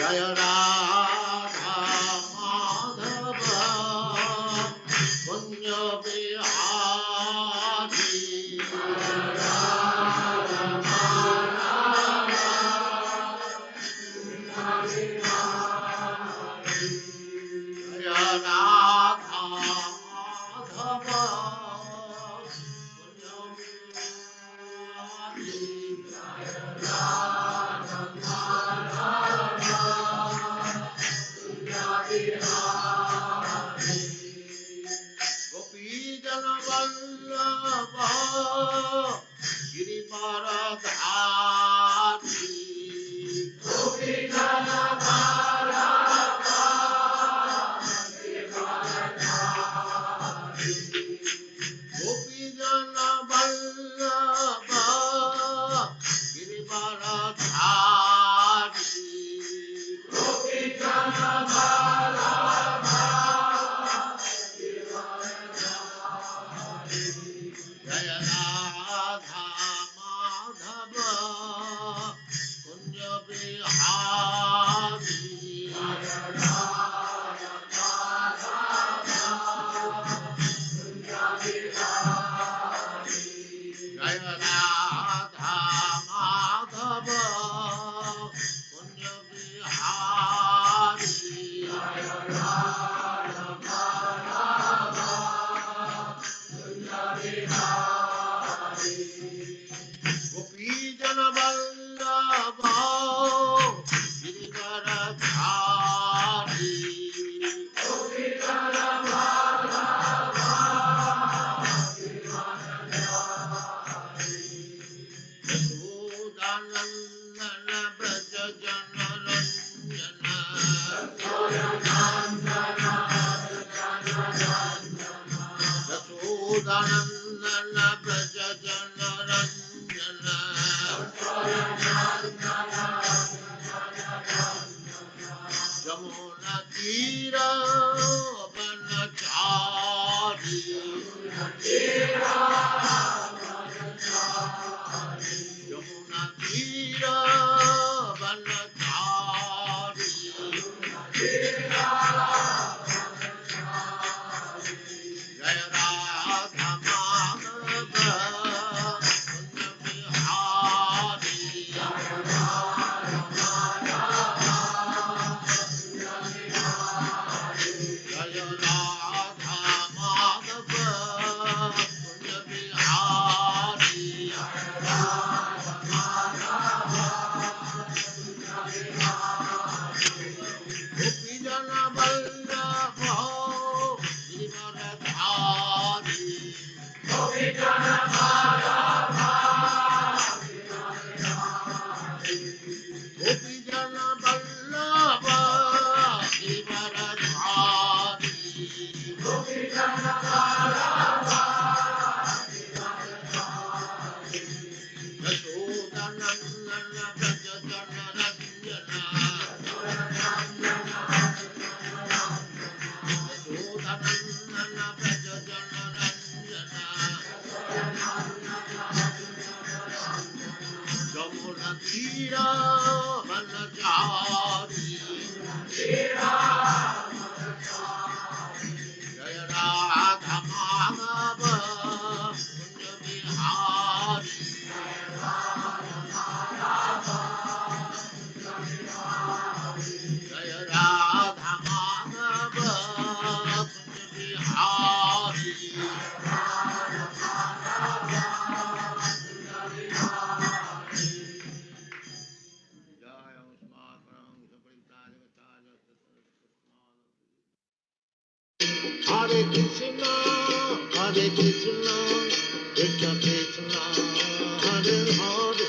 Jaya Radha Madhava Kunja Bihari Jaya Radha Madhava Kunja Gopi Jana Vallabha Girivaradhari Gopi Jana Vallabha Gopi Jana Vallabha Girivaradhari Gopi Jana Vallabha Jaya Radha Madhava Kunja Bihari Jaya Radha Madhava Kunja Bihari Jaya Radha Madhava Kunja Bihari Jaya Radha Madhava Kunja Bihari Gopi Jana Vallabha Girivaradhari Gopi Jana Vallabha Girivaradhari Yashodanandana Braja Jana Ranjana Yashodanandana Yashodanandana Braja Jana Ranjana Jamuna Tira Vanachari Jamuna Tira Vanachari Jaya Radha Madhava Kunja Bihari Jaya Radha Madhava Jaya Radha Madhava Kunja Bihari Jaya Radha Madhava Kunja Bihari Gopi Jana Vallabha Girivaradhari Gopi Jana Vallabha Gopi Jana Vallabha Girivaradhari Gopi Jana Vallabha Yashodanandana Braja Jana Ranjana Yashodanandana Braja Jana Ranjana Jamuna Tira Vanachari Jaya Radha Madhava Kunja Bihari Jaya Radha Madhava Kunja Bihari Jaya Usmakarang Sapritarigataja Hare Krishna, Hare Krishna, Krishna Krishna, Hare Hare,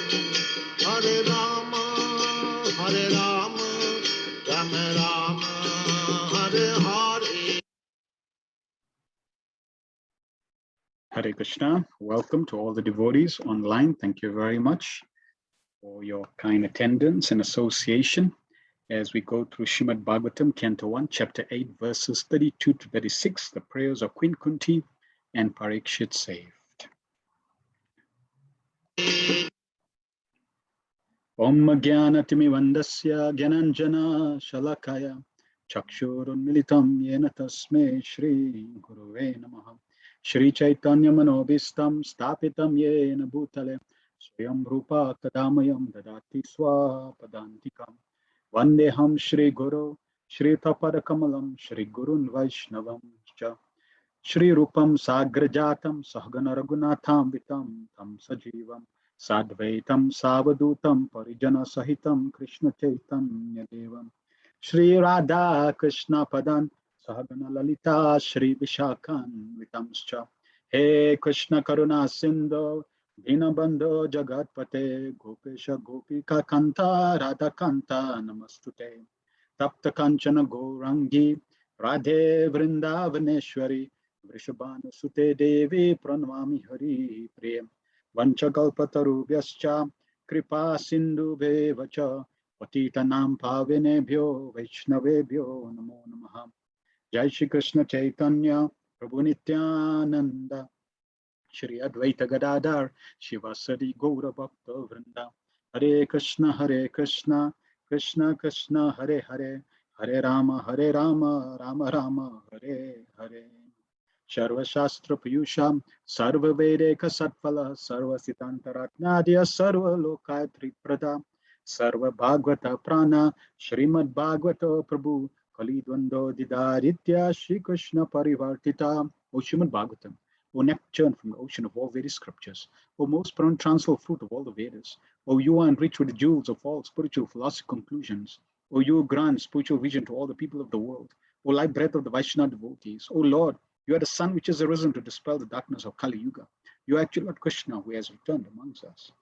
Hare Rama, Hare Rama, Rama Rama, Hare Hare. Hare Krishna. Welcome to all the devotees online. Thank you very much for your kind attendance and association as we go through Srimad Bhagavatam, Canto 1, Chapter 8, verses 32 to 36, the prayers of Queen Kunti and Parikshit saved. Om Jnanatimi Gyananjana Shalakaya Chakshurunmilitam Yena Tasme Shri Guruve Namaha Shri Chaitanya Manobhistam Stapitam Yena Bhutale Swayam Rupa Kadamayam Dadati Swapadantikam Vandeham Shri Guru Shri Tapadakamalam Shri Gurun Vaishnavam Cha Shri Rupam Sagrajatam Sahagana Raghunatham Vitam Tam Sajivam Sadvaitam Savadutam Parijana Sahitam Krishna Chaitanya Devam Shri Radha Krishna Padan Sahagana Lalita Shri Vishakan Vitamscha He Krishna Karuna Sindhu Dinabandho Jagatpate Gopesha Gopika Kanta Radha Kanta Namastute Tapta Kanchana Gourangi Radhe Vrindavaneshwari Vrishabhanu Sute Devi Pranamami Hari Priyam Vanchakalpatarubhyascha Kripa Sindhu Bevacha Patitanam Pavinebhyo Vaishnavebhyo Namo Namaha Jai Shri Krishna Chaitanya Prabhu Nityananda Shri Advaita Gadadhar Shivasadi Gaura Bhakta Vrinda Hare Krishna Krishna Krishna Hare Hare Hare Rama Rama Rama Hare Hare Sharva Shastra Piyusham Sarva Vedeka Satphala Sarva Sitantaratnadya Sarva Lokayatri Prada Sarva Bhagavata Prana Srimad Bhagavata Prabhu Kalidwando Didaritya Shri Krishna Parivartita O Srimad Bhagavatam, O nectar from the ocean of all Vedic scriptures, O most transcendental fruit of all the Vedas, O you are enriched with the jewels of all spiritual philosophic conclusions, O you grant spiritual vision to all the people of the world, O light breath of the Vaishnava devotees, O Lord, you are the sun which has arisen to dispel the darkness of Kali Yuga. You are actually Lord Krishna who has returned amongst us.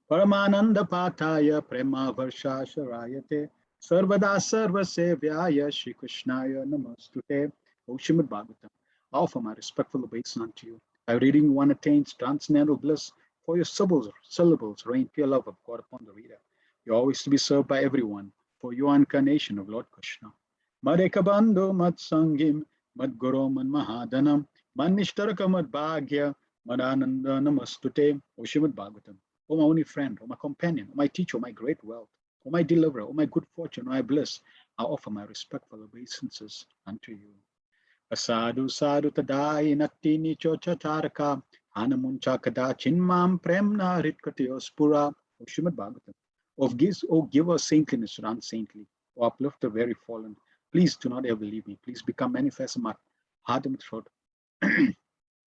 Paramananda Pataya Prema Varsha Sharayate Sarvada Sarva Sevyaya Shri Krishnaya Namastute. O Srimad Bhagavatam, I offer my respectful obeisance unto you. By reading one attains transcendental bliss, for your syllables rain pure love of God upon the reader. You are always to be served by everyone, for you are incarnation of Lord Krishna. Madekabando Matsangim Madguru Man Mahadanam Manishtaraka Mad Bhagya Madananda Namastute. O Srimad Bhagavatam, O my only friend, O my companion, O my teacher, O my great wealth, O my deliverer, O my good fortune, O my bliss, I offer my respectful obeisances unto you. Asadu sadhu tadai natti nicho chataraka hanamuncha kada chinmam premna ritkatyo spura. O Srimad Bhagavatam, O give us saintliness to the unsaintly, O uplift the very fallen. Please do not ever leave me. Please become manifest in my heart and throat.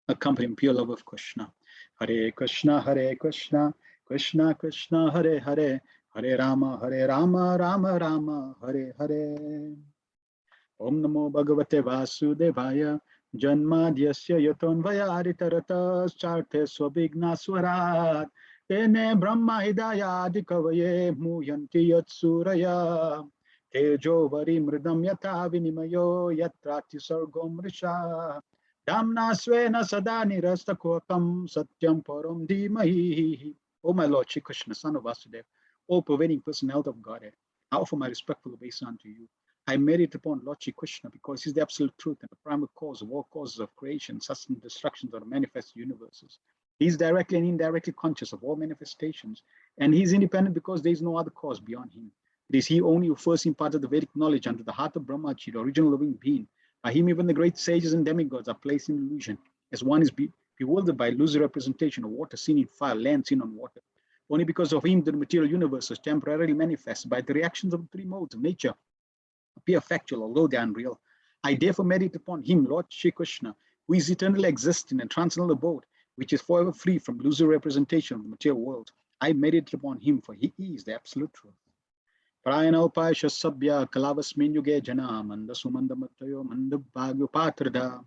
Accompanying pure love of Krishna. Hare Krishna, Krishna Krishna, Hare Hare, Hare Rama, Rama Rama, Hare Hare. Om Namo Bhagavate Vasudevaya, Janmadhyasya Yatonvaya Aditaratas Charte Swabhigna Swarat, Tene Brahma Hidaya Adikavaye Muyanti Yatsuraya, Tejo Vari Mridam Yata Vinimayo Yatrati Sargom Risha. Damna Svena Sadani Rastakokam Satyam Param Dhimahi. O my Lord, Shri Krishna, son of Vasudeva, O pervading personality of Godhead, I offer my respectful obeisance unto you. I meditate upon Lord Shri Krishna because he's the absolute truth and the primary cause of all causes of creation, sustenance, destructions of the manifest universes. He's directly and indirectly conscious of all manifestations, and he's independent because there is no other cause beyond him. It is he only who first imparted the Vedic knowledge unto the heart of Brahmaji, the original living being. By him, even the great sages and demigods are placed in illusion, as one is bewildered by illusory representation of water seen in fire, land seen on water. Only because of him, the material universe is temporarily manifested by the reactions of the three modes of nature, appear factual, although they are unreal. I therefore meditate upon him, Lord Shri Krishna, who is eternally existing and transcendental abode, which is forever free from illusory representation of the material world. I meditate upon him, for he is the absolute truth. Prayanalpaya Shasabhya Kalavasmin Yuge Jana Manda Sumanda Matayo Manda Bhagyo Patrada.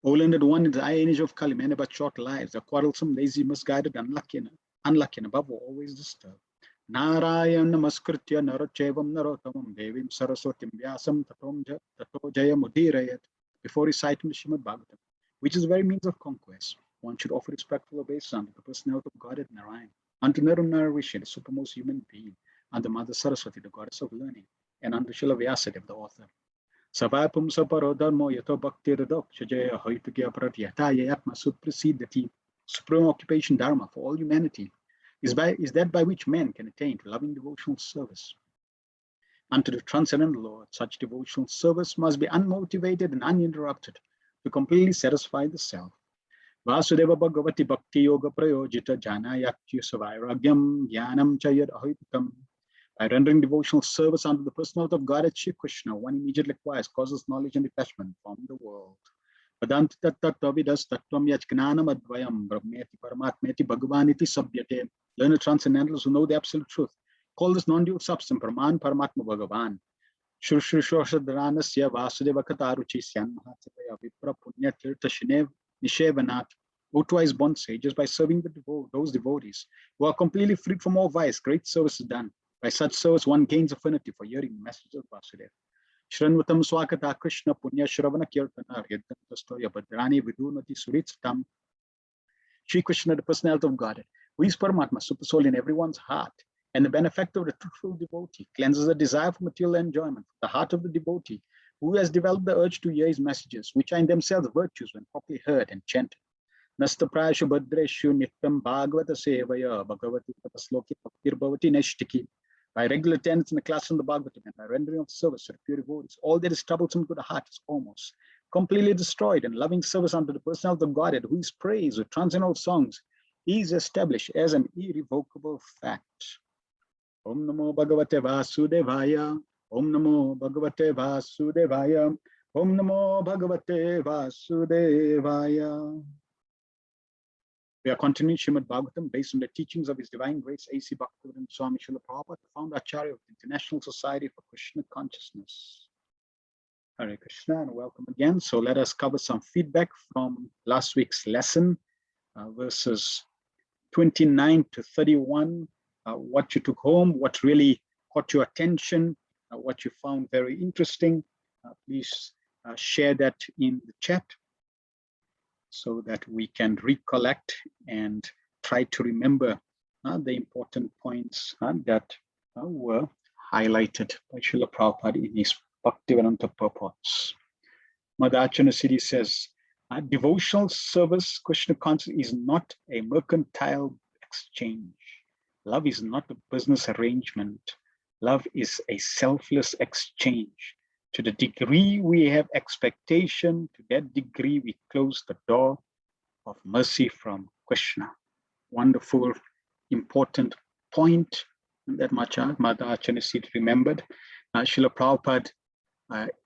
O learned one in the age of Kali, many but short lives, are quarrelsome, lazy, misguided, unlucky, and above all, always disturbed. Narayan Namaskritya Narochevam Narotamam Devim Saraswatim Vyasam Tato Jaya Mudirayat. Before reciting the Srimad Bhagavatam, which is the very means of conquest, one should offer respectful obeisance to the personality of Godhead Narayan, unto Narumara Rishi, the supermost human being, and the Mother Saraswati, the goddess of learning, and unto Srila Vyasadeva, the author. Savapum Saparo Dharmo Yato Bhakti Radok Shajaya Hoitugya Pratyata Yatma Suprasidati. Supreme occupation Dharma for all humanity. is that by which men can attain to loving devotional service unto the transcendental Lord. Such devotional service must be unmotivated and uninterrupted to completely satisfy the self. Vasudeva Bhagavati Bhakti Yoga Prayojita Janayakya Savairagyam Jnanam Chayad Ahitam. By rendering devotional service unto the personality of God at Shri Krishna, one immediately acquires causes knowledge and detachment from the world. Vedanti tattvavidas tattvam yajnanam advayam brahmeti paramatmeti bhagavaniti sabhyate. Learned transcendentals who know the absolute truth call this non-dual substance Brahman Paramatma Bhagavan. Shrushrushadranasya Vasudeva Kataruchi Syan Mahatsapaya Vipra Punya Tirtha Shinev Nishevanat. O twice born sages, by serving those devotees who are completely freed from all vice, great service is done. By such service, one gains affinity for hearing the message of Vasudeva. Shranvatam Swakata Krishna Punya Shravana Kirtana Yaddantastoya Bhadrani Vidunati Suritstam. Shri Krishna, the personality of God, who is Paramatma, super soul in everyone's heart, and the benefactor of the truthful devotee, cleanses the desire for material enjoyment, the heart of the devotee, who has developed the urge to hear his messages, which are in themselves virtues when properly heard and chanted. Nasta Prashu Bhadreshu Nityam Bhagavata Sevaya Bhagavati Tapasloki Bhaktir Bhavati Neshtiki. By regular attendance in the class on the Bhagavatam and by rendering of service to the pure devotees, all that is troublesome to the heart is almost completely destroyed, and loving service unto the personality of Godhead, who is praised with transcendental songs, is established as an irrevocable fact. Om Namo Bhagavate Vasudevaya. Om Namo Bhagavate Vasudevaya. Om Namo Bhagavate Vasudevaya. We are continuing Srimad Bhagavatam based on the teachings of His Divine Grace A.C. Bhaktivedanta Swami Srila Prabhupada, the founder Acharya of the International Society for Krishna Consciousness. Hare Krishna and welcome again. So let us cover some feedback from last week's lesson, verses 29 to 31. What you took home, what really caught your attention, what you found very interesting. Please share that in the chat, so that we can recollect and try to remember the important points that were highlighted by Srila Prabhupada in his Bhaktivedanta purports. Madhachana Siddhi says, devotional service, Krishna consciousness, is not a mercantile exchange. Love is not a business arrangement. Love is a selfless exchange. To the degree we have expectation, to that degree we close the door of mercy from Krishna. Wonderful, important point that Madhachana Siddhi remembered. Srila Prabhupada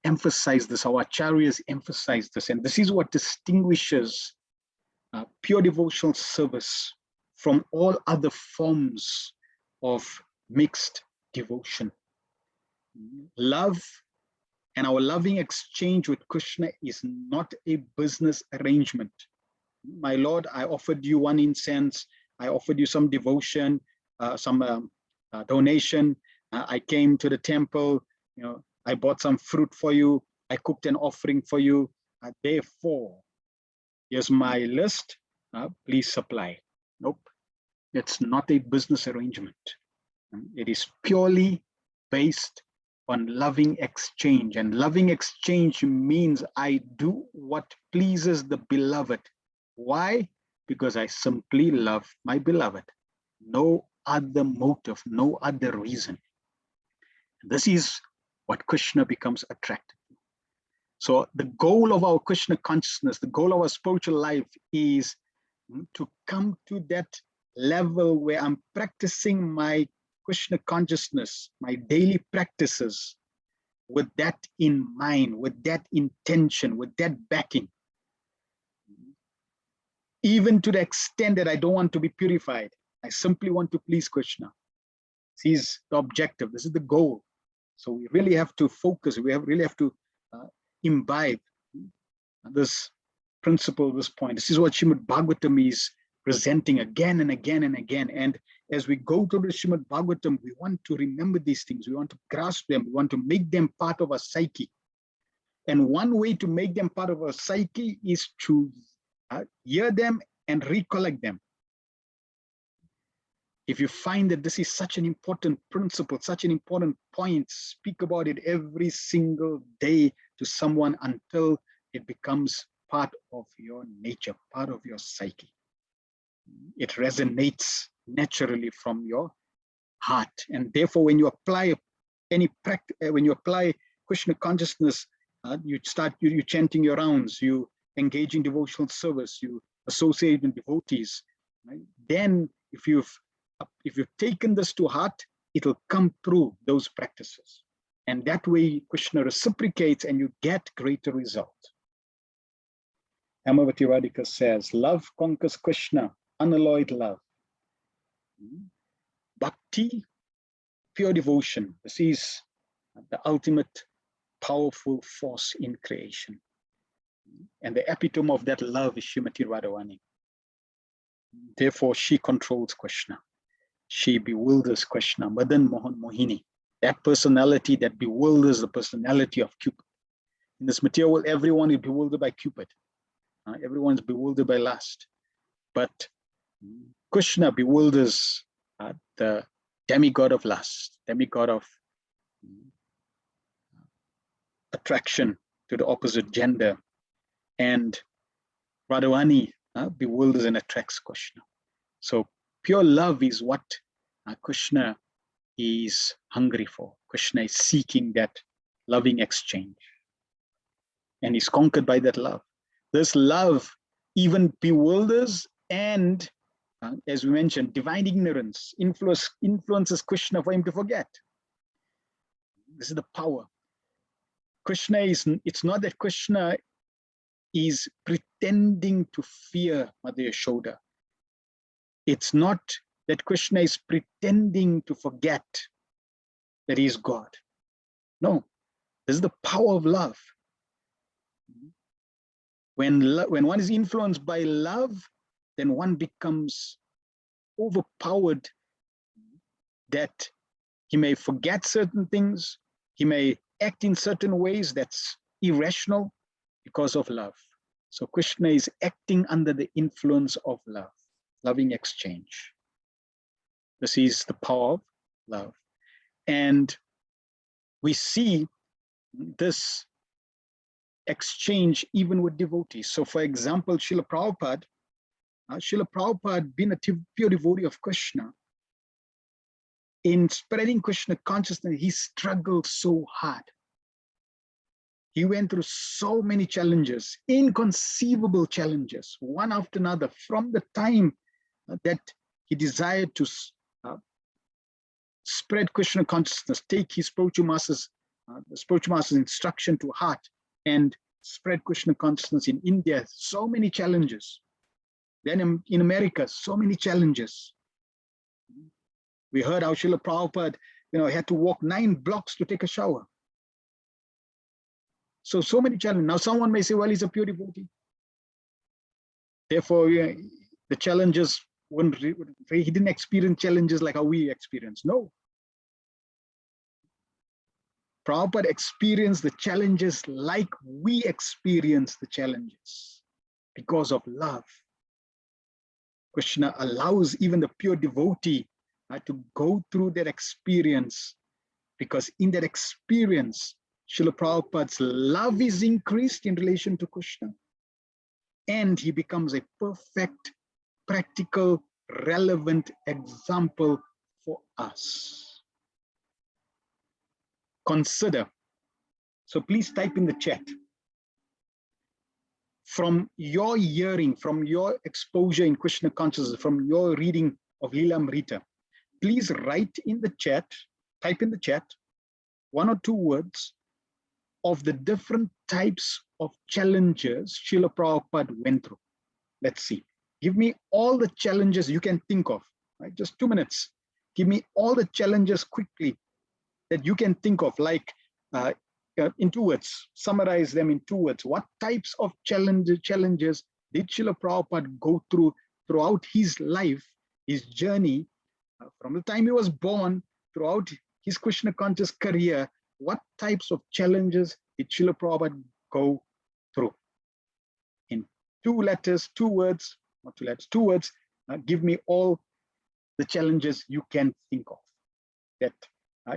emphasized this, our acharyas emphasized this, and this is what distinguishes pure devotional service from all other forms of mixed devotion. Love and our loving exchange with Krishna is not a business arrangement. My Lord, I offered you one incense, I offered you some devotion, some donation. I came to the temple, I bought some fruit for you, I cooked an offering for you. Therefore, here's my list, please supply. Nope, it's not a business arrangement. It is purely based on loving exchange, and loving exchange means I do what pleases the beloved. Why? Because I simply love my beloved. No other motive, no other reason. This is what Krishna becomes attracted to. So the goal of our Krishna consciousness, the goal of our spiritual life is to come to that level where I'm practicing my Krishna consciousness, my daily practices, with that in mind, with that intention, with that backing. Even to the extent that I don't want to be purified, I simply want to please Krishna. This is the objective, this is the goal. So we really have to focus, we really have to imbibe this principle, this point. This is what Srimad Bhagavatam is presenting again and again and again. And as we go to the Srimad Bhagavatam, we want to remember these things, we want to grasp them, we want to make them part of our psyche. And one way to make them part of our psyche is to hear them and recollect them. If you find that this is such an important principle, such an important point, speak about it every single day to someone until it becomes part of your nature, part of your psyche. It resonates naturally from your heart. And therefore, when you apply any practice, when you apply Krishna consciousness, you chanting your rounds, you engage in devotional service, you associate with devotees. Right? Then, if you've taken this to heart, it'll come through those practices. And that way, Krishna reciprocates and you get greater result. Amavati Radhika says, love conquers Krishna, unalloyed love. Bhakti, pure devotion. This is the ultimate powerful force in creation. And the epitome of that love is Srimati Radharani. Therefore, she controls Krishna. She bewilders Krishna, Madan Mohan Mohini. That personality that bewilders the personality of Cupid. In this material world, everyone is bewildered by Cupid. Everyone's bewildered by lust. But Krishna bewilders the demigod of lust, demigod of attraction to the opposite gender. And Radharani bewilders and attracts Krishna. So pure love is what Krishna is hungry for. Krishna is seeking that loving exchange. And he's conquered by that love. This love even bewilders and, as we mentioned, divine ignorance influences Krishna for him to forget. This is the power. Krishna is, it's not that Krishna is pretending to fear Mother Yashoda. It's not that Krishna is pretending to forget that he is God. No, this is the power of love. When one is influenced by love, then one becomes overpowered that he may forget certain things, he may act in certain ways that's irrational because of love. So Krishna is acting under the influence of love, loving exchange. This is the power of love. And we see this exchange even with devotees. So for example, Srila Prabhupada, being a pure devotee of Krishna, in spreading Krishna consciousness, he struggled so hard. He went through so many challenges, inconceivable challenges, one after another, from the time that he desired to spread Krishna consciousness, take his spiritual master's instruction to heart, and spread Krishna consciousness in India. So many challenges. Then in America, so many challenges. We heard how Srila Prabhupada, had to walk 9 blocks to take a shower. So many challenges. Now someone may say, well, he's a pure devotee. Therefore, the challenges, he didn't experience challenges like how we experience. No. Prabhupada experienced the challenges like we experience the challenges because of love. Krishna allows even the pure devotee to go through that experience, because in that experience, Srila Prabhupada's love is increased in relation to Krishna, and he becomes a perfect, practical, relevant example for us. Consider. So please type in the chat. From your hearing, from your exposure in Krishna consciousness, from your reading of Leela Amrita, please write in the chat, type in the chat, 1 or 2 words of the different types of challenges Srila Prabhupada went through. Let's see. Give me all the challenges you can think of, right? Just 2 minutes. Give me all the challenges quickly that you can think of, like in 2 words, summarize them in 2 words. What types of challenges did Srila Prabhupada go through throughout his life, his journey, from the time he was born, throughout his Krishna conscious career? What types of challenges did Srila Prabhupada go through? In 2 letters, 2 words, not 2 letters, 2 words, give me all the challenges you can think of that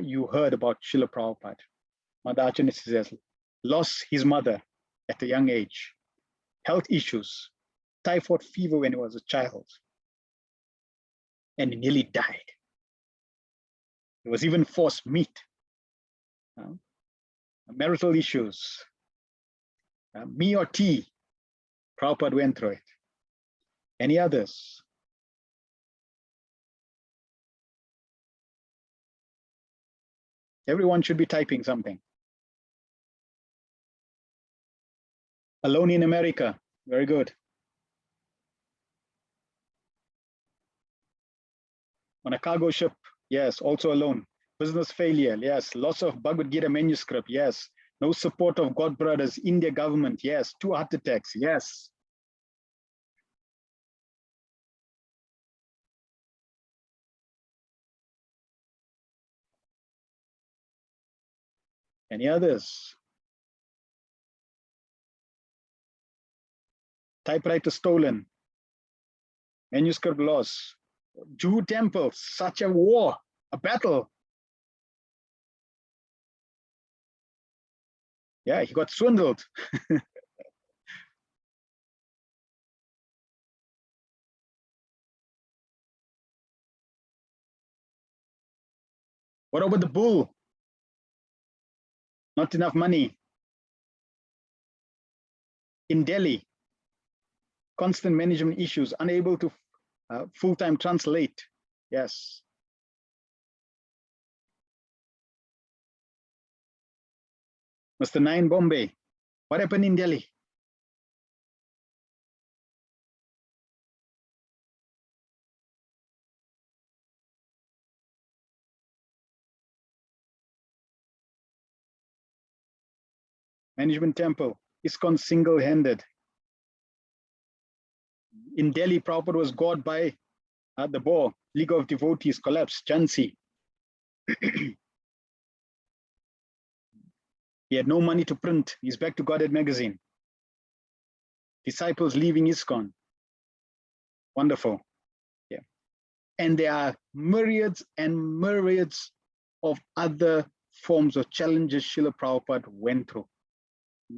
you heard about Srila Prabhupada. Madhacharya says, lost his mother at a young age, health issues, typhoid fever when he was a child, and he nearly died. It was even forced meat, marital issues, me or tea. Prabhupada went through it. Any others? Everyone should be typing something. Alone in America. Very good. On a cargo ship. Yes, also alone. Business failure. Yes. Loss of Bhagavad Gita manuscript. Yes. No support of God brothers. India government. Yes. 2 heart attacks. Yes. Any others? Typewriter stolen. Manuscript loss. Jew temples. Such a war. A battle. Yeah, he got swindled. What about the bull? Not enough money. In Delhi, constant management issues, unable to full-time translate. Yes. Mr. Nain Bombay, what happened in Delhi? Management temple, ISKCON single-handed. In Delhi, Prabhupada was gored by the boar. League of Devotees collapsed, Jhansi. He had no money to print. He's back to Godhead magazine. Disciples leaving ISKCON. Wonderful. Yeah. And there are myriads and myriads of other forms of challenges Srila Prabhupada went through.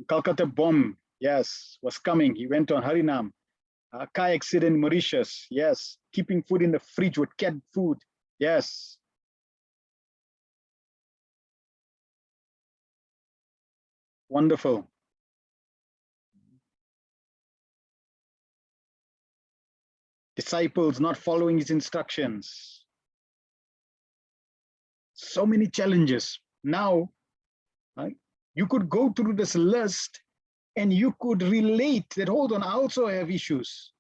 Calcutta bomb, yes, was coming. He went on Harinam. Car accident in Mauritius, yes. Keeping food in the fridge with cat food, yes. Wonderful. Disciples not following his instructions. So many challenges. Now, you could go through this list and you could relate that, hold on, I also have issues.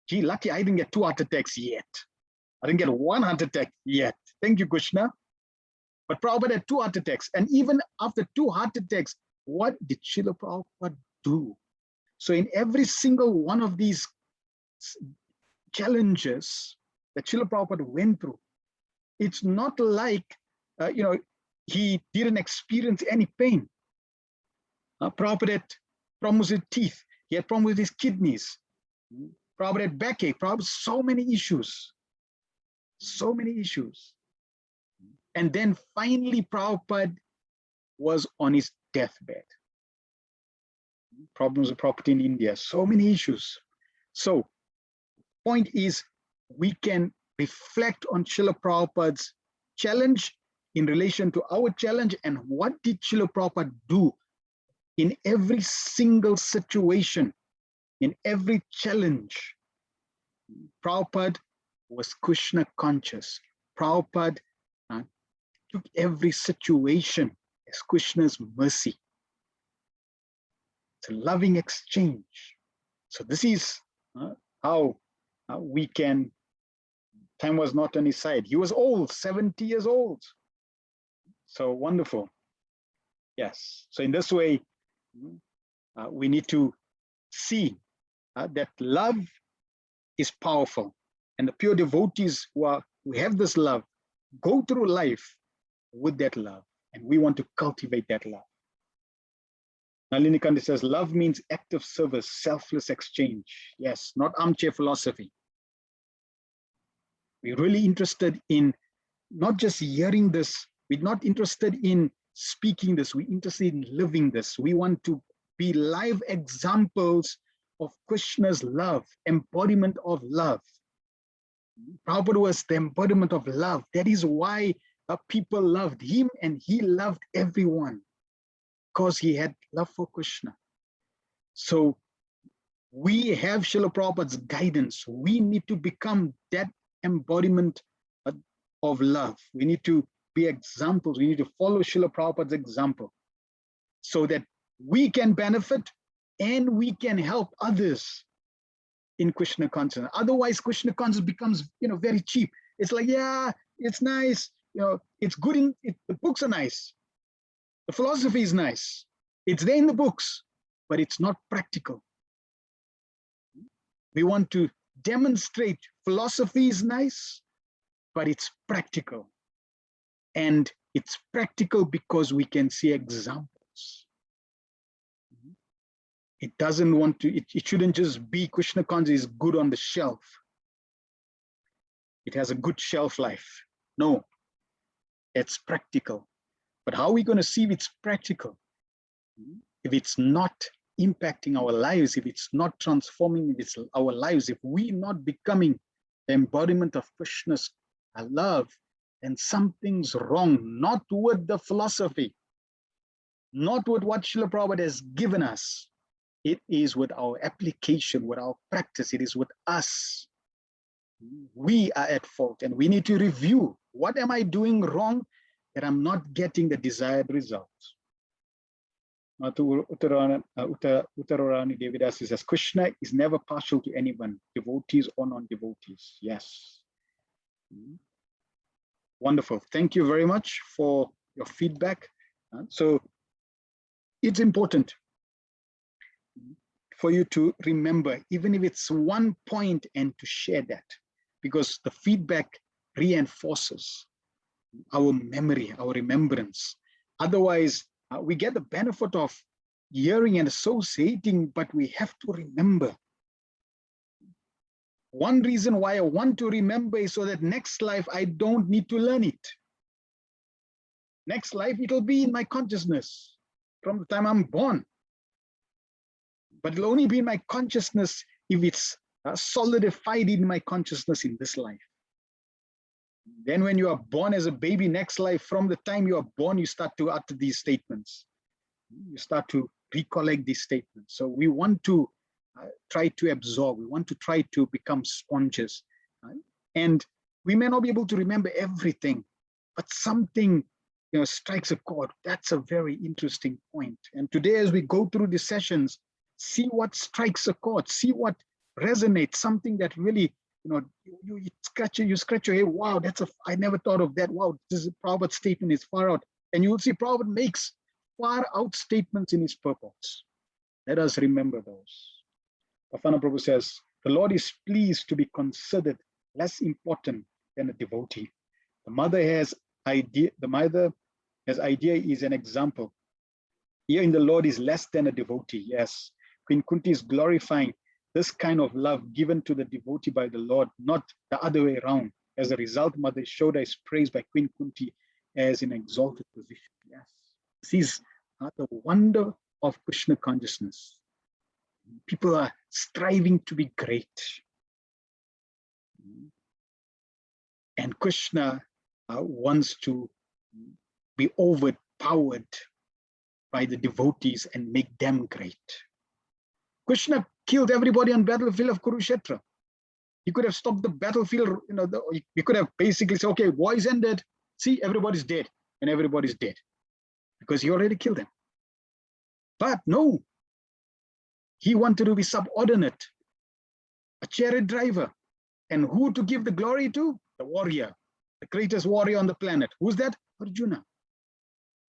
Gee, lucky I didn't get 2 heart attacks yet. I didn't get 1 heart attack yet. Thank you, Krishna. But Prabhupada had 2 heart attacks. And even after 2 heart attacks, what did Srila Prabhupada do? So in every single one of these challenges that Srila Prabhupada went through, it's not like, he didn't experience any pain. Prabhupada had problems with teeth. He had problems with his kidneys. Prabhupada had backache. Prabhupada, so many issues. So many issues. And then finally, Prabhupada was on his deathbed. Problems of property in India, so many issues. So, point is, we can reflect on Srila Prabhupada's challenge in relation to our challenge, and what did Srila Prabhupada do in every single situation, in every challenge. Prabhupada was Krishna conscious. Prabhupada took every situation as Krishna's mercy. It's a loving exchange. So this is how we can, time was not on his side. He was old, 70 years old. So wonderful. Yes. So in this way, we need to see that love is powerful. And the pure devotees who have this love go through life with that love. And we want to cultivate that love. Nalini Kandi says, love means active service, selfless exchange. Yes, not armchair philosophy. We're really interested in not just hearing this. We're not interested in speaking this. We're interested in living this. We want to be live examples of Krishna's love, embodiment of love. Prabhupada was the embodiment of love. That is why people loved him, and he loved everyone because he had love for Krishna. So we have Srila Prabhupada's guidance. We need to become that embodiment of love. We need to be examples. We need to follow Srila Prabhupada's example so that we can benefit and we can help others in Krishna consciousness. Otherwise, Krishna consciousness becomes, very cheap. It's like, yeah, it's nice. It's good. The books are nice. The philosophy is nice. It's there in the books, but it's not practical. We want to demonstrate philosophy is nice, but it's practical. And it's practical because we can see examples. It doesn't want to, it shouldn't just be Krishna consciousness is good on the shelf. It has a good shelf life. No, it's practical. But how are we going to see if it's practical? If it's not impacting our lives, if it's not transforming our lives, if we're not becoming the embodiment of Krishna's love, then something's wrong, not with the philosophy, not with what Srila Prabhupada has given us. It is with our application, with our practice. It is with us. We are at fault, and we need to review. What am I doing wrong that I'm not getting the desired results? Uttararani Devidasi says, Krishna is never partial to anyone, devotees or non-devotees. Yes. Wonderful. Thank you very much for your feedback. So it's important for you to remember, even if it's one point, and to share that, because the feedback reinforces our memory, our remembrance. Otherwise, we get the benefit of hearing and associating, but we have to remember. One reason why I want to remember is so that next life I don't need to learn it. Next life, it'll be in my consciousness from the time I'm born. But it'll only be in my consciousness if it's solidified in my consciousness in this life. Then when you are born as a baby, next life, from the time you are born, you start to utter these statements. You start to recollect these statements. So we want to try to absorb. We want to try to become sponges. And we may not be able to remember everything, but something strikes a chord. That's a very interesting point. And today, as we go through the sessions, see what strikes a chord, see what resonates, something that really, you scratch your head. Wow, I never thought of that. Wow, this is Prabhupada's statement is far out. And you will see Prabhupada makes far out statements in his purports. Let us remember those. Bafana Prabhu says, the Lord is pleased to be considered less important than a devotee. The mother has idea is an example. Here in the Lord is less than a devotee. Yes, Queen Kunti is glorifying this kind of love given to the devotee by the Lord, not the other way around. As a result, Mother Yashoda is praised by Queen Kunti as an exalted position. Yes, this is the wonder of Krishna consciousness. People are striving to be great. And Krishna wants to be overpowered by the devotees and make them great. Krishna killed everybody on the battlefield of Kurukshetra. He could have stopped the battlefield, he could have basically said, okay, war is ended. See, everybody's dead, and everybody's dead because he already killed them. But no, he wanted to be subordinate, a chariot driver. And who to give the glory to? The warrior, the greatest warrior on the planet. Who's that? Arjuna.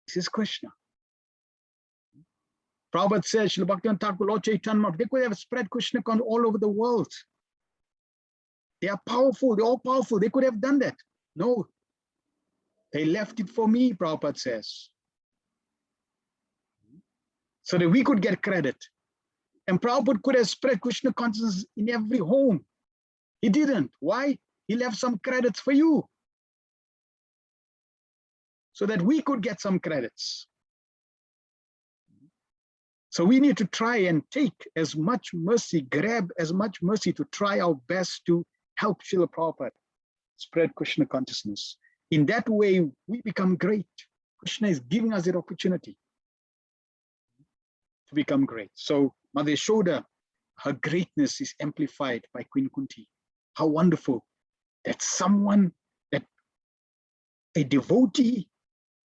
This is Krishna. Prabhupada says, Srila Bhaktivinoda Thakur, Lord Chaitanya, they could have spread Krishna consciousness all over the world. They are powerful, they're all powerful. They could have done that. No, they left it for me, Prabhupada says, so that we could get credit. And Prabhupada could have spread Krishna consciousness in every home. He didn't. Why? He left some credits for you, so that we could get some credits. So we need to try and take as much mercy, grab as much mercy to try our best to help Srila Prabhupada spread Krishna consciousness. In that way, we become great. Krishna is giving us that opportunity to become great. So Mother Yashoda, her greatness is amplified by Queen Kunti. How wonderful that someone, that a devotee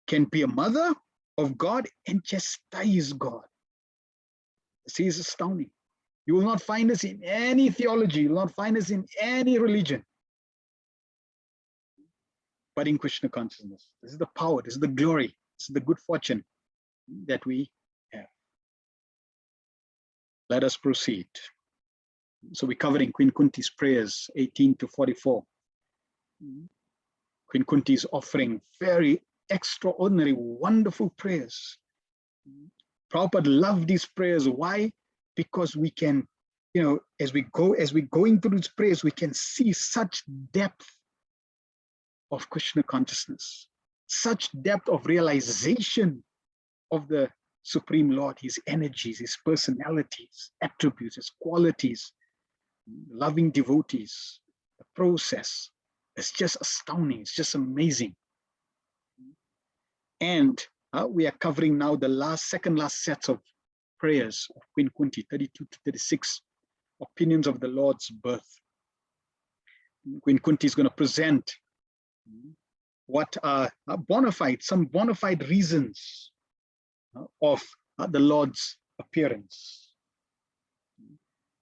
can be a mother of God and chastise God. This is astounding. You will not find this in any theology. You will not find this in any religion. But in Krishna consciousness. This is the power, this is the glory, this is the good fortune that we have. Let us proceed. So we're covering Queen Kunti's prayers, 18 to 44. Queen Kunti is offering very extraordinary, wonderful prayers. Prabhupada loved these prayers. Why? Because we can, as we going through these prayers, we can see such depth of Krishna consciousness, such depth of realization of the Supreme Lord, his energies, his personalities, attributes, his qualities, loving devotees, the process. It's just astounding. It's just amazing. And we are covering now the second last sets of prayers of Queen Kunti, 32 to 36, opinions of the Lord's birth. Queen Kunti is going to present what are some bona fide reasons of the Lord's appearance.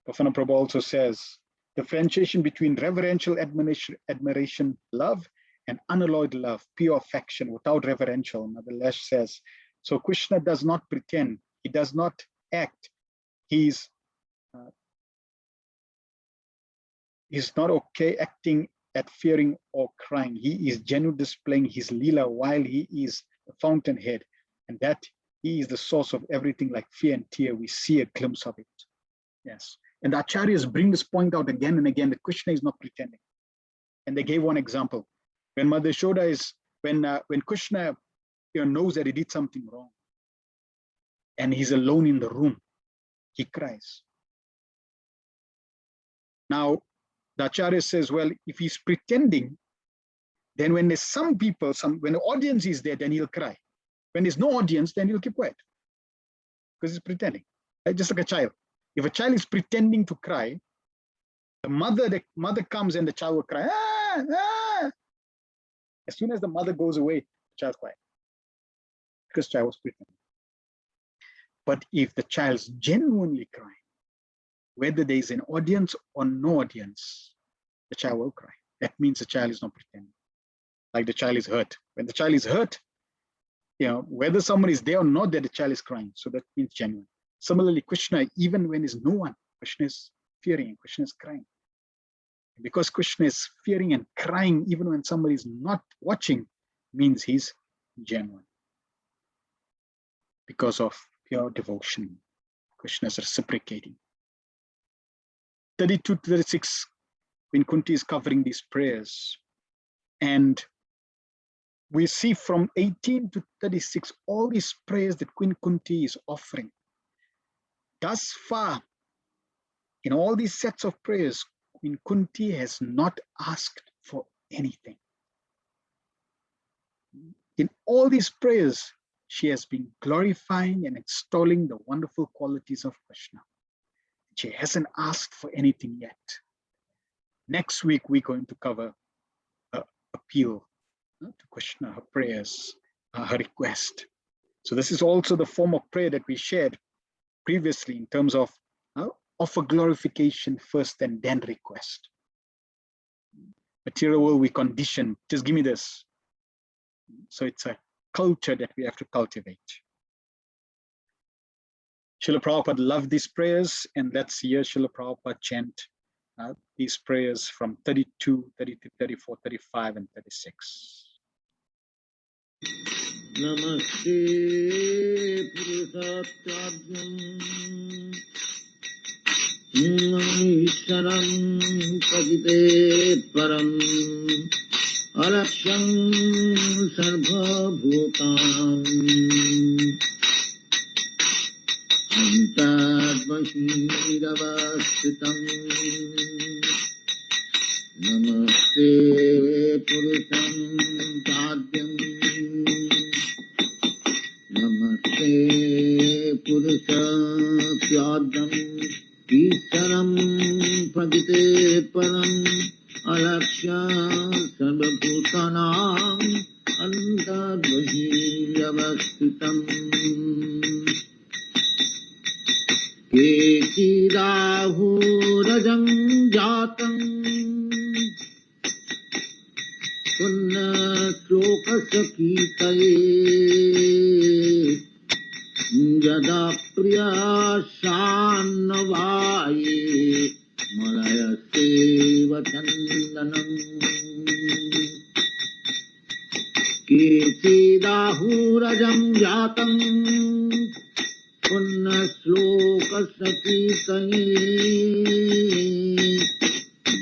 Bhagavatam Prabhu also says, differentiation between reverential admiration, love, and unalloyed love, pure affection without reverential. Mother Lesh says, so Krishna does not pretend, he does not act, he's not okay acting at fearing or crying. He is genuinely displaying his lila while he is the fountainhead, and that he is the source of everything like fear and tear. We see a glimpse of it. Yes. And the acharyas bring this point out again and again that Krishna is not pretending. And they gave one example. When Mother Yashoda is, when Krishna knows that he did something wrong and he's alone in the room, he cries. Now, the Acharya says, well, if he's pretending, then when there's some people, when the audience is there, then he'll cry. When there's no audience, then he'll keep quiet because he's pretending. Right? Just like a child. If a child is pretending to cry, the mother comes and the child will cry. Ah, ah. As soon as the mother goes away, the child's quiet because the child was pretending. But if the child's genuinely crying, whether there is an audience or no audience, the child will cry. That means the child is not pretending. Like the child is hurt. When the child is hurt, whether someone is there or not, that the child is crying. So that means genuine. Similarly, Krishna, even when there's no one, Krishna is fearing, Krishna is crying. Because Krishna is fearing and crying, even when somebody is not watching, means he's genuine. Because of pure devotion, Krishna is reciprocating. 32 to 36, Queen Kunti is covering these prayers. And we see from 18 to 36, all these prayers that Queen Kunti is offering. Thus far, in all these sets of prayers, Queen Kunti has not asked for anything. In all these prayers, she has been glorifying and extolling the wonderful qualities of Krishna. She hasn't asked for anything yet. Next week, we're going to cover her appeal to Krishna, her prayers, her request. So this is also the form of prayer that we shared previously in terms of offer glorification first and then request. Material world, we condition, just give me this. So it's a culture that we have to cultivate. Srila Prabhupada loved these prayers, and let's hear Srila Prabhupada chant these prayers from 32, 33, 34, 35, and 36. Namaste Purushottama Ishwaram Pagite Param Alaksham Sarva Bhutam Antarvashiravasitam Namaste Purusham Tadyam. Namaste Purushatyadam. Isharam Pradite Param. Alaksha Sarvabhutanam. Antadvahiyavasthitam. Kechirahurajam jatam. Punna sloka sakitaye. Jada priya sannavaye. Malaya seva chandanam. Kechirahurajam jatam. Punna sloka sakitaye.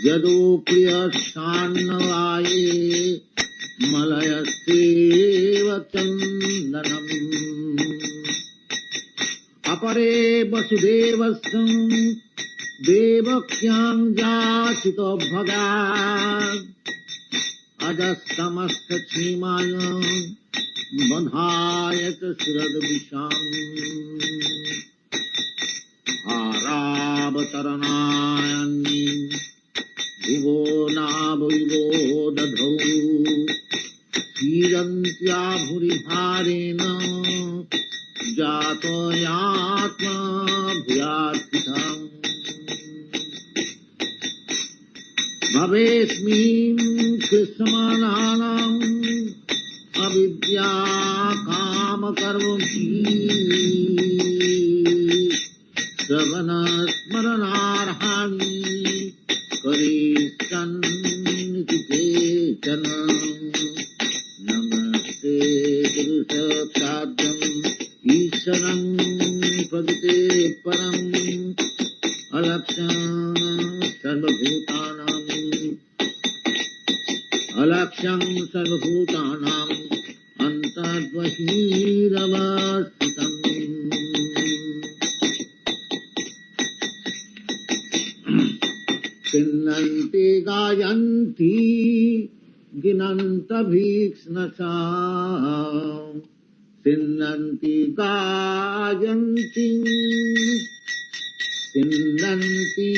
Jado priya sannavaye. Malaya seva chandanam. Apare vasudevasam. Devakyam jasito bhagat. Ajasamasta chimaya. Bandhaya surad visham. Haravataranayanni. Bhuvo nabhuvo dadhau. Hirantya bhuriharena. Jato yatma bhuyatitham. Bhavesmin krishnanam. Avidya kama karmaki. Sravana smaranarhani. Karishan nikitechana. Namaste Purushatyadam. Isharam Pradite Param. Alaksha Sarvabhutanam. Alaksham Sarvabhutanam. Antadvahiravastitam. Sinnanti gayanti. Ginanta bhikshnasam. Sinnanti gayanti. Sinnanti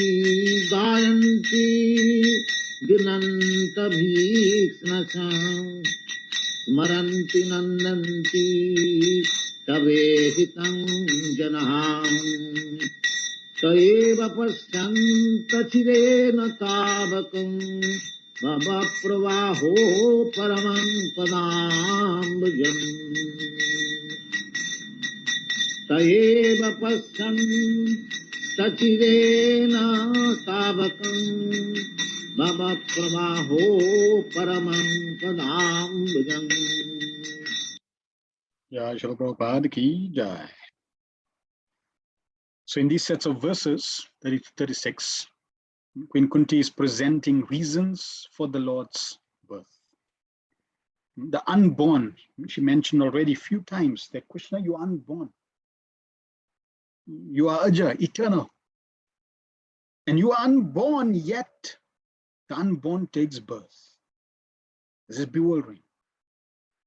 gayanti. Ginanta bhikshnasam. Smaranti nandanti. Tavehitam janaham. Taeva pasyanta chirena tavakam. Bhava pravaho paramam padambhajam. Taeva pasyanta chirena tavakam. Bhava pravaho paramam padambhajam. Ya Shri Prabhupada ki jai. So in these sets of verses, 30 to 36, Queen Kunti is presenting reasons for the Lord's birth. The unborn, she mentioned already a few times that Krishna, you are unborn. You are Aja, eternal. And you are unborn, yet the unborn takes birth. This is bewildering.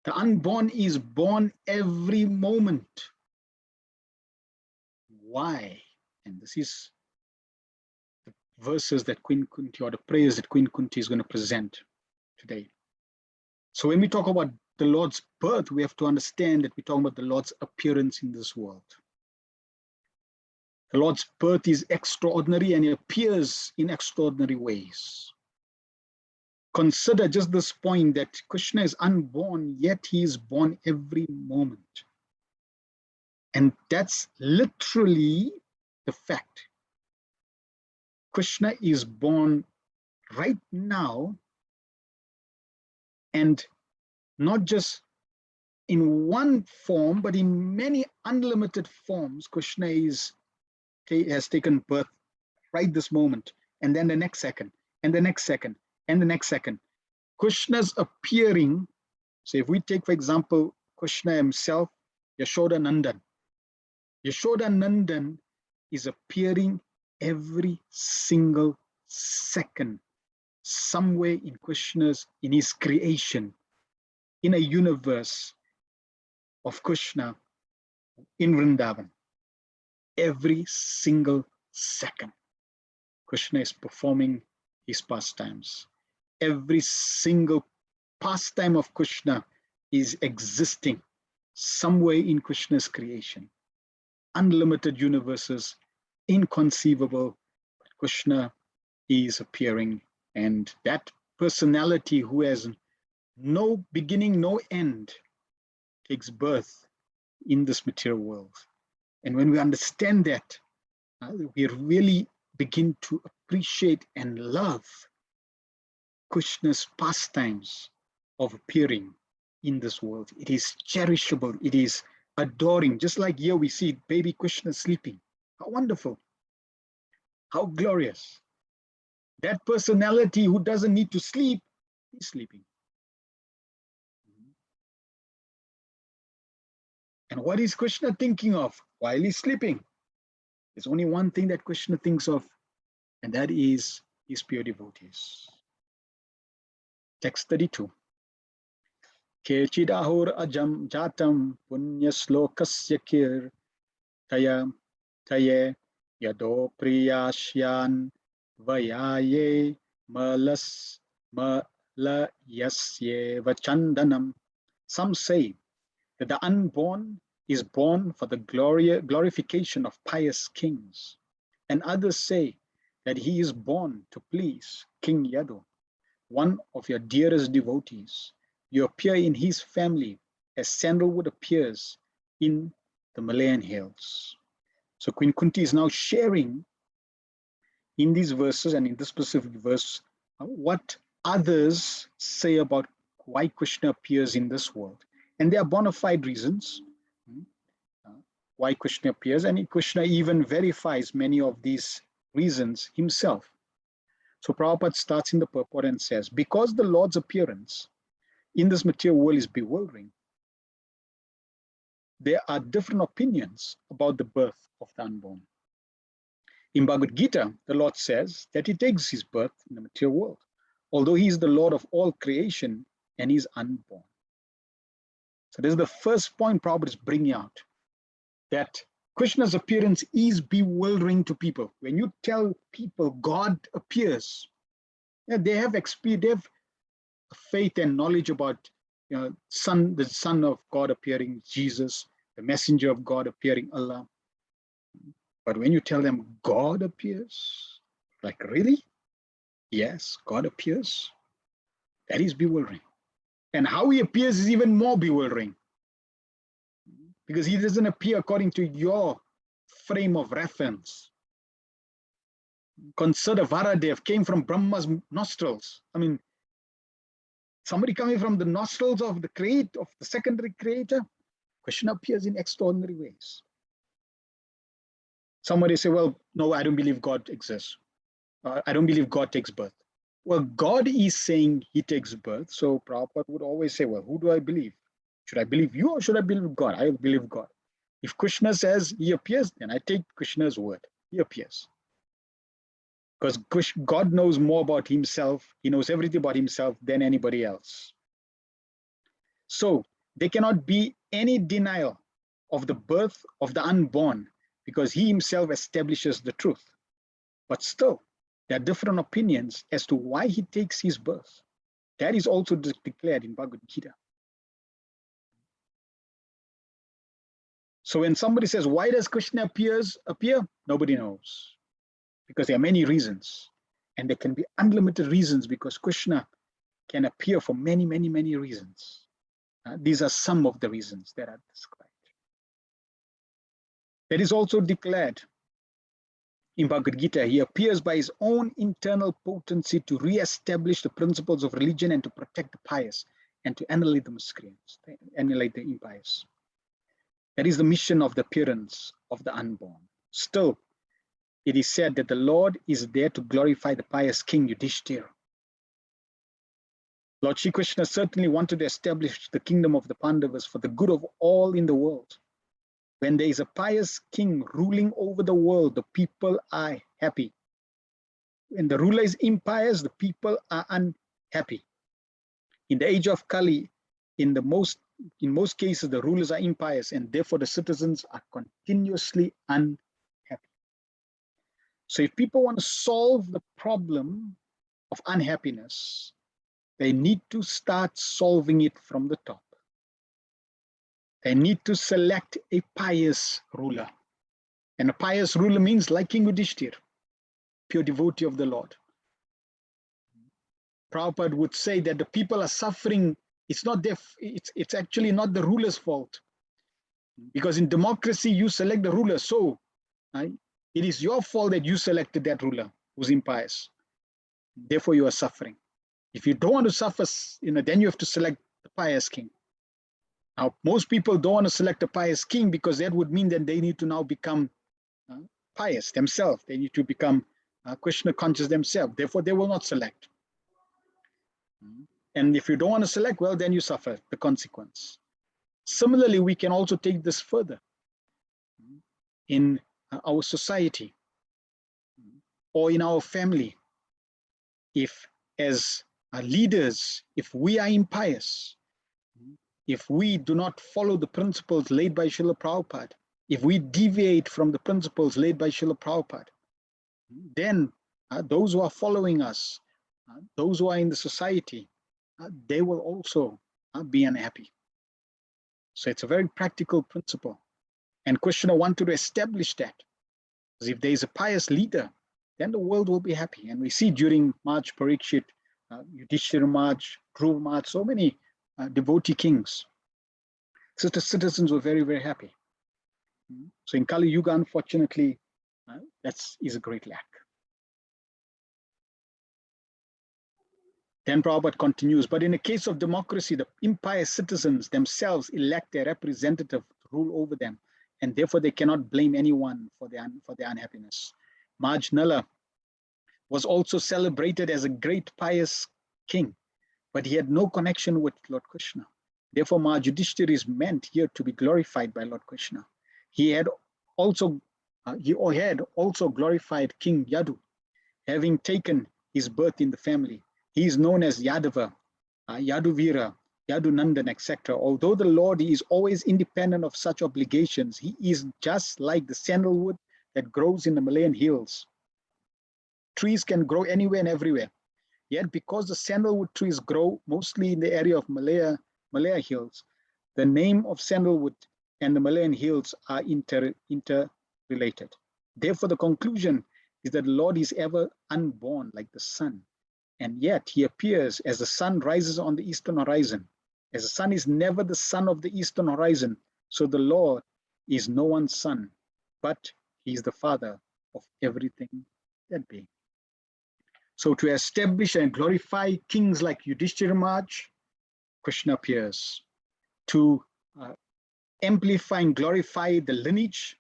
The unborn is born every moment. Why? And this is the verses that Queen Kunti, or the prayers that Queen Kunti is going to present today. So when we talk about the Lord's birth, we have to understand that we're talking about the Lord's appearance in this world. The Lord's birth is extraordinary and he appears in extraordinary ways. Consider just this point that Krishna is unborn, yet he is born every moment. And that's literally the fact. Krishna is born right now, and not just in one form, but in many unlimited forms. Krishna has taken birth right this moment, and then the next second, and the next second, and the next second. Krishna's appearing. So if we take, for example, Krishna himself, Yashoda Nandan. Yashoda Nandan is appearing every single second somewhere in his creation, in a universe of Krishna in Vrindavan, every single second, Krishna is performing his pastimes. Every single pastime of Krishna is existing somewhere in Krishna's creation. Unlimited universes, inconceivable, but Krishna is appearing, and that personality who has no beginning, no end, takes birth in this material world. And when we understand that, we really begin to appreciate and love Krishna's pastimes of appearing in this world. It is cherishable, it is adoring. Just like here we see baby Krishna sleeping. How wonderful, how glorious. That personality who doesn't need to sleep is sleeping. And what is Krishna thinking of while he's sleeping? There's only one thing that Krishna thinks of, and that is his pure devotees. Text 32. Kechidahur ajam jatam punyaslokasya kir taya yado priyashyan vayaye malayasye vachandanam. Some say that the unborn is born for the glorification of pious kings, and others say that he is born to please King Yadu, one of your dearest devotees. You appear in his family as sandalwood appears in the Malayan hills. So Queen Kunti is now sharing in these verses and in this specific verse what others say about why Krishna appears in this world. And there are bona fide reasons why Krishna appears, and Krishna even verifies many of these reasons himself. So Prabhupada starts in the purport and says, because the Lord's appearance in this material world is bewildering, there are different opinions about the birth of the unborn. In Bhagavad Gita, the Lord says that he takes his birth in the material world, although he is the Lord of all creation and he is unborn. So this is the first point Prabhupada is bringing out, that Krishna's appearance is bewildering to people. When you tell people God appears, they have faith and knowledge about the Son of God appearing, Jesus, the messenger of God appearing, Allah. But when you tell them God appears, like really? Yes, God appears. That is bewildering. And how he appears is even more bewildering, because he doesn't appear according to your frame of reference. Consider Varadev came from Brahma's nostrils. I mean, somebody coming from the nostrils of the secondary creator. Krishna appears in extraordinary ways. Somebody say, well, no, I don't believe God exists. I don't believe God takes birth. Well, God is saying he takes birth. So Prabhupada would always say, well, who do I believe? Should I believe you or should I believe God? I believe God. If Krishna says he appears, then I take Krishna's word. He appears. Because God knows more about himself. He knows everything about himself than anybody else. So there cannot be any denial of the birth of the unborn, because he himself establishes the truth. But still, there are different opinions as to why he takes his birth. That is also declared in Bhagavad Gita. So when somebody says, why does Krishna appear? Nobody knows. Because there are many reasons. And there can be unlimited reasons, because Krishna can appear for many, many, many reasons. These are some of the reasons that are described. That is also declared in Bhagavad Gita. He appears by his own internal potency to re-establish the principles of religion and to protect the pious and to annihilate the miscreants, annihilate the impious. That is the mission of the appearance of the unborn. Still, it is said that the Lord is there to glorify the pious king Yudhishthira. Lord Shri Krishna certainly wanted to establish the kingdom of the Pandavas for the good of all in the world. When there is a pious king ruling over the world, the people are happy. when the ruler is impious, the people are unhappy. In the age of Kali, in most cases, the rulers are impious, and therefore the citizens are continuously unhappy. So if people want to solve the problem of unhappiness, they need to start solving it from the top. They need to select a pious ruler. And a pious ruler means like King Yudhishthira, pure devotee of the Lord. Prabhupada would say that the people are suffering. It's actually not the ruler's fault. Because in democracy, you select the ruler. So it is your fault that you selected that ruler who's impious. Therefore, you are suffering. If you don't want to suffer, then you have to select the pious king. Now, most people don't want to select a pious king because that would mean that they need to now become pious themselves. They need to become Krishna conscious themselves. Therefore, they will not select. And if you don't want to select, well, then you suffer the consequence. Similarly, we can also take this further in our society or in our family. If as leaders, if we are impious, if we do not follow the principles laid by Srila Prabhupada, if we deviate from the principles laid by Srila Prabhupada, then those who are following us, those who are in the society, they will also be unhappy. So it's a very practical principle. And Krishna wanted to establish that. Because if there is a pious leader, then the world will be happy. And we see during March Parikshit, Yudhishthira March, Dhruva March, so many devotee kings. So the citizens were very, very happy. So in Kali Yuga, unfortunately, that is a great lack. Then Prabhupada continues, but in the case of democracy, the impious citizens themselves elect their representative to rule over them, and therefore they cannot blame anyone for their unhappiness. Maj Nala was also celebrated as a great pious king, but he had no connection with Lord Krishna. Therefore, Maj Yudhishthira is meant here to be glorified by Lord Krishna. He had also glorified King Yadu, having taken his birth in the family. He is known as Yadava, Yaduvira, Yadunandan, etc. Although the Lord is always independent of such obligations, he is just like the sandalwood that grows in the Malayan hills. Trees can grow anywhere and everywhere. Yet because the sandalwood trees grow mostly in the area of Malaya hills, the name of sandalwood and the Malayan hills are interrelated. Therefore, the conclusion is that the Lord is ever unborn like the sun. And yet he appears as the sun rises on the eastern horizon. As the sun is never the sun of the eastern horizon, so the Lord is no one's son, but he is the father of everything that be. So to establish and glorify kings like Yudhishthira Maharaj, Krishna appears. To amplify and glorify the lineage,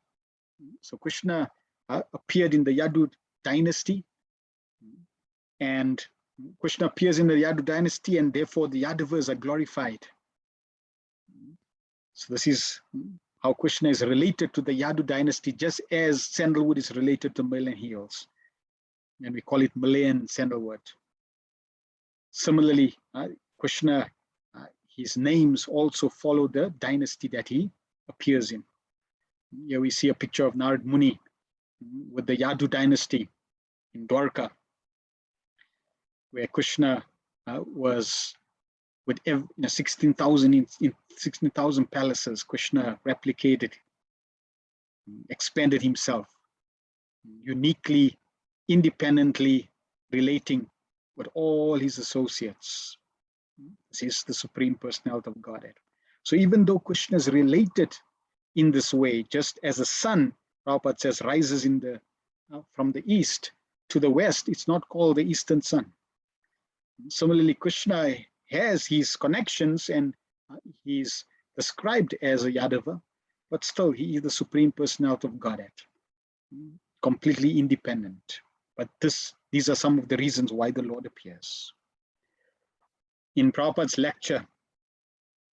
so Krishna appeared in the Yadu dynasty, and Krishna appears in the Yadu dynasty, and therefore the Yadavas are glorified. So this is how Krishna is related to the Yadu dynasty, just as sandalwood is related to Malayan hills. And we call it Malayan sandalwood. Similarly, Krishna, his names also follow the dynasty that he appears in. Here we see a picture of Narad Muni with the Yadu dynasty in Dwarka, where Krishna was with 16,000 palaces. Krishna replicated, expanded himself, uniquely, independently relating with all his associates. This is the Supreme Personality of Godhead. So even though Krishna is related in this way, just as the sun, Prabhupada says, rises from the east to the west, it's not called the eastern sun. Similarly, Krishna has his connections and he's described as a Yadava, but still he is the Supreme Personality of Godhead, completely independent. But these are some of the reasons why the Lord appears. In Prabhupada's lecture,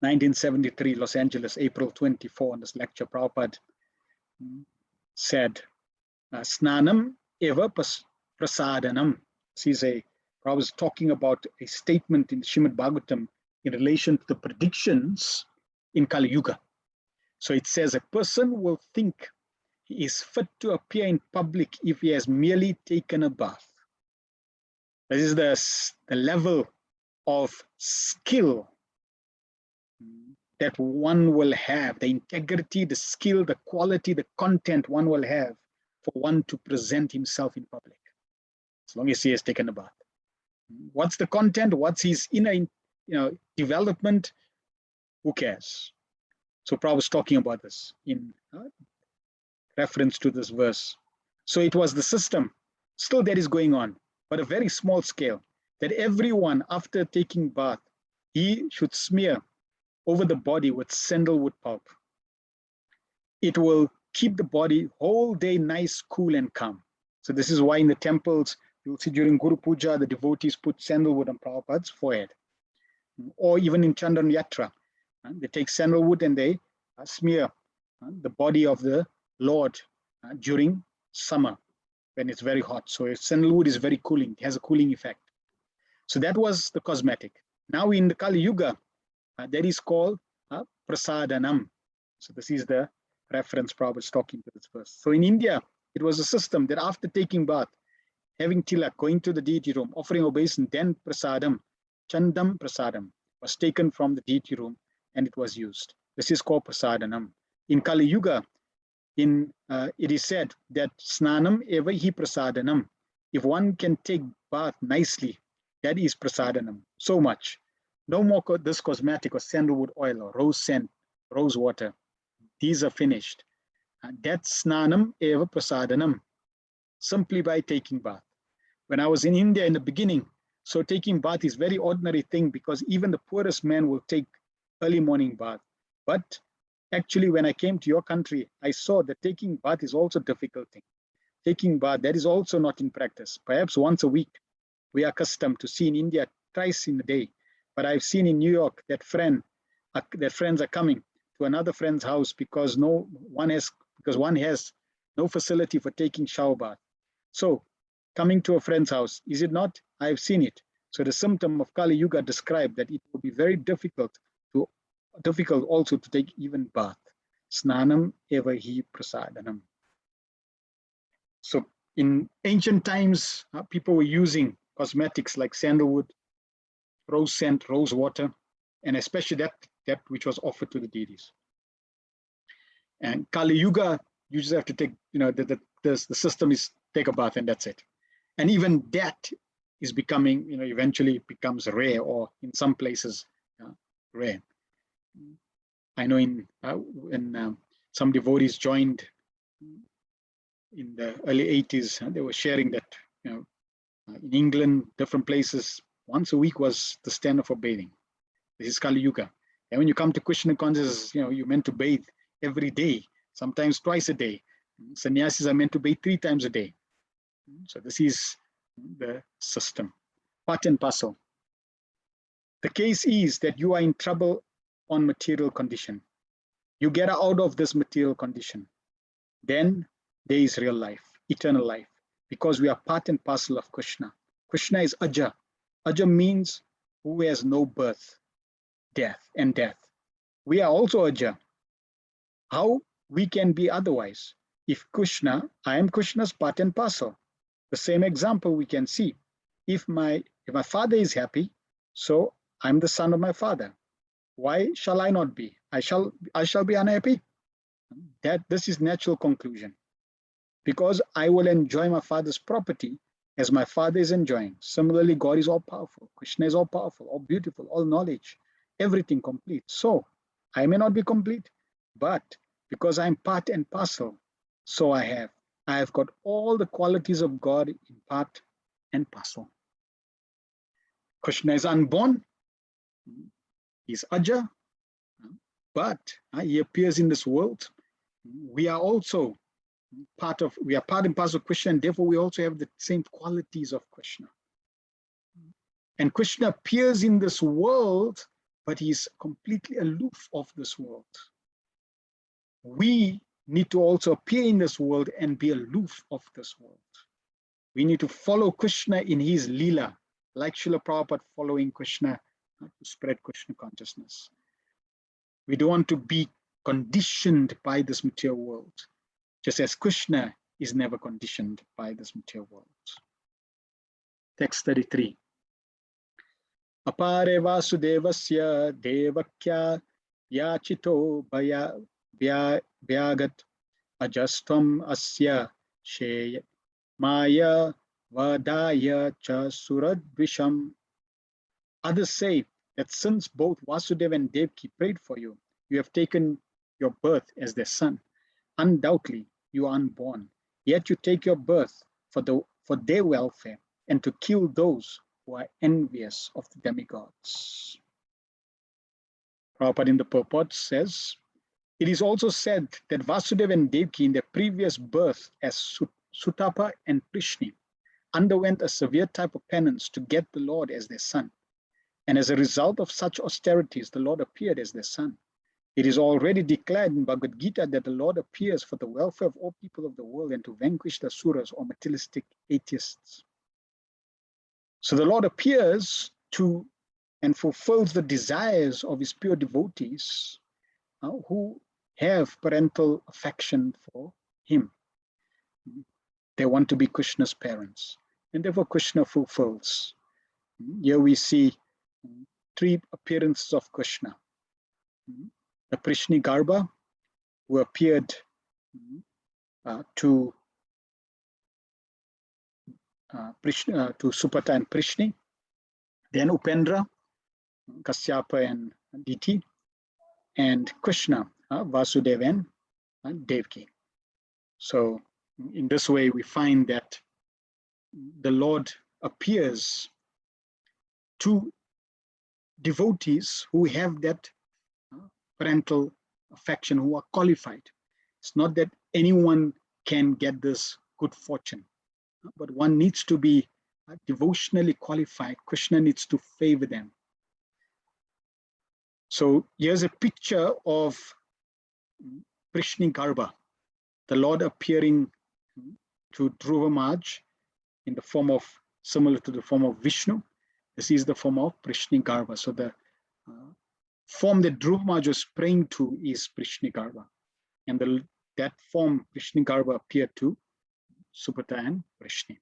1973, Los Angeles, April 24, in this lecture, Prabhupada said, Snanam eva prasadanam. I was talking about a statement in Srimad Bhagavatam in relation to the predictions in Kali Yuga. So it says a person will think he is fit to appear in public if he has merely taken a bath. This is the level of skill that one will have, the integrity, the skill, the quality, the content one will have for one to present himself in public, as long as he has taken a bath. What's the content? What's his inner development? Who cares? So Prabhupada was talking about this in reference to this verse. So it was the system, still that is going on, but a very small scale, that everyone after taking bath, he should smear over the body with sandalwood pulp. It will keep the body whole day nice, cool, and calm. So this is why in the temples, you'll see during Guru Puja, the devotees put sandalwood on Prabhupada's forehead. Or even in Chandran Yatra, they take sandalwood and they smear the body of the Lord during summer when it's very hot. So sandalwood is very cooling, it has a cooling effect. So that was the cosmetic. Now in the Kali Yuga, that is called prasadanam. So this is the reference Prabhupada is talking to this verse. So in India, it was a system that after taking bath, having tilak, going to the deity room, offering obeisance, then prasadam, chandam prasadam, was taken from the deity room and it was used. This is called prasadanam. In Kali Yuga, it is said that snanam eva hi prasadanam. If one can take bath nicely, that is prasadanam. So much. No more this cosmetic or sandalwood oil or rose scent, rose water. These are finished. That's snanam eva prasadanam. Simply by taking bath. When I was in India in the beginning, so taking bath is very ordinary thing because even the poorest man will take early morning bath. But actually, when I came to your country, I saw that taking bath is also a difficult thing. Taking bath, that is also not in practice. Perhaps once a week, we are accustomed to see in India twice in a day. But I've seen in New York that friends are coming to another friend's house because one has no facility for taking shower bath. So coming to a friend's house, is it not? I've seen it. So the symptom of Kali Yuga described that it will be very difficult also to take even bath. Snanam eva hi prasadanam. So in ancient times, people were using cosmetics like sandalwood, rose scent, rose water, and especially that which was offered to the deities. And Kali Yuga, you just have to take, the system is take a bath and that's it. And even that is becoming, eventually becomes rare, or in some places rare. I know when some devotees joined in the early 80s, they were sharing that, in England, different places, once a week was the standard for bathing. This is Kali Yuga. And when you come to Krishna consciousness, you're meant to bathe every day, sometimes twice a day. Sannyasis are meant to bathe 3 times a day. So this is the system, part and parcel. The case is that you are in trouble on material condition. You get out of this material condition. Then there is real life, eternal life, because we are part and parcel of Krishna. Krishna is Aja. Aja means who has no birth, death. We are also Aja. How we can be otherwise? If I am Krishna's part and parcel. The same example we can see. If my father is happy, so I'm the son of my father. Why shall I not be? I shall be unhappy. This is natural conclusion. Because I will enjoy my father's property as my father is enjoying. Similarly, God is all powerful. Krishna is all powerful, all beautiful, all knowledge, everything complete. So I may not be complete, but because I'm part and parcel, so I have got all the qualities of God in part and parcel. Krishna is unborn, he's Aja, but he appears in this world. We are part and parcel of Krishna, and therefore we also have the same qualities of Krishna. And Krishna appears in this world, but he's completely aloof of this world. We need to also appear in this world and be aloof of this world. We need to follow Krishna in his Leela, like Srila Prabhupada following Krishna to spread Krishna consciousness. We don't want to be conditioned by this material world, just as Krishna is never conditioned by this material world. Text 33. Apare Vasudevasya Devakya Yachito Bhyagat Ajastvam Asya Sheya Maya Vadaya Cha Suradvisham. Others say that since both Vasudeva and Devaki prayed for you, you have taken your birth as their son. Undoubtedly, you are unborn, yet you take your birth for their welfare and to kill those who are envious of the demigods. Prabhupada in the purport says, it is also said that Vasudeva and Devaki in their previous birth as Sutapa and Prishni underwent a severe type of penance to get the Lord as their son. And as a result of such austerities, the Lord appeared as their son. It is already declared in Bhagavad Gita that the Lord appears for the welfare of all people of the world and to vanquish the asuras or materialistic atheists. So the Lord appears to and fulfills the desires of his pure devotees who have parental affection for him. They want to be Krishna's parents, and therefore Krishna fulfills. Here we see three appearances of Krishna. The Prishni Garbha, who appeared to Supata and Prishni, then Upendra, Kasyapa and Diti, and Krishna, Vasudeva and Devaki. So in this way, we find that the Lord appears to devotees who have that parental affection, who are qualified. It's not that anyone can get this good fortune, but one needs to be devotionally qualified. Krishna needs to favor them. So here's a picture of Prishni Garbha, the Lord appearing to Dhruva Maharaj in the form of, similar to the form of Vishnu. This is the form of Prishni Garbha. So the form that Dhruva Maharaj was praying to is Prishni Garbha. And that form, Prishni Garbha, appeared to Supata and Prishni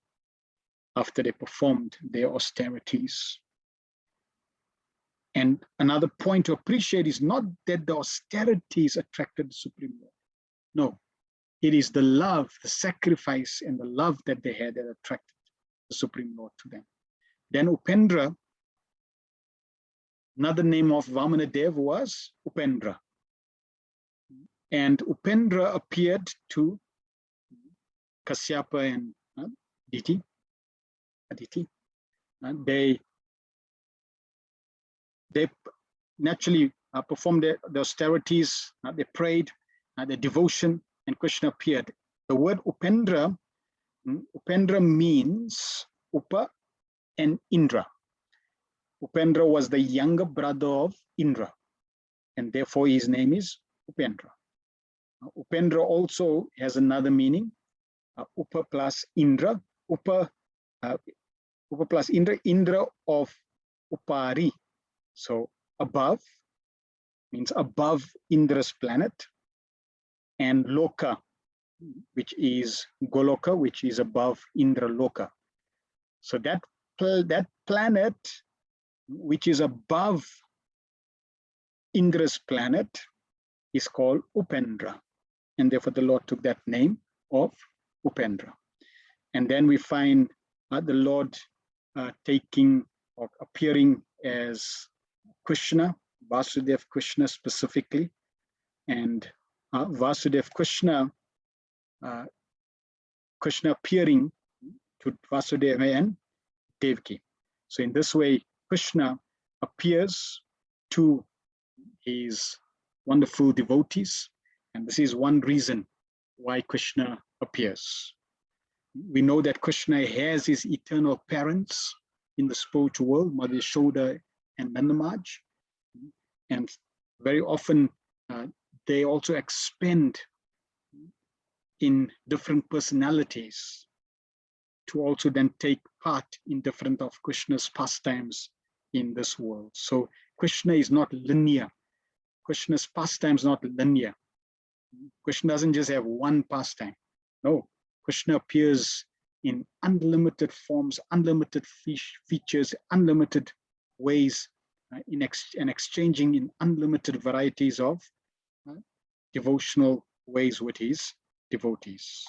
after they performed their austerities. And another point to appreciate is not that the austerities attracted the Supreme Lord. No, it is the love, the sacrifice, and the love that they had that attracted the Supreme Lord to them. Then Upendra, another name of Vamanadev was Upendra. And Upendra appeared to Kasyapa and Aditi. They naturally performed the austerities, they prayed, the devotion, and Krishna appeared. The word Upendra means Upa and Indra. Upendra was the younger brother of Indra, and therefore his name is Upendra. Upendra also has another meaning, Upa plus Indra. Upa plus Indra, Indra of Upari. So above means above Indra's planet, and Loka, which is Goloka, which is above Indra Loka. So that planet, which is above Indra's planet, is called Upendra. And therefore the Lord took that name of Upendra. And then we find the Lord taking or appearing as Krishna, Vasudeva Krishna specifically, and Vasudeva Krishna, Krishna appearing to Vasudeva and Devaki. So in this way, Krishna appears to his wonderful devotees, and this is one reason why Krishna appears. We know that Krishna has his eternal parents in the spiritual world, Mother Yashoda and Nanda Maharaj, and very often they also expand in different personalities. to also then take part in different of Krishna's pastimes in this world. So Krishna is not linear. Krishna's pastime is not linear. Krishna doesn't just have one pastime. No, Krishna appears in unlimited forms, unlimited features, unlimited ways, and exchanging in unlimited varieties of devotional ways with his devotees.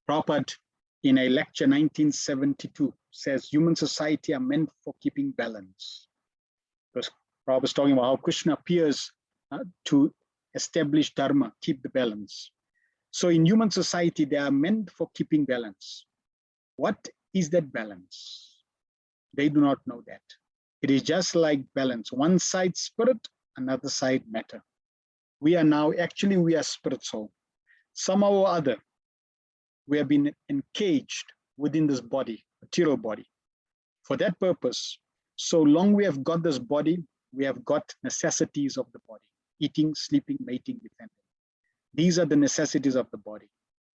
Prabhupada, in a lecture 1972, says human society are meant for keeping balance. Because Prabhupada was talking about how Krishna appears to establish dharma, keep the balance. So in human society, they are meant for keeping balance. What is that balance? They do not know that. It is just like balance. One side spirit, another side matter. We are spirit soul. Somehow or other, we have been encaged within this body, material body. For that purpose, so long we have got this body, we have got necessities of the body: eating, sleeping, mating, defending. These are the necessities of the body.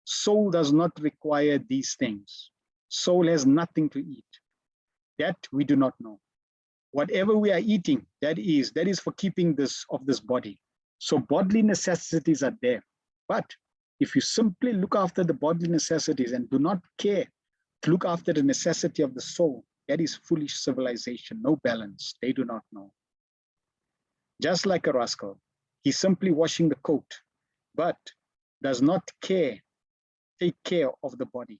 Soul does not require these things. Soul has nothing to eat. That we do not know. Whatever we are eating, that is for keeping this body. So bodily necessities are there. But if you simply look after the bodily necessities and do not care to look after the necessity of the soul, that is foolish civilization, no balance. They do not know. Just like a rascal, he's simply washing the coat, but does not take care of the body.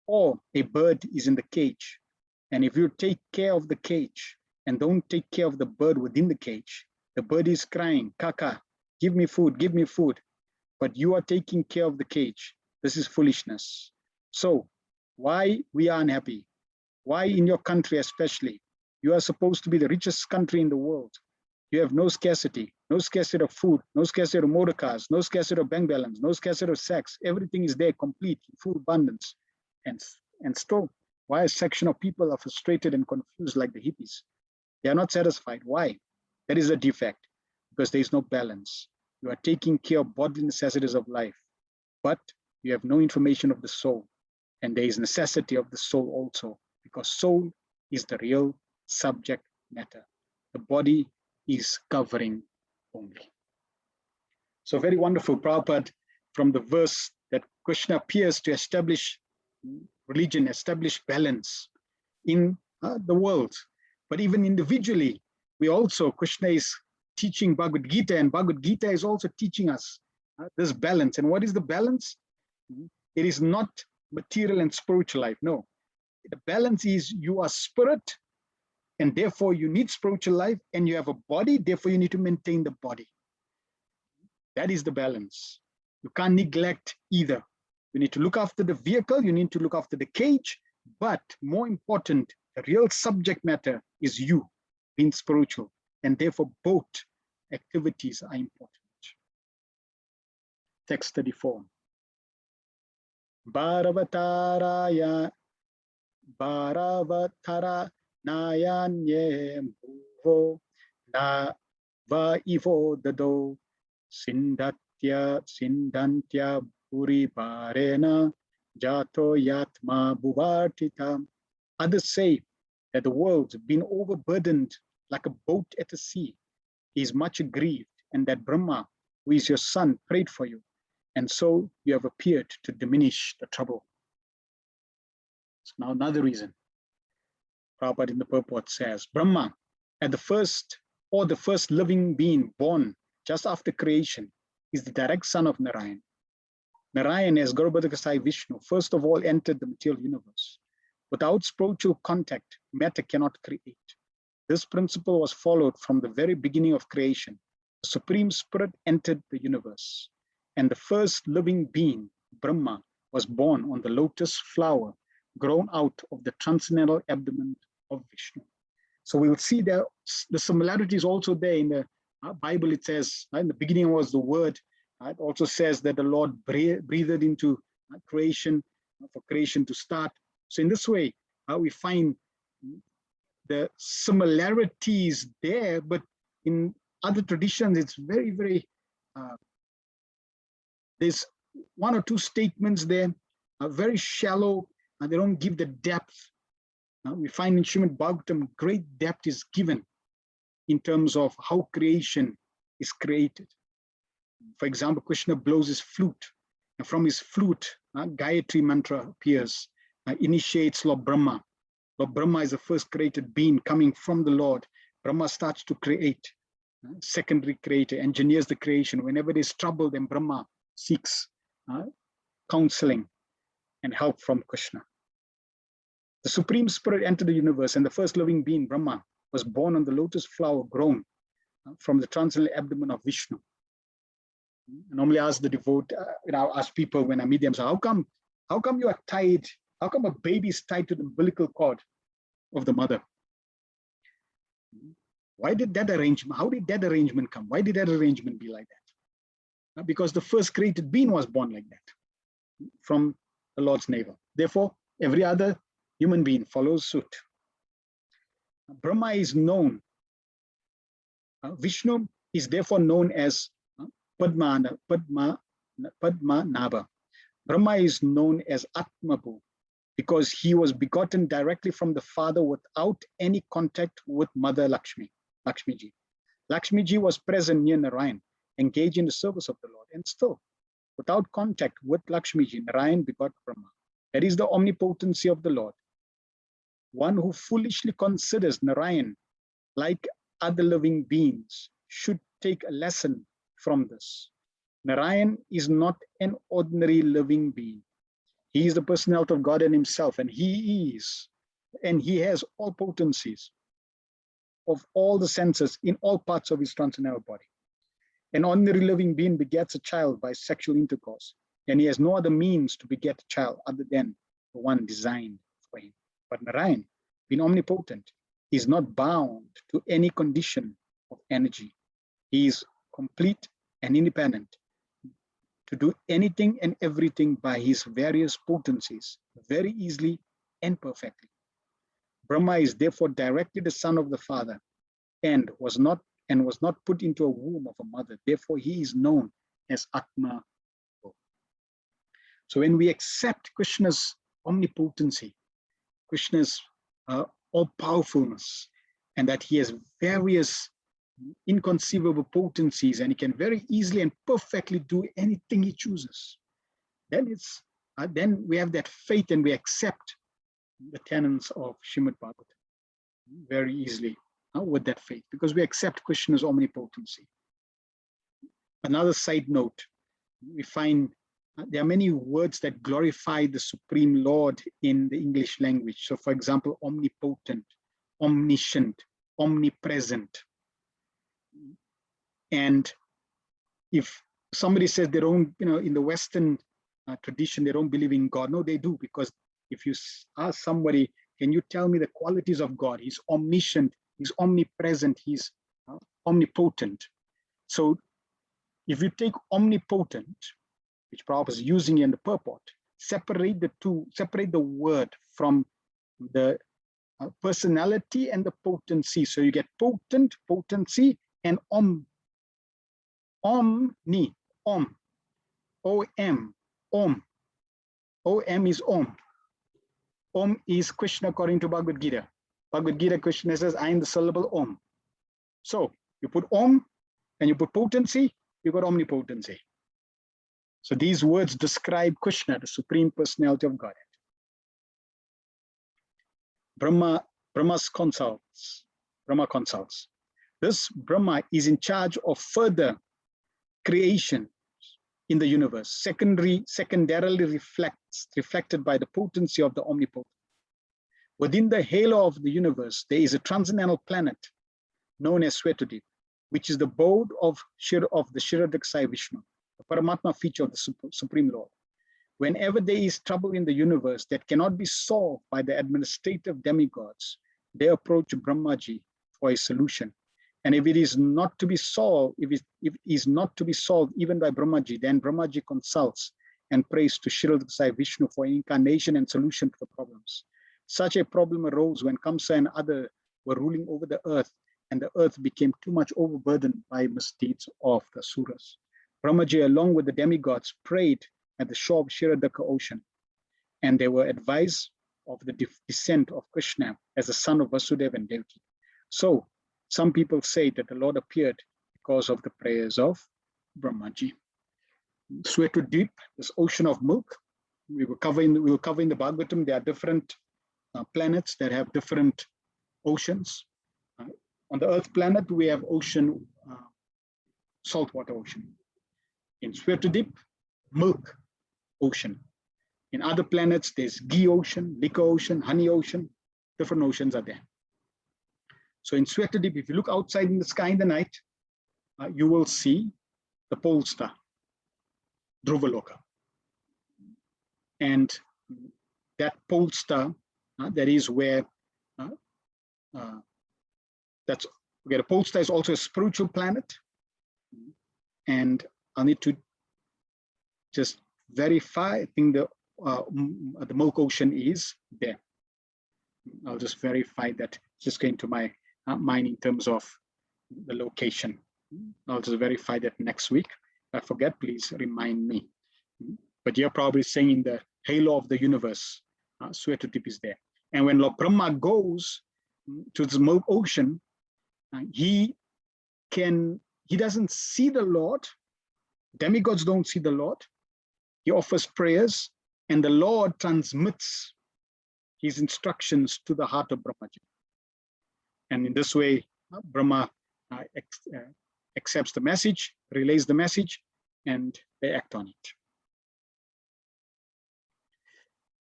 Or a bird is in the cage, and if you take care of the cage and don't take care of the bird within the cage, the bird is crying, "Kaka, give me food, give me food." But you are taking care of the cage. This is foolishness. So why we are unhappy? Why in your country especially? You are supposed to be the richest country in the world. You have no scarcity of food, no scarcity of motor cars, no scarcity of bank balance, no scarcity of sex. Everything is there, complete, full abundance. And still, why a section of people are frustrated and confused like the hippies? They are not satisfied. Why? That is a defect, because there is no balance. You are taking care of bodily necessities of life, but you have no information of the soul. And there is necessity of the soul also, because soul is the real subject matter. The body is covering only. So very wonderful, Prabhupada, from the verse that Krishna appears to establish religion, establish balance in the world. But even individually, Krishna is teaching Bhagavad Gita, and Bhagavad Gita is also teaching us this balance. And what is the balance? It is not material and spiritual life. No, the balance is you are spirit, and therefore you need spiritual life, and you have a body, therefore you need to maintain the body. That is the balance. You can't neglect either. You need to look after the vehicle, you need to look after the cage, but more important, the real subject matter is you being spiritual, and therefore both activities are important. Text 34. Bharavatara nayanye bhuvo na va ivo dado sindantya puri bharena jato yatma bhuvartita. Others say that the world, being overburdened like a boat at the sea, is much aggrieved, and that Brahma, who is your son, prayed for you, and so you have appeared to diminish the trouble. So now another reason. Prabhupada in the purport says, Brahma, the first living being born just after creation, is the direct son of Narayan. Narayan, as Garbhodakasai Vishnu, first of all entered the material universe. Without spiritual contact, matter cannot create. This principle was followed from the very beginning of creation. The Supreme Spirit entered the universe, and the first living being, Brahma, was born on the lotus flower grown out of the transcendental abdomen of Vishnu. So we will see that the similarity is also there in the Bible. It says, in the beginning was the Word. It also says that the Lord breathed into creation, for creation to start. So in this way, we find the similarities there, but in other traditions, it's very, very, there's one or two statements there are very shallow, and they don't give the depth. We find in Srimad Bhagavatam, great depth is given in terms of how creation is created. For example, Krishna blows his flute, and from his flute, Gayatri mantra appears, initiates Lord Brahma. Lord Brahma is the first created being coming from the Lord. Brahma starts to create, secondary creator, engineers the creation. Whenever there's trouble, then Brahma seeks counseling and help from Krishna. The Supreme Spirit entered the universe, and the first living being, Brahma, was born on the lotus flower grown from the transcendental abdomen of Vishnu. I normally ask the devote, ask people when I meet them, so how come you are tied? How come a baby is tied to the umbilical cord of the mother? Why did that arrangement? How did that arrangement come? Why did that arrangement be like that? Because the first created being was born like that from the Lord's navel. Therefore, every other human being follows suit. Brahma is known. Vishnu is therefore known as Padmanabha. Brahma is known as Atmabhu because he was begotten directly from the father without any contact with Mother Lakshmiji. Lakshmiji was present near Narayan, engaged in the service of the Lord, and still, without contact with Lakshmiji, Narayan begot Brahma. That is the omnipotency of the Lord. One who foolishly considers Narayan like other living beings should take a lesson from this. Narayan is not an ordinary living being. He is the personality of God and himself, and he has all potencies of all the senses in all parts of his transcendental body. An ordinary living being begets a child by sexual intercourse, and he has no other means to beget a child other than the one designed for him. But Narayan, being omnipotent, is not bound to any condition of energy. He is complete and independent to do anything and everything by his various potencies very easily and perfectly. Brahma is therefore directly the son of the Father and was not put into a womb of a mother. Therefore, he is known as Atma. So when we accept Krishna's omnipotency, Krishna's all-powerfulness, and that he has various inconceivable potencies and he can very easily and perfectly do anything he chooses, then we have that faith and we accept the tenets of Srimad Bhagavatam very easily with that faith, because we accept Krishna's omnipotency. Another side note, we find there are many words that glorify the Supreme Lord in the English language. So for example, omnipotent, omniscient, omnipresent. And if somebody says they don't, in the Western tradition, they don't believe in God. No, they do, because if you ask somebody, can you tell me the qualities of God? He's omniscient, he's omnipresent, he's omnipotent. So if you take omnipotent, which Prabhupada is using in the purport, separate the word from the personality and the potency. So you get potent, potency, and omni, om, om, om. Om is om. Om is Krishna according to Bhagavad Gita. Bhagavad Gita, Krishna says, I am the syllable om. So you put om and you put potency, you got omnipotency. So these words describe Krishna, the Supreme Personality of Godhead. Brahma consults. This Brahma is in charge of further creation in the universe, secondarily reflected by the potency of the omnipotent. Within the halo of the universe, there is a transcendental planet known as Svetadip, which is the abode of the Shiradaksai Vishnu, the Paramatma feature of the Supreme Lord. Whenever there is trouble in the universe that cannot be solved by the administrative demigods, they approach Brahmaji for a solution. And if it is not to be solved, if it is not to be solved even by Brahmaji, then Brahmaji consults and prays to Shiradaksai Vishnu for incarnation and solution to the problems. Such a problem arose when Kamsa and others were ruling over the earth, and the earth became too much overburdened by misdeeds of the Asuras. Brahmaji, along with the demigods, prayed at the shore of Shiradaka Ocean, and they were advised of the descent of Krishna as the son of Vasudeva and Devaki. So some people say that the Lord appeared because of the prayers of Brahmaji. Svetadvip, this ocean of milk, we will cover in the Bhagavatam. There are different planets that have different oceans. On the Earth planet, we have ocean, saltwater ocean. In Svetadvip, milk ocean. In other planets, there's ghee ocean, liquor ocean, honey ocean. Different oceans are there. So in Svetadvip, if you look outside in the sky in the night, you will see the pole star, Dhruvaloka. And that pole star, that is where the pole star is also a spiritual planet. And I need to just verify. I think the milk ocean is there. I'll just verify that. Just going to my mind in terms of the location. I'll just verify that next week. If I forget, please remind me. But you're probably saying in the halo of the universe, Svetadvip is there. And when Lord Brahma goes to the milk ocean, he doesn't see the Lord. Demigods don't see the Lord. He offers prayers, and the Lord transmits his instructions to the heart of Brahmaji. And in this way, Brahma accepts the message, relays the message, and they act on it.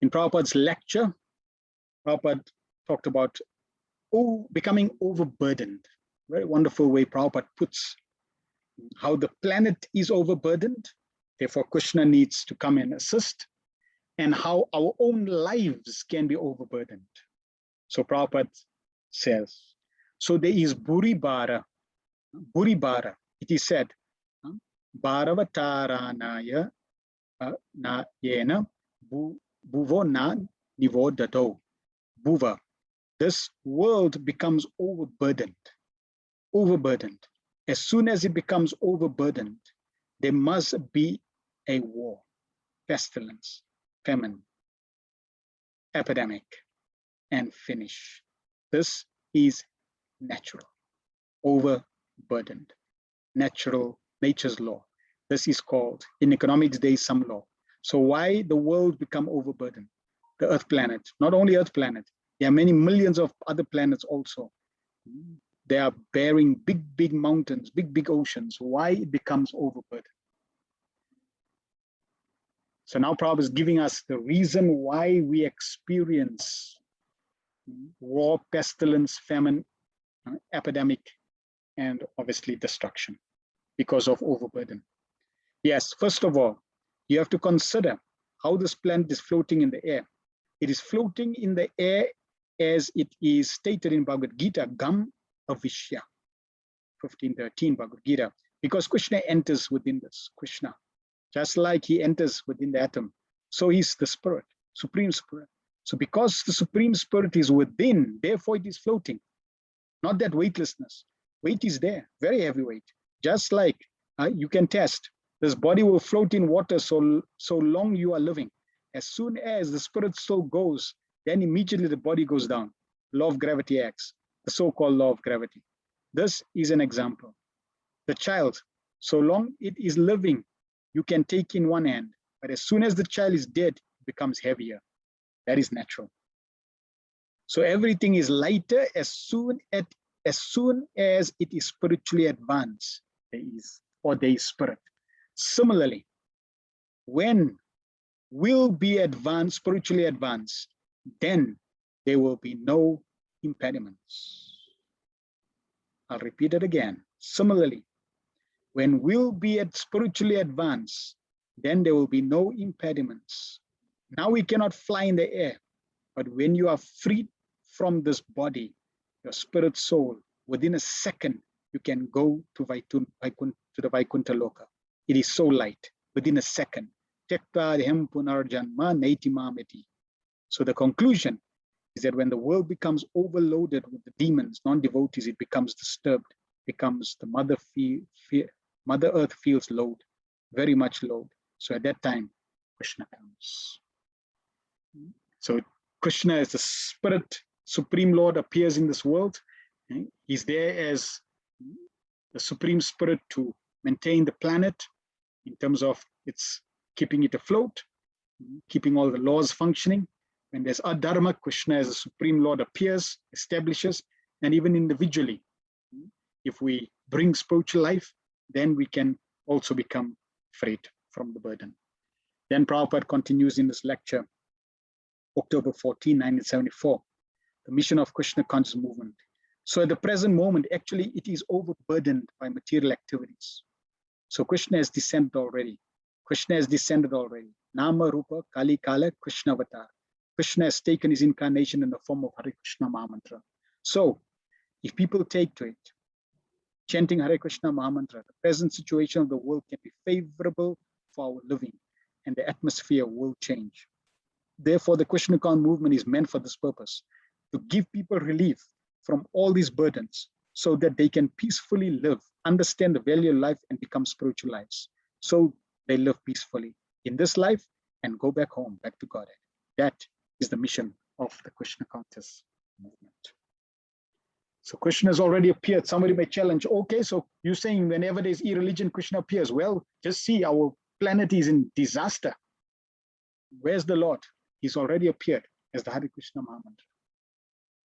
In Prabhupada's lecture, Prabhupada talked about becoming overburdened. Very wonderful way Prabhupada puts how the planet is overburdened. Therefore, Krishna needs to come and assist, and how our own lives can be overburdened. So Prabhupada says, so there is Buribara. Buribara, it is said, Bharavatarānaya na yena bhuvo na nivodato. Bhuva, this world becomes overburdened. Overburdened. As soon as it becomes overburdened, there must be a war, pestilence, famine, epidemic, and finish. This is natural, overburdened, nature's law. This is called, in economics, there is some law. So why the world become overburdened? The Earth planet, not only Earth planet, there are many millions of other planets also. They are bearing big, big mountains, big, big oceans. Why it becomes overburdened? So now Prabhupada is giving us the reason why we experience war, pestilence, famine, epidemic, and obviously destruction because of overburden. Yes, first of all, you have to consider how this planet is floating in the air. It is floating in the air as it is stated in Bhagavad Gita, Gam Avishya, 15:13 Bhagavad Gita, because Krishna enters within this, Krishna. Just like he enters within the atom, so he's the spirit, supreme spirit. So because the supreme spirit is within, therefore it is floating. Not that weightlessness. Weight is there, very heavy weight. Just like you can test, this body will float in water so long you are living. As soon as the spirit soul goes, then immediately the body goes down. Law of gravity acts, the so-called law of gravity. This is an example. The child, so long it is living, you can take in one hand, but as soon as the child is dead, it becomes heavier. That is natural. So everything is lighter as soon as it is spiritually advanced. There is spirit. Similarly, when will be advanced, spiritually advanced, then there will be no impediments. I'll repeat it again. Similarly, when we'll be spiritually advanced, then there will be no impediments. Now we cannot fly in the air, but when you are freed from this body, your spirit soul, within a second, you can go to the Vaikuntha Loka. It is so light, within a second. So the conclusion is that when the world becomes overloaded with the demons, non-devotees, it becomes disturbed, becomes the Mother Earth feels load, very much load. So at that time, Krishna comes. So Krishna is the Spirit, Supreme Lord, appears in this world. He's there as the Supreme Spirit to maintain the planet in terms of its keeping it afloat, keeping all the laws functioning. When there's adharma, Krishna as the Supreme Lord appears, establishes, and even individually, if we bring spiritual life, then we can also become freed from the burden. Then Prabhupada continues in this lecture, October 14, 1974, the mission of Krishna conscious movement. So at the present moment, actually, it is overburdened by material activities. So Krishna has descended already. Krishna has descended already. Nama, Rupa, Kali, Kala, Krishna Avatar. Krishna has taken his incarnation in the form of Hare Krishna Mahamantra. So if people take to it, chanting Hare Krishna Mahamantra, the present situation of the world can be favorable for our living, and the atmosphere will change. Therefore, the Krishna conscious movement is meant for this purpose, to give people relief from all these burdens so that they can peacefully live, understand the value of life, and become spiritual lives. So they live peacefully in this life and go back home, back to Godhead. That is the mission of the Krishna conscious movement. So Krishna has already appeared. Somebody may challenge, okay, so you're saying whenever there's irreligion, Krishna appears. Well, just see, our planet is in disaster. Where's the Lord? He's already appeared as the Hare Krishna Mahamantra.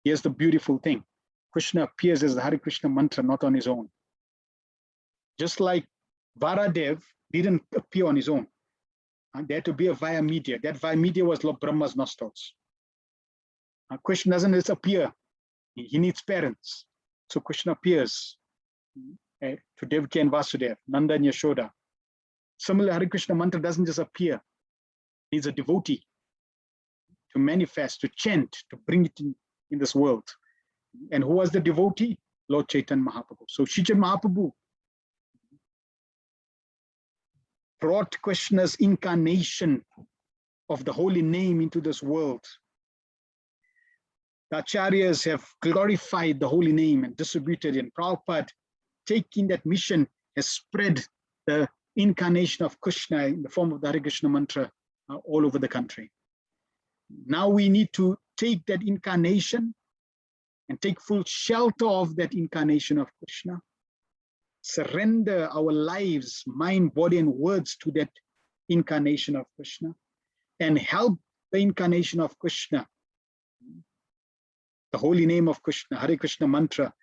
Here's the beautiful thing. Krishna appears as the Hare Krishna mantra, not on his own. Just like Varadev didn't appear on his own. There had to be a via media. That via media was Lord Brahma's nostrils. Krishna doesn't just appear. He needs parents. So Krishna appears to Devaki and Vasudeva, Nanda and Yashoda. Similarly, Hare Krishna mantra doesn't just appear. He needs a devotee to manifest, to chant, to bring it in this world. And who was the devotee? Lord Chaitanya Mahaprabhu. So Sri Chaitanya Mahaprabhu brought Krishna's incarnation of the holy name into this world. The Acharyas have glorified the holy name and distributed it. And Prabhupada, taking that mission, has spread the incarnation of Krishna in the form of the Hare Krishna mantra all over the country. Now we need to take that incarnation and take full shelter of that incarnation of Krishna. Surrender our lives, mind, body, and words to that incarnation of Krishna, and help the incarnation of Krishna, the holy name of Krishna, Hare Krishna mantra,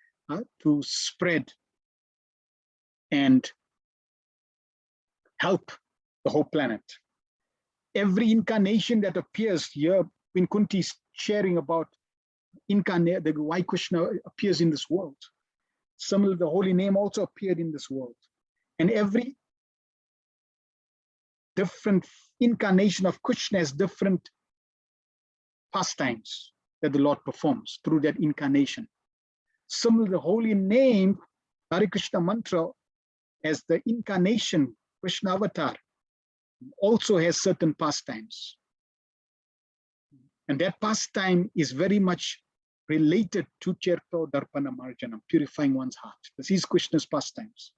to spread and help the whole planet. Every incarnation that appears here, when Kunti is sharing about why Krishna appears in this world. Similarly, the holy name also appeared in this world. And every different incarnation of Krishna has different pastimes that the Lord performs through that incarnation. Similarly, the holy name, Hare Krishna mantra, as the incarnation, Krishna avatar, also has certain pastimes. And that pastime is very much related to Cherto Darpana Marjana, purifying one's heart. This is Krishna's pastimes.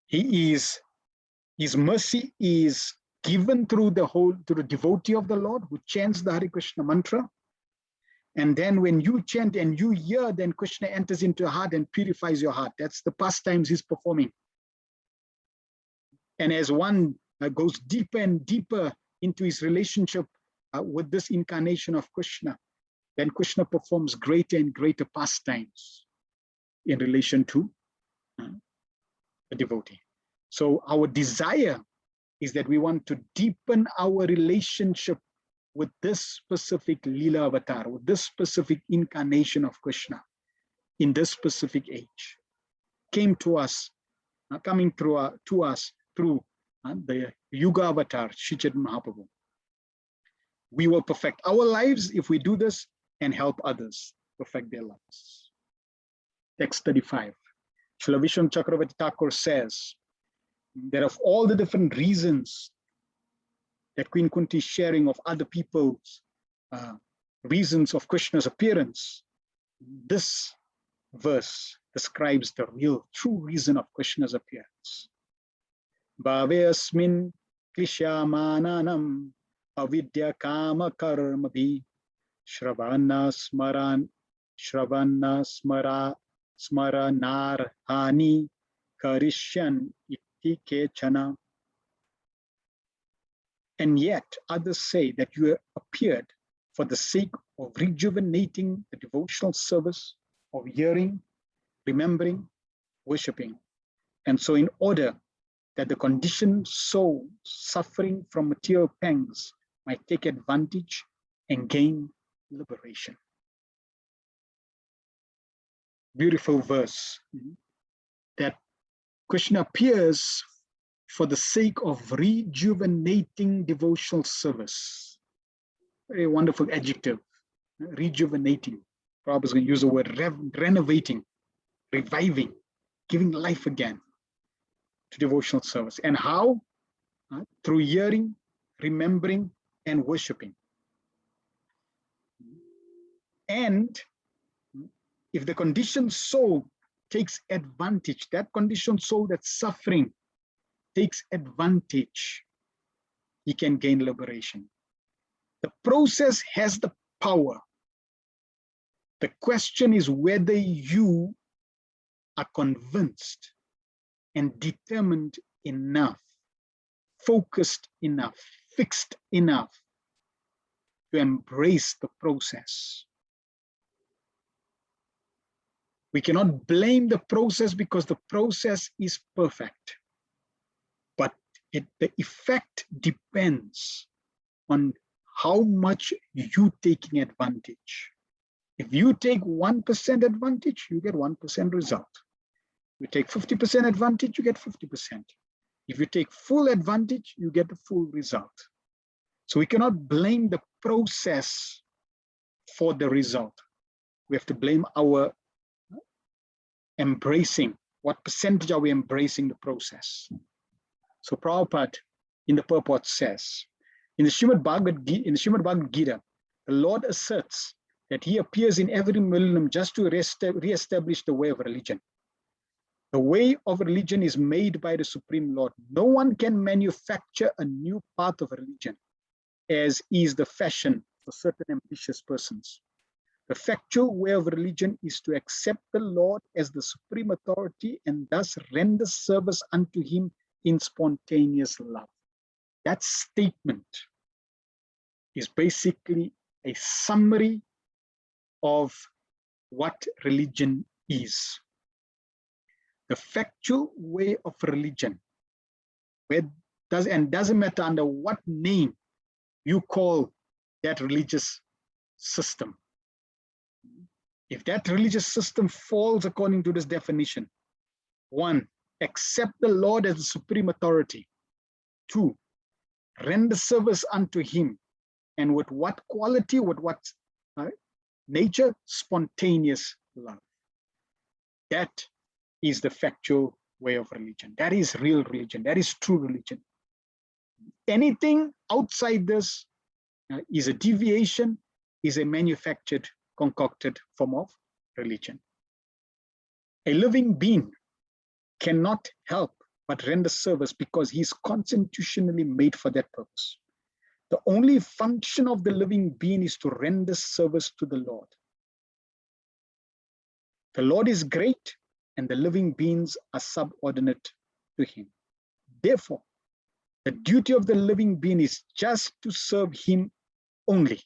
His mercy is given through the devotee of the Lord who chants the Hare Krishna mantra. And then when you chant and you hear, then Krishna enters into your heart and purifies your heart. That's the pastimes he's performing. And as one goes deeper and deeper into his relationship with this incarnation of Krishna, then Krishna performs greater and greater pastimes in relation to the devotee. So our desire is that we want to deepen our relationship with this specific Leela avatar, with this specific incarnation of Krishna in this specific age. Came to us, coming through to us through the Yuga avatar, Sri Chaitanya Mahaprabhu. We will perfect our lives if we do this and help others perfect their lives. Text 35. Srila Vishnu Chakravarti Thakur says that of all the different reasons that Queen Kunti is sharing of other people's reasons of Krishna's appearance, this verse describes the real, true reason of Krishna's appearance. Bhave asmin Klishyamananam avidya kama karmabhi Shravana smaranarhani karishyan iti kechana. And yet others say that you appeared for the sake of rejuvenating the devotional service of hearing, remembering, worshipping. And so in order that the conditioned soul suffering from material pangs might take advantage and gain liberation. Beautiful verse that Krishna appears for the sake of rejuvenating devotional service. Very wonderful adjective, rejuvenating. Prabhupada is going to use the word renovating, reviving, giving life again to devotional service. And how? Through hearing, remembering, and worshiping. And if the conditioned soul takes advantage, that conditioned soul that's suffering takes advantage, he can gain liberation. The process has the power. The question is whether you are convinced and determined enough, focused enough, fixed enough to embrace the process. We cannot blame the process because the process is perfect. But the effect depends on how much you taking advantage. If you take 1% advantage, you get 1% result. You take 50% advantage, you get 50%. If you take full advantage, you get the full result. So we cannot blame the process for the result. We have to blame our embracing. What percentage are we embracing the process? So Prabhupada in the purport says, in the Srimad Bhagavad Gita, the Lord asserts that he appears in every millennium just to re-establish the way of religion. The way of religion is made by the Supreme Lord. No one can manufacture a new path of religion, as is the fashion for certain ambitious persons. The factual way of religion is to accept the Lord as the supreme authority and thus render service unto him in spontaneous love. That statement is basically a summary of what religion is. The factual way of religion, doesn't matter under what name you call that religious system. If that religious system falls according to this definition, 1, accept the Lord as the supreme authority. 2, render service unto him. And with what quality, with what nature? Spontaneous love. That is the factual way of religion. That is real religion. That is true religion. Anything outside this is a deviation, is a manufactured, concocted form of religion. A living being cannot help but render service because he is constitutionally made for that purpose. The only function of the living being is to render service to the Lord. The Lord is great and the living beings are subordinate to him. Therefore, the duty of the living being is just to serve him only.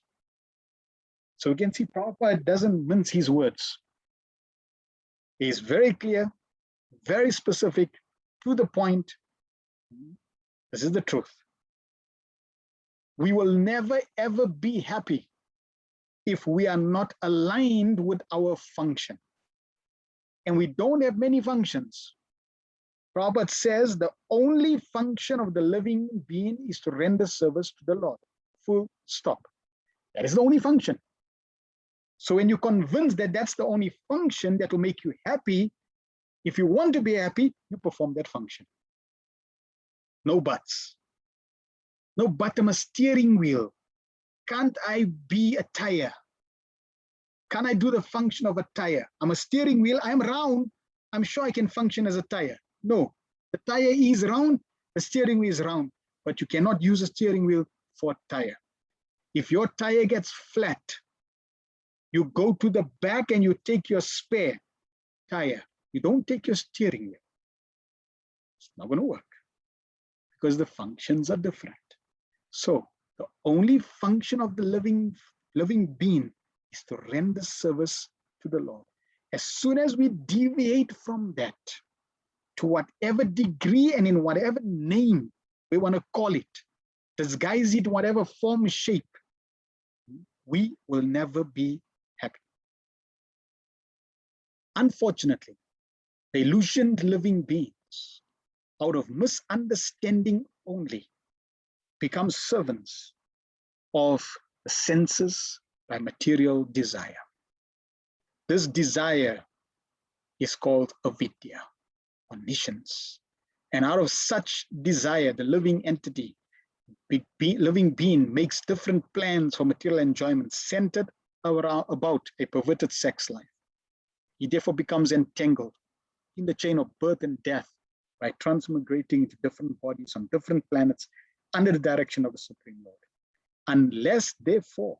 So we can see Prabhupada doesn't mince his words. He is very clear, very specific, to the point. This is the truth. We will never ever be happy if we are not aligned with our function. And we don't have many functions. Prabhupada says the only function of the living being is to render service to the Lord. Full stop. That is the only function. So when you're convinced that that's the only function that will make you happy, if you want to be happy, you perform that function. No buts. No, but I'm a steering wheel. Can't I be a tire? Can I do the function of a tire? I'm a steering wheel. I'm round. I'm sure I can function as a tire. No, the tire is round. The steering wheel is round. but you cannot use a steering wheel for a tire. If your tire gets flat, you go to the back and you take your spare tire. You don't take your steering wheel. It's not going to work because the functions are different. So the only function of the living being is to render service to the Lord. As soon as we deviate from that, to whatever degree and in whatever name we want to call it, disguise it whatever form, shape, we will never be happy. Unfortunately, the illusioned living beings, out of misunderstanding only, become servants of the senses by material desire. This desire is called avidya, omniscience. And out of such desire, the living entity, living being, makes different plans for material enjoyment centered about a perverted sex life. He therefore becomes entangled in the chain of birth and death by transmigrating into different bodies on different planets under the direction of the Supreme Lord. Unless, therefore,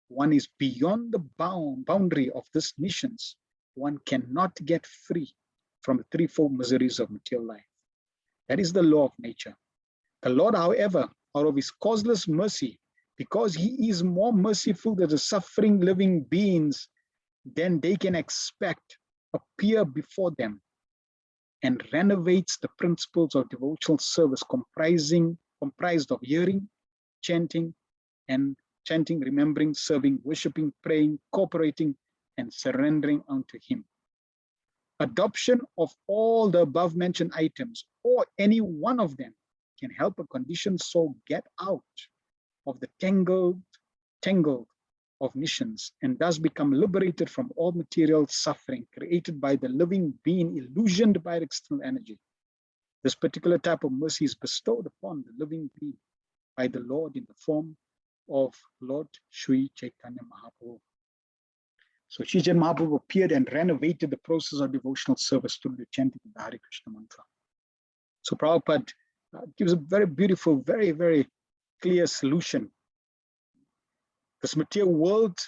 one is beyond the boundary of this niscience, one cannot get free from the threefold miseries of material life. That is the law of nature. The Lord, however, out of his causeless mercy, because he is more merciful to the suffering living beings than they can expect, appear before them and renovates the principles of devotional service comprised of hearing, chanting, remembering, serving, worshiping, praying, cooperating, and surrendering unto him. Adoption of all the above mentioned items or any one of them can help a conditioned soul get out of the tangle of niscience and thus become liberated from all material suffering created by the living being illusioned by external energy. This particular type of mercy is bestowed upon the living being by the Lord in the form of Lord Sri Chaitanya Mahaprabhu. So Sri Chaitanya Mahaprabhu appeared and renovated the process of devotional service through the chanting of the Hare Krishna mantra. So Prabhupada gives a very beautiful, very, very clear solution. This material world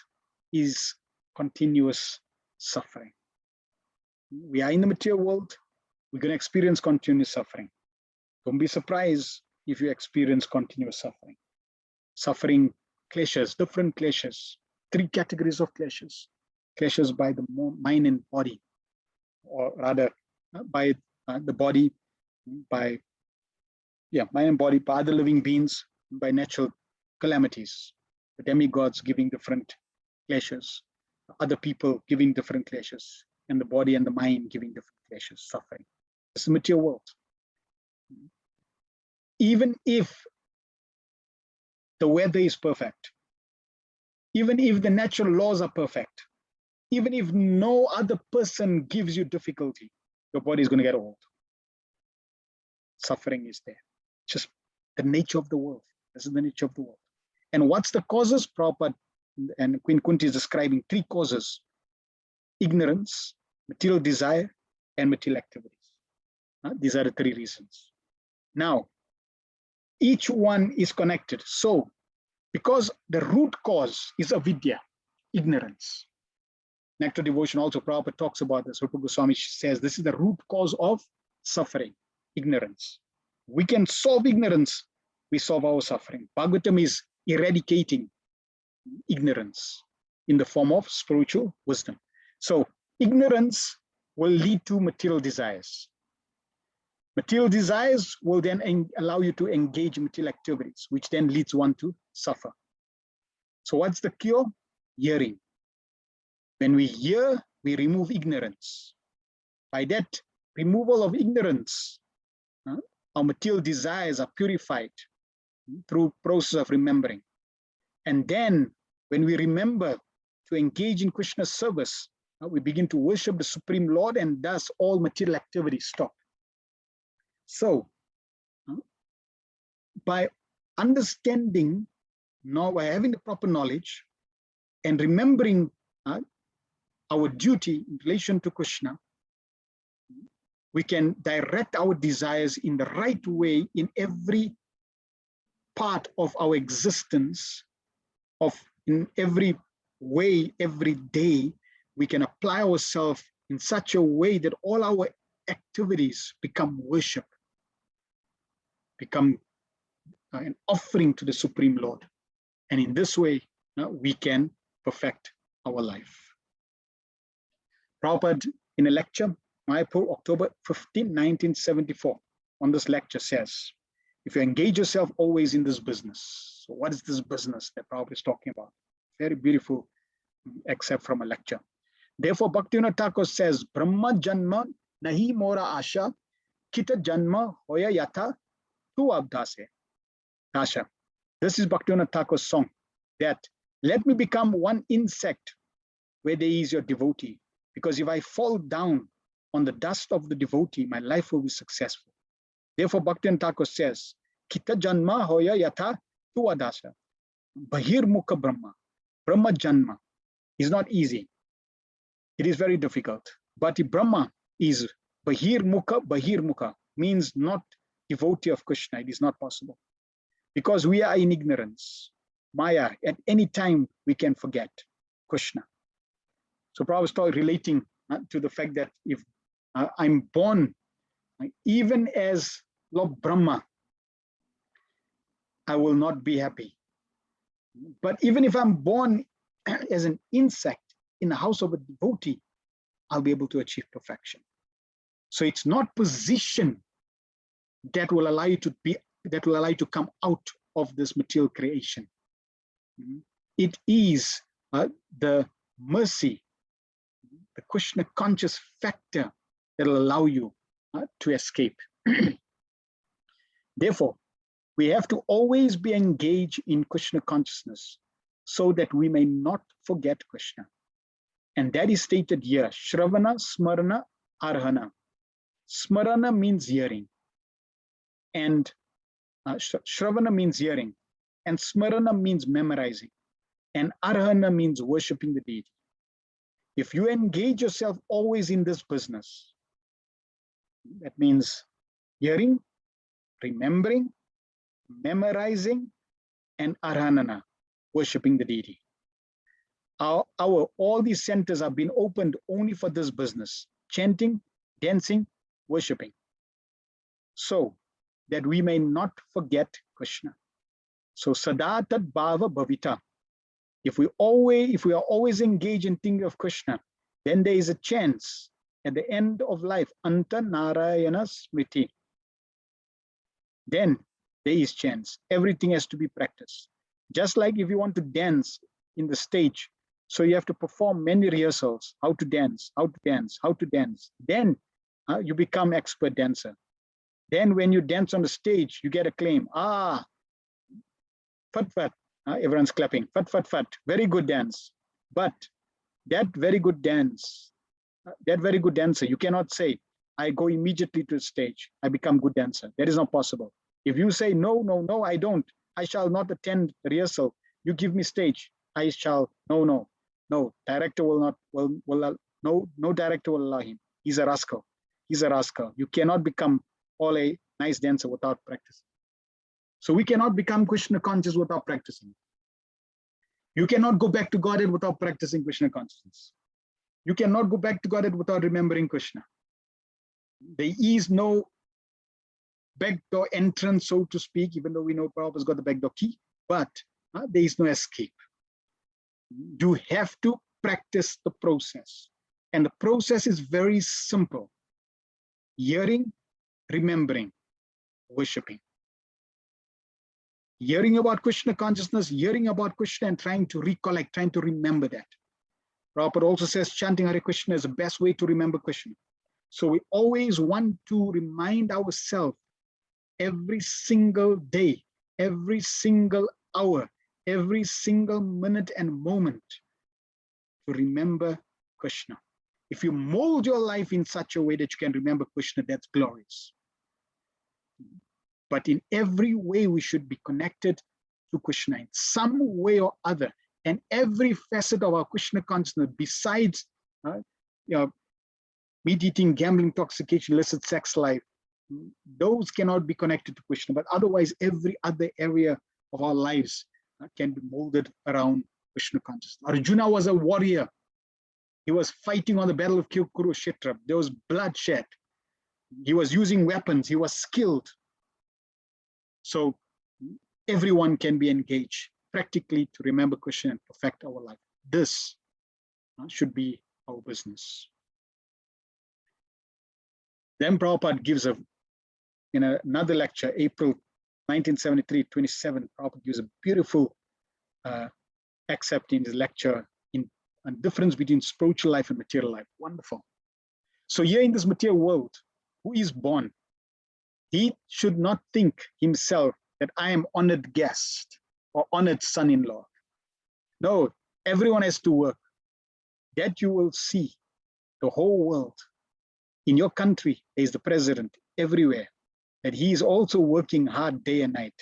is continuous suffering. We are in the material world, we're going to experience continuous suffering. Don't be surprised if you experience continuous suffering. Suffering clashes, different clashes, three categories of clashes. Clashes by the mind and body, or rather by the body, by mind and body, by other living beings, by natural calamities. The demigods giving different clashes, other people giving different clashes, and the body and the mind giving different clashes, suffering. It's the material world. Even if the weather is perfect, even if the natural laws are perfect, even if no other person gives you difficulty, your body is going to get old. Suffering is there. Just the nature of the world. This is the nature of the world. And what's the causes? Prabhupada and Queen Kunti is describing three causes: ignorance, material desire, and material activities. These are the three reasons. Now, each one is connected. So, because the root cause is avidya, ignorance. Nectar Devotion also, Prabhupada talks about this. Rupa Goswami says this is the root cause of suffering, ignorance. We can solve ignorance, we solve our suffering. Bhagavatam is eradicating ignorance in the form of spiritual wisdom. So ignorance will lead to material desires. Material desires will then allow you to engage in material activities, which then leads one to suffer. So what's the cure? Hearing. When we hear, we remove ignorance. By that removal of ignorance, our material desires are purified through process of remembering. And then when we remember to engage in Krishna's service, we begin to worship the Supreme Lord, and thus all material activities stop. So by understanding, by having the proper knowledge and remembering our duty in relation to Krishna, we can direct our desires in the right way in every part of our existence, of in every way, every day, we can apply ourselves in such a way that all our activities become worship, become an offering to the Supreme Lord. And in this way, we can perfect our life. Prabhupada, in a lecture, Mayapur, October 15, 1974, on this lecture says, if you engage yourself always in this business, so what is this business that Prabhupada is talking about? Very beautiful except from a lecture. Therefore, Bhaktivinoda Thakur says, Brahma Janma Nahi Mora Asha, Kita Janma Hoya Yatha Tu Abdase. Dasha. This is Bhaktivinoda Thakur's song, that let me become one insect where there is your devotee. Because if I fall down on the dust of the devotee, my life will be successful. Therefore, Bhaktivinoda Thakur says, Kita Janma Hoya Yatha Tu Adasha. Bahir Mukha Brahma. Brahma Janma is not easy. It is very difficult. But if Brahma is Bahir Mukha means not devotee of Krishna. It is not possible. Because we are in ignorance. Maya, at any time we can forget Krishna. So Prabhupada is relating to the fact that if I'm born, even as Lord Brahma, I will not be happy. But even if I'm born as an insect in the house of a devotee, I'll be able to achieve perfection. So it's not position that will allow you to be, that will allow you to come out of this material creation. It is the mercy, the Krishna conscious factor that will allow you to escape. Therefore, we have to always be engaged in Krishna consciousness so that we may not forget Krishna. And that is stated here, Shravana, Smarana, Arhana. Smarana means hearing. And Shravana means hearing. And Smarana means memorizing. And Arhana means worshipping the deity. If you engage yourself always in this business, that means hearing, remembering, memorizing, and Arhanana, worshipping the deity. All these centers have been opened only for this business, chanting, dancing, worshipping, so that we may not forget Krishna. So Sadatat Bhava Bhavita. If we are always engaged in thinking of Krishna, then there is a chance at the end of life, Anta Narayana Smriti. Then there is chance. Everything has to be practiced. Just like if you want to dance in the stage, so you have to perform many rehearsals, how to dance, how to dance, how to dance. Then you become expert dancer. Then when you dance on the stage, you get acclaim. Ah, fat fat. Everyone's clapping. Fat fat fat. Very good dance. But that very good dance, that very good dancer, you cannot say, I go immediately to the stage, I become good dancer. That is not possible. If you say, no, no, no, I don't, I shall not attend rehearsal, you give me stage, I shall, no, director will not, no director will allow him. He's a rascal. He's a rascal. You cannot become all a nice dancer without practicing. So we cannot become Krishna conscious without practicing. You cannot go back to Godhead without practicing Krishna consciousness. You cannot go back to Godhead without remembering Krishna. There is no backdoor entrance, so to speak, even though we know Prabhupada's got the backdoor key, but there is no escape. You have to practice the process. And the process is very simple. Hearing, remembering, worshipping. Hearing about Krishna consciousness, hearing about Krishna and trying to recollect, trying to remember that. Prabhupada also says chanting Hare Krishna is the best way to remember Krishna. So we always want to remind ourselves every single day, every single hour, every single minute and moment to remember Krishna. If you mold your life in such a way that you can remember Krishna, that's glorious. But in every way, we should be connected to Krishna in some way or other. And every facet of our Krishna consciousness, besides meat eating, gambling, intoxication, illicit sex life, those cannot be connected to Krishna, but otherwise every other area of our lives can be molded around Krishna consciousness. Arjuna was a warrior. He was fighting on the battle of Kurukshetra. There was bloodshed. He was using weapons. He was skilled. So everyone can be engaged practically to remember Krishna and perfect our life. This should be our business. Then Prabhupada gives in another lecture, April 1973, 27, Prabhupada gives a beautiful excerpt in his lecture on the difference between spiritual life and material life. Wonderful. So here in this material world, who is born, he should not think himself that I am honored guest or honored son-in-law. No, everyone has to work. That you will see the whole world. In your country, there is the president everywhere, that he is also working hard day and night.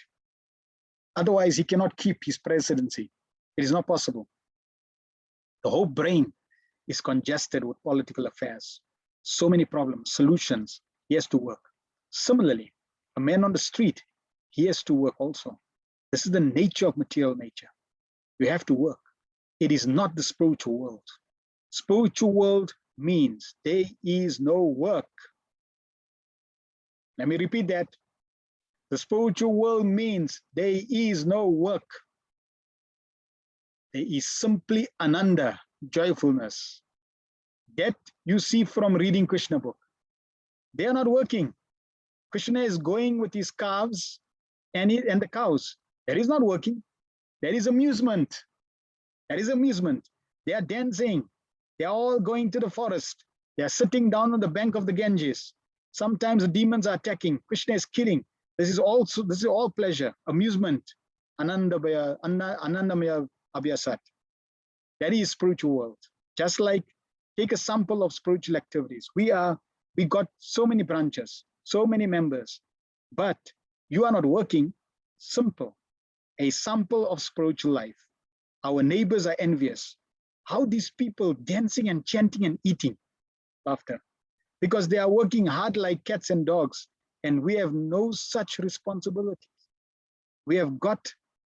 Otherwise, he cannot keep his presidency. It is not possible. The whole brain is congested with political affairs. So many problems, solutions, he has to work. Similarly, a man on the street, he has to work also. This is the nature of material nature. You have to work. It is not the spiritual world. Spiritual world means there is no work. Let me repeat that. The spiritual world means there is no work. There is simply ananda, joyfulness. That you see from reading Krishna book. They are not working. Krishna is going with his calves and the cows. That is not working. There is amusement. There is amusement. They are dancing. They are all going to the forest. They are sitting down on the bank of the Ganges. Sometimes the demons are attacking. Krishna is killing. This is all pleasure, amusement. Anandamaya abhyasat. That is spiritual world. Just like take a sample of spiritual activities. We got so many branches, so many members, but you are not working. Simple. A sample of spiritual life. Our neighbors are envious. How these people dancing and chanting and eating laughter, because they are working hard like cats and dogs, and we have no such responsibilities. We haven't got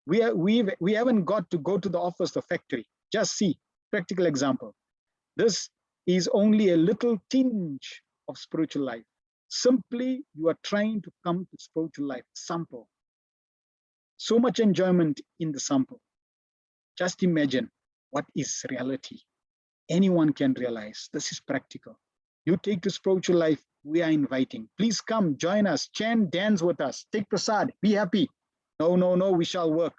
to go to the office or factory. Just see, practical example. This is only a little tinge of spiritual life. Simply, you are trying to come to spiritual life, sample. So much enjoyment in the sample. Just imagine what is reality. Anyone can realize this is practical. You take to spiritual life, we are inviting. Please come, join us, chant, dance with us, take prasad, be happy. No, we shall work.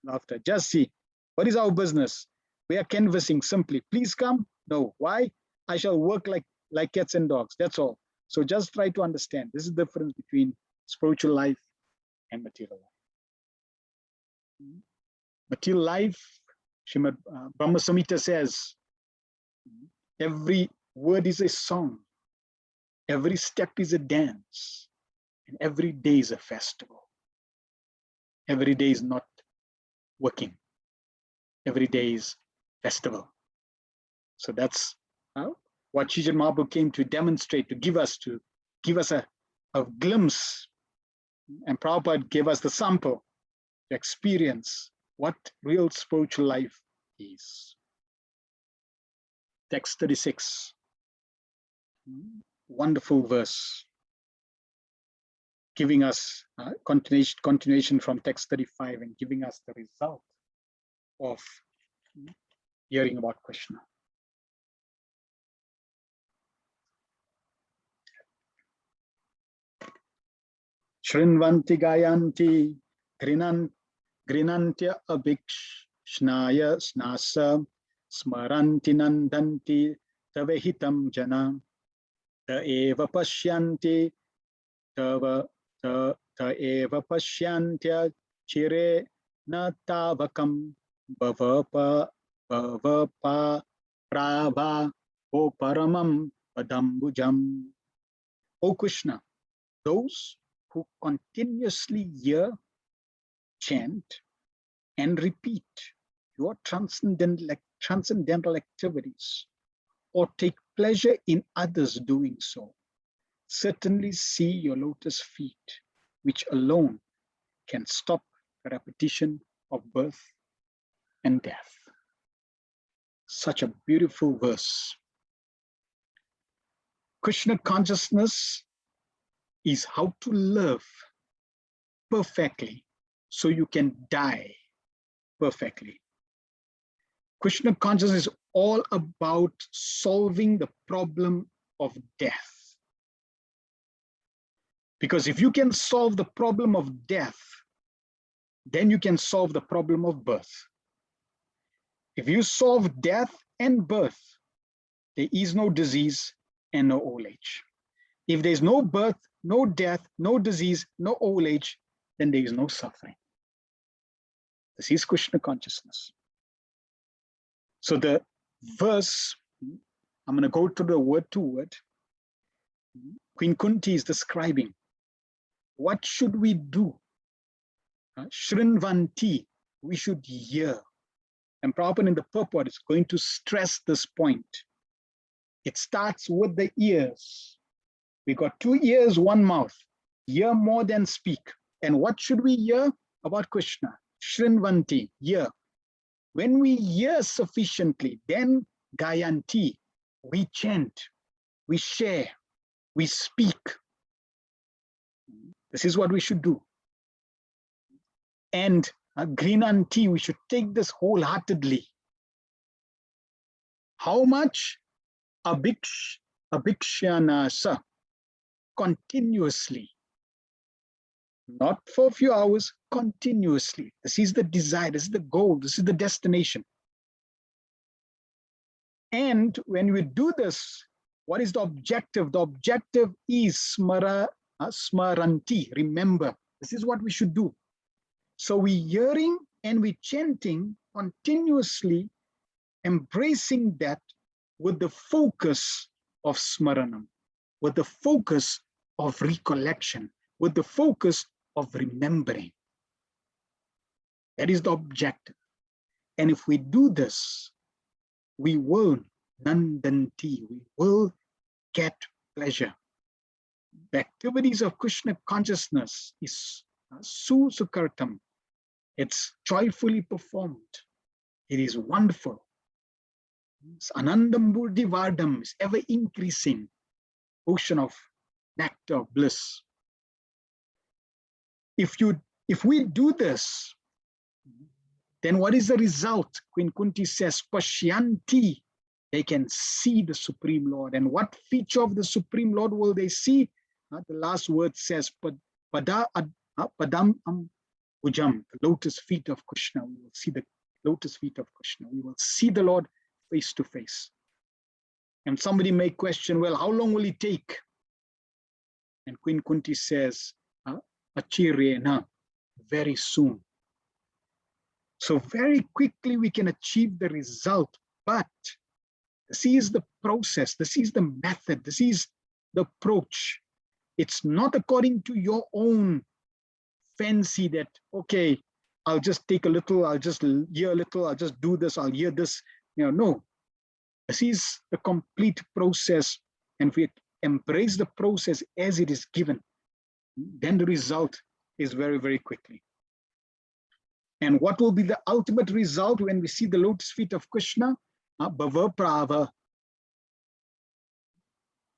Laughter. Just see, what is our business? We are canvassing simply. Please come. No, why? I shall work like cats and dogs. That's all. So just try to understand. This is the difference between spiritual life and material life. Material life, Srimad Brahma Samhita says, every word is a song, every step is a dance, and every day is a festival. Every day is not working. Every day is festival. So that's what Sri Mahaprabhu came to demonstrate, to give us a glimpse. And Prabhupada gave us the sample to experience what real spiritual life is. Text 36. Wonderful verse, giving us continuation from text 35 and giving us the result of hearing about Krishna. Shrinvanti gayanti grinantya abhikshnaya snasa smaranti nandanti tavehitam jana ta eva pashyanti ta eva pashyantya chire na tavakam bhavapa prabha o paramam padambujam. O Krishna, those who continuously hear, chant, and repeat your transcendental activities or take pleasure in others doing so, certainly see your lotus feet, which alone can stop the repetition of birth and death. Such a beautiful verse. Krishna consciousness is how to live perfectly so you can die perfectly. Krishna consciousness is all about solving the problem of death. Because if you can solve the problem of death, then you can solve the problem of birth. If you solve death and birth, there is no disease and no old age. If there's no birth, no death, no disease, no old age, then there is no suffering. This is Krishna consciousness. So the verse, I'm going to go to the word to word. Queen Kunti is describing, what should we do? Shrinvanti, we should hear. And Prabhupada in the purport is going to stress this point. It starts with the ears. We got 2 ears, 1 mouth. Hear more than speak. And what should we hear about Krishna? Shrinvanti, hear. When we hear sufficiently, then Gayanti, we chant, we share, we speak. This is what we should do. And Grinanti, we should take this wholeheartedly. How much? Abhikshanasa, continuously. Not for a few hours, continuously. This is the desire, this is the goal, this is the destination. And when we do this, what is the objective? The objective is smaranti, remember. This is what we should do. So we hearing and we chanting continuously, embracing that with the focus of smaranam, with the focus of recollection, with the focus of remembering. That is the objective. And if we do this, we will nandanti, we will get pleasure. The activities of Krishna consciousness is susukartam. It's joyfully performed. It is wonderful. It's anandamburdhi vardam, is ever increasing ocean of nectar, bliss. If we do this, then what is the result? Queen Kunti says, Pashyanti, they can see the Supreme Lord. And what feature of the Supreme Lord will they see? The last word says, Padam Ujam, the lotus feet of Krishna. We will see the lotus feet of Krishna. We will see the Lord face to face. And somebody may question, well, how long will it take? And Queen Kunti says, Achirena, very soon. So very quickly we can achieve the result, but this is the process, this is the method, this is the approach. It's not according to your own fancy that, okay, I'll just take a little, I'll just hear a little, I'll just do this, I'll hear this. No, this is the complete process. And if we embrace the process as it is given, then the result is very, very quickly. And what will be the ultimate result when we see the lotus feet of Krishna? Bhava prava.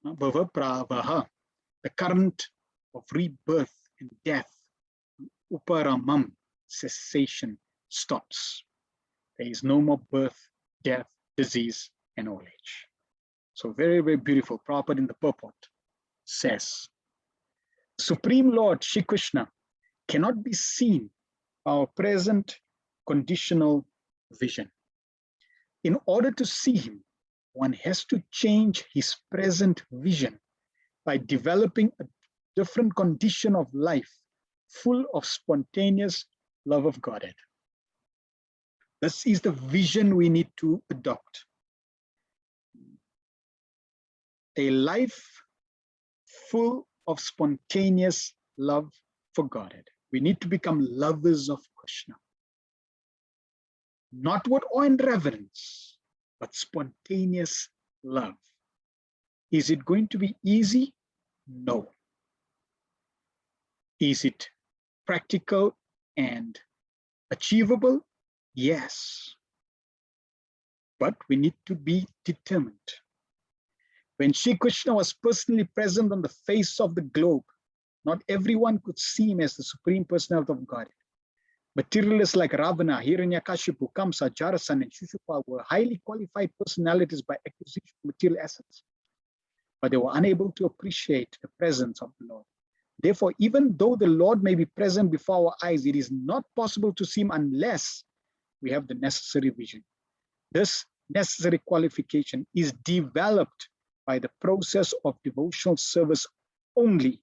Bhava pravaha, the current of rebirth and death. Uparamam, cessation, stops. There is no more birth, death, disease, and old age. So very, very beautiful. Prabhupada in the purport says, Supreme Lord Shri Krishna cannot be seen by our present conditional vision. In order to see him, one has to change his present vision by developing a different condition of life full of spontaneous love of Godhead. This is the vision we need to adopt. A life full of spontaneous love for Godhead. We need to become lovers of Krishna. Not with awe and reverence, but spontaneous love. Is it going to be easy? No. Is it practical and achievable? Yes. But we need to be determined. When Sri Krishna was personally present on the face of the globe, not everyone could see him as the Supreme Personality of God. Materialists like Ravana, Hiranyakashipu, Kamsa, Jarasan, and Shushupa were highly qualified personalities by acquisition of material assets, but they were unable to appreciate the presence of the Lord. Therefore, even though the Lord may be present before our eyes, it is not possible to see him unless we have the necessary vision. This necessary qualification is developed by the process of devotional service only,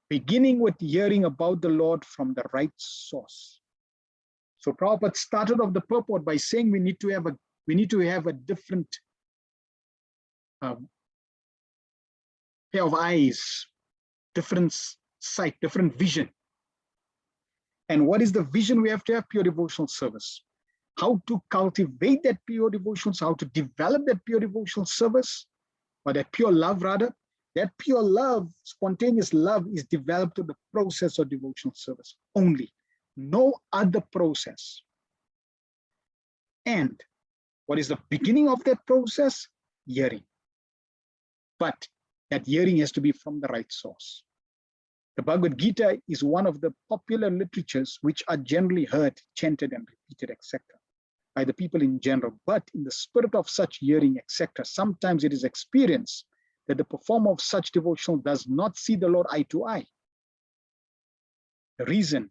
beginning with hearing about the Lord from the right source. So Prabhupada started off the purport by saying we need to have a different pair of eyes, different sight, different vision. And what is the vision? We have to have pure devotional service. How to cultivate that pure devotional, how to develop that pure devotional service, or that pure love rather. That pure love, spontaneous love, is developed through the process of devotional service only. No other process. And what is the beginning of that process? Hearing. But that hearing has to be from the right source. The Bhagavad Gita is one of the popular literatures which are generally heard, chanted, and repeated, etc., by the people in general. But in the spirit of such hearing, etc., sometimes it is experienced that the performer of such devotional does not see the Lord eye to eye. The reason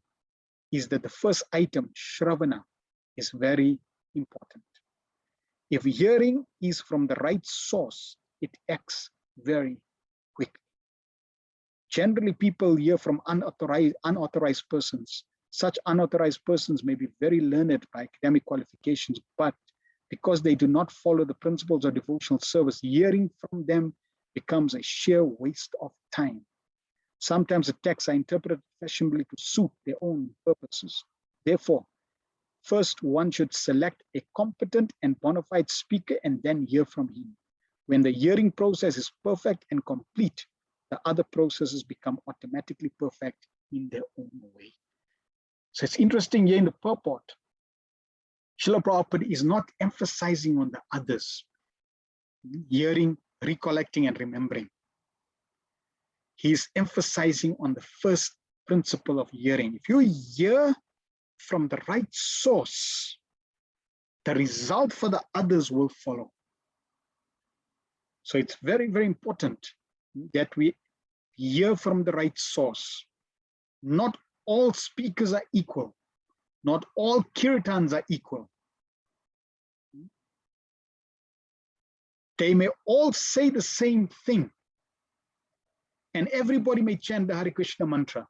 is that the first item, Shravana, is very important. If hearing is from the right source, it acts very quickly. Generally, people hear from unauthorized persons. Such unauthorized persons may be very learned by academic qualifications, but because they do not follow the principles of devotional service, hearing from them becomes a sheer waste of time. Sometimes the texts are interpreted fashionably to suit their own purposes. Therefore, first one should select a competent and bona fide speaker and then hear from him. When the hearing process is perfect and complete, the other processes become automatically perfect in their own way. So it's interesting here in the purport, Srila Prabhupada is not emphasizing on the others, hearing, recollecting, and remembering. He is emphasizing on the first principle of hearing. If you hear from the right source, the result for the others will follow. So it's very, very important that we hear from the right source. Not all speakers are equal. Not all kirtans are equal. They may all say the same thing, and everybody may chant the Hare Krishna mantra.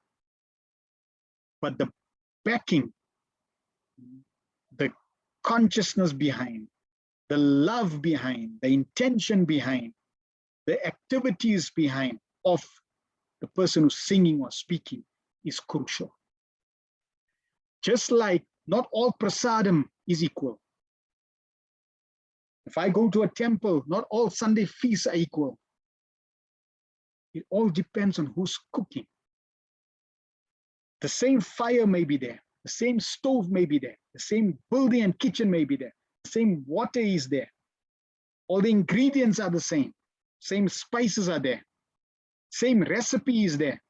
But the backing, the consciousness behind, the love behind, the intention behind, the activities behind of the person who's singing or speaking is crucial. Just like not all prasadam is equal. If I go to a temple, not all Sunday feasts are equal. It all depends on who's cooking. The same fire may be there, the same stove may be there, the same building and kitchen may be there, the same water is there. All the ingredients are the same spices are there, same recipe is there.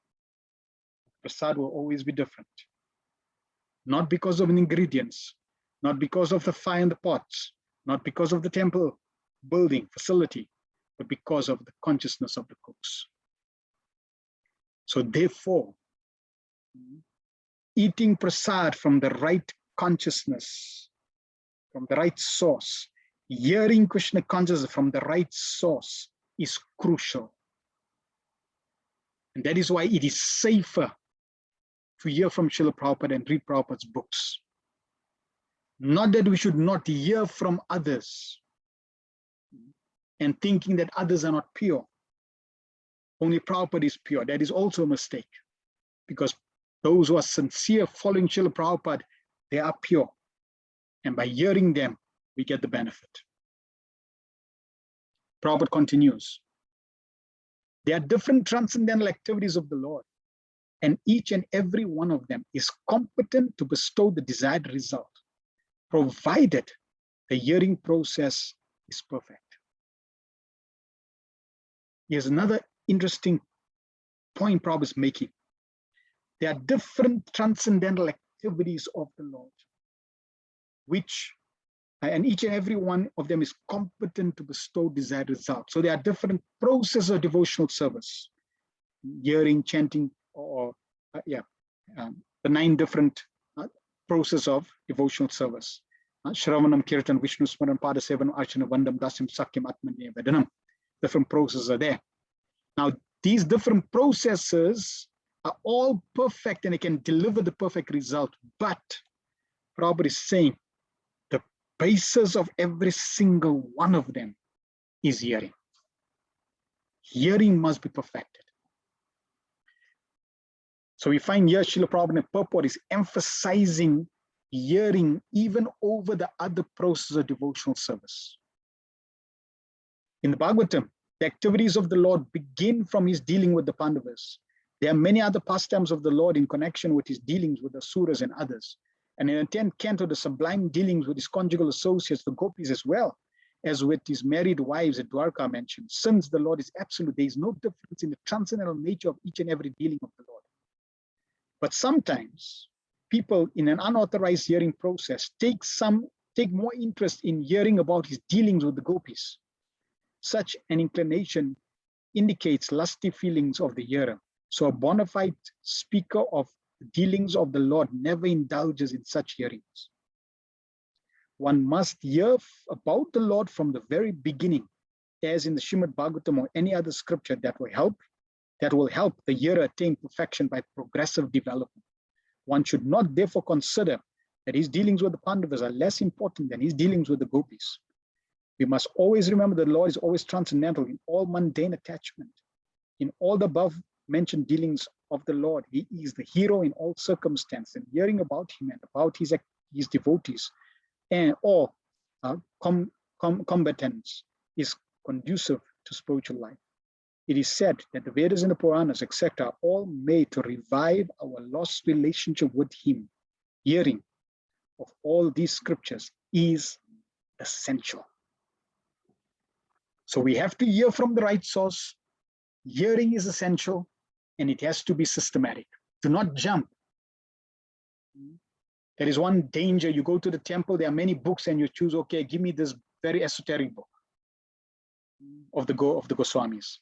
Prasad will always be different. Not because of the ingredients, not because of the fire in the pots, not because of the temple building facility, but because of the consciousness of the cooks. So therefore, eating prasad from the right consciousness, from the right source, hearing Krishna consciousness from the right source is crucial. And that is why it is safer to hear from Srila Prabhupada and read Prabhupada's books. Not that we should not hear from others and thinking that others are not pure. Only Prabhupada is pure. That is also a mistake, because those who are sincere following Srila Prabhupada, they are pure. And by hearing them, we get the benefit. Prabhupada continues. There are different transcendental activities of the Lord, and each and every one of them is competent to bestow the desired result, provided the hearing process is perfect. Here's another interesting point Prabhupada is making. There are different transcendental activities of the Lord, and each and every one of them is competent to bestow desired results. So there are different processes of devotional service, hearing, chanting, or the 9 different processes of devotional service. Shravanam, Kirtan, Vishnu Smaran, Padasevanam, Archana, Vandam, Dasyam, Sakyam, Atmanya, Vedanam. Different processes are there. Now, these different processes are all perfect and they can deliver the perfect result. But Prabhupada is saying the basis of every single one of them is hearing. Hearing must be perfected. So we find here Srila Prabhupada and purport is emphasizing hearing even over the other processes of devotional service. In the Bhagavatam, the activities of the Lord begin from his dealing with the Pandavas. There are many other pastimes of the Lord in connection with his dealings with the Asuras and others. And in the 10th canto, the sublime dealings with his conjugal associates, the gopis, as well as with his married wives at Dwarka mentioned. Since the Lord is absolute, there is no difference in the transcendental nature of each and every dealing of the Lord. But sometimes people in an unauthorized hearing process take more interest in hearing about his dealings with the gopis. Such an inclination indicates lusty feelings of the hearer. So a bona fide speaker of the dealings of the Lord never indulges in such hearings. One must hear about the Lord from the very beginning, as in the Srimad Bhagavatam or any other scripture that will help the hearer attain perfection by progressive development. One should not therefore consider that his dealings with the Pandavas are less important than his dealings with the gopis. We must always remember that the Lord is always transcendental in all mundane attachment. In all the above mentioned dealings of the Lord, he is the hero in all circumstances, and hearing about him and about his devotees or combatants is conducive to spiritual life. It is said that the Vedas and the Puranas, etc., are all made to revive our lost relationship with him. Hearing of all these scriptures is essential. So we have to hear from the right source. Hearing is essential, and it has to be systematic. Do not jump. There is one danger. You go to the temple, there are many books, and you choose, okay, give me this very esoteric book of the Goswamis.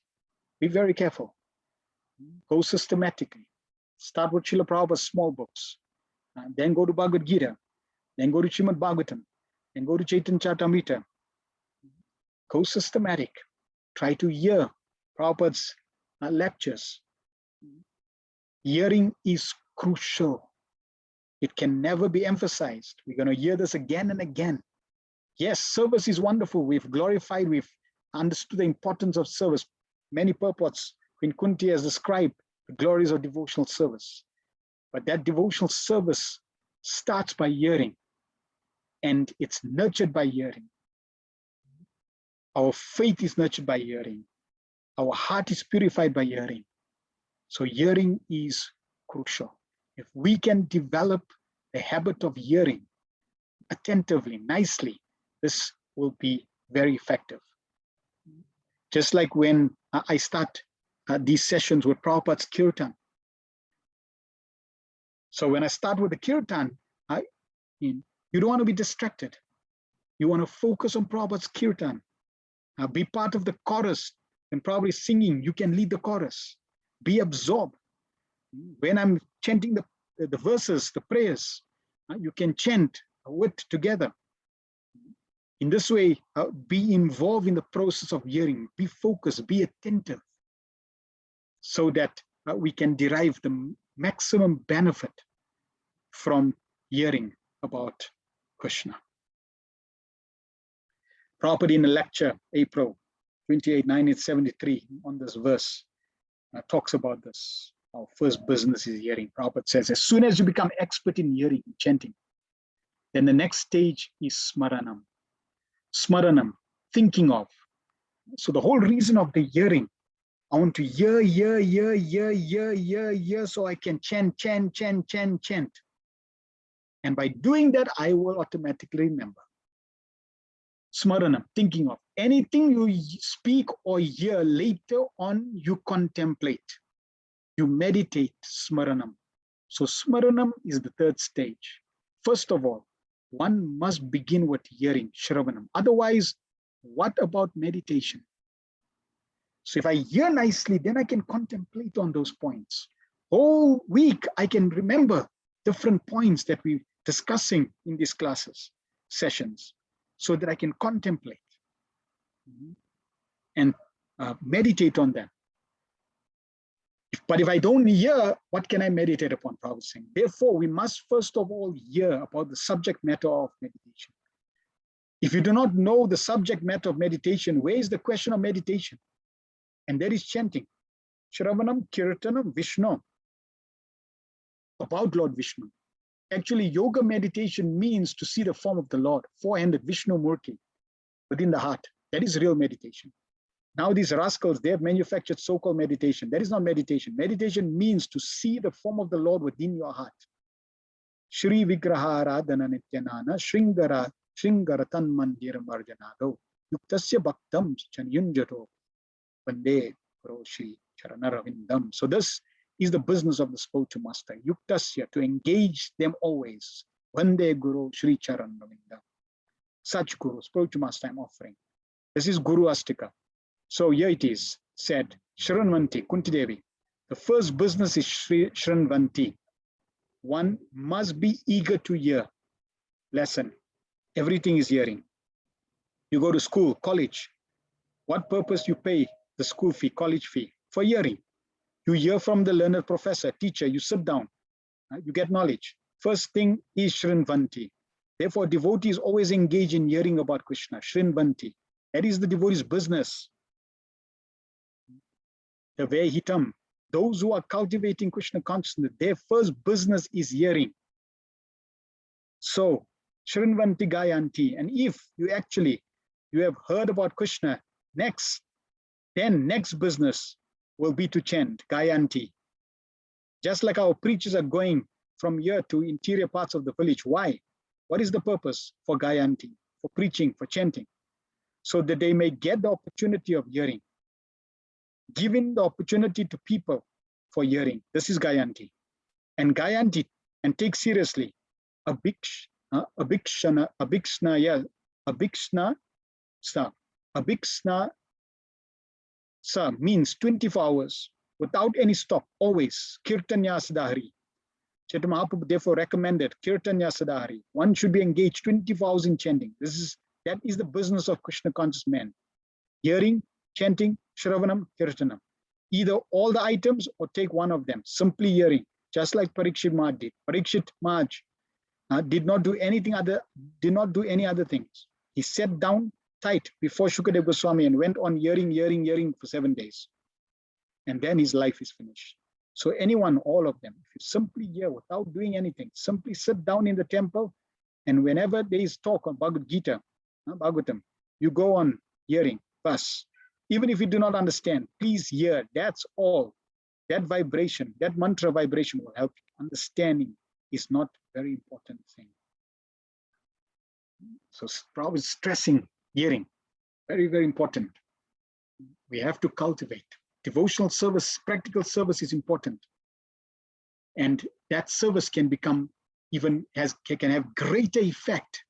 Be very careful. Go systematically. Start with Srila Prabhupada's small books. Then go to Bhagavad Gita. Then go to Srimad Bhagavatam. Then go to Chaitanya Charitamrita. Go systematic. Try to hear Prabhupada's lectures. Hearing is crucial. It can never be emphasized. We're going to hear this again and again. Yes, service is wonderful. We've glorified, we've understood the importance of service. Many purports, Queen Kunti has described the glories of devotional service. But that devotional service starts by hearing, and it's nurtured by hearing. Our faith is nurtured by hearing. Our heart is purified by hearing. So hearing is crucial. If we can develop the habit of hearing attentively, nicely, this will be very effective. Just like when I start these sessions with Prabhupada's Kirtan. So when I start with the Kirtan, you don't want to be distracted. You want to focus on Prabhupada's Kirtan. Be part of the chorus. When Prabhupada is singing, you can lead the chorus. Be absorbed. When I'm chanting the verses, the prayers, you can chant with together. In this way, be involved in the process of hearing. Be focused, be attentive, so that we can derive the maximum benefit from hearing about Krishna. Prabhupada in a lecture, April 28, 1973, on this verse, talks about this. Our first business is hearing. Prabhupada says, as soon as you become expert in hearing, chanting, then the next stage is smaranam. Smaranam, thinking of. So the whole reason of the hearing I want to hear, so I can chant. And by doing that, I will automatically remember. Smaranam, thinking of anything you speak or hear later on, you contemplate, you meditate, smaranam. So smaranam is the third stage. First of all, one must begin with hearing, shravanam. Otherwise, what about meditation? So if I hear nicely, then I can contemplate on those points. Whole week, I can remember different points that we're discussing in these classes, sessions, so that I can contemplate and meditate on them. But if I don't hear, what can I meditate upon? Prabhupada is saying. Therefore, we must first of all hear about the subject matter of meditation. If you do not know the subject matter of meditation, where is the question of meditation? And there is chanting. Shravanam, Kirtanam, Vishnu. About Lord Vishnu. Actually, yoga meditation means to see the form of the Lord, four-handed Vishnu Murti within the heart. That is real meditation. Now these rascals, they have manufactured so-called meditation. That is not meditation. Meditation means to see the form of the Lord within your heart. Shri Vigraha Radhana Nityanana Shringara Shringaratan Mandira Marjanado Yuktasya Bhaktam Chanyunjato Vande Shri Charanaravindam. So this is the business of the spiritual master. Yuktasya, to engage them always. Vande Guru Shri Charanaravindam. Such Guru, spiritual master I'm offering. This is Guru Astika. So here it is said, Shranvanti, Kunti Devi. The first business is Shranvanti. One must be eager to hear lesson. Everything is hearing. You go to school, college. What purpose you pay the school fee, college fee? For hearing. You hear from the learned professor, teacher, you sit down, you get knowledge. First thing is Shrinvanti. Therefore, devotees always engage in hearing about Krishna, Shrinvanti. That is the devotee's business. The Vehitam, those who are cultivating Krishna consciousness, their first business is hearing. So, Shrinvanti Gayanti, and if you have heard about Krishna, next business will be to chant, Gayanti. Just like our preachers are going from here to interior parts of the village. Why? What is the purpose for Gayanti, for preaching, for chanting? So that they may get the opportunity of hearing. Giving the opportunity to people for hearing. This is Gayanti. And Gayanti, and take seriously, Abhikshna means 24 hours without any stop, always. Kirtanya Sadahari. Chaitanya Mahaprabhu therefore recommended Kirtanya Sadahari. One should be engaged 24 hours in chanting. That is the business of Krishna conscious men. Hearing, chanting, Shravanam, Kirtanam. Either all the items or take one of them. Simply hearing, just like Parikshit Maharaj did. Parikshit Maharaj did not do any other things. He sat down tight before Shukadeva Goswami and went on hearing for 7 days. And then his life is finished. So anyone, all of them, if you simply hear without doing anything, simply sit down in the temple, and whenever there is talk on Bhagavad Gita, Bhagavatam, you go on hearing, bas. Even if you do not understand, please hear, that's all. That vibration, that mantra vibration will help you. Understanding is not a very important thing. So Prabhupada is stressing hearing, very, very important. We have to cultivate. Devotional service, practical service is important. And that service can become can have greater effect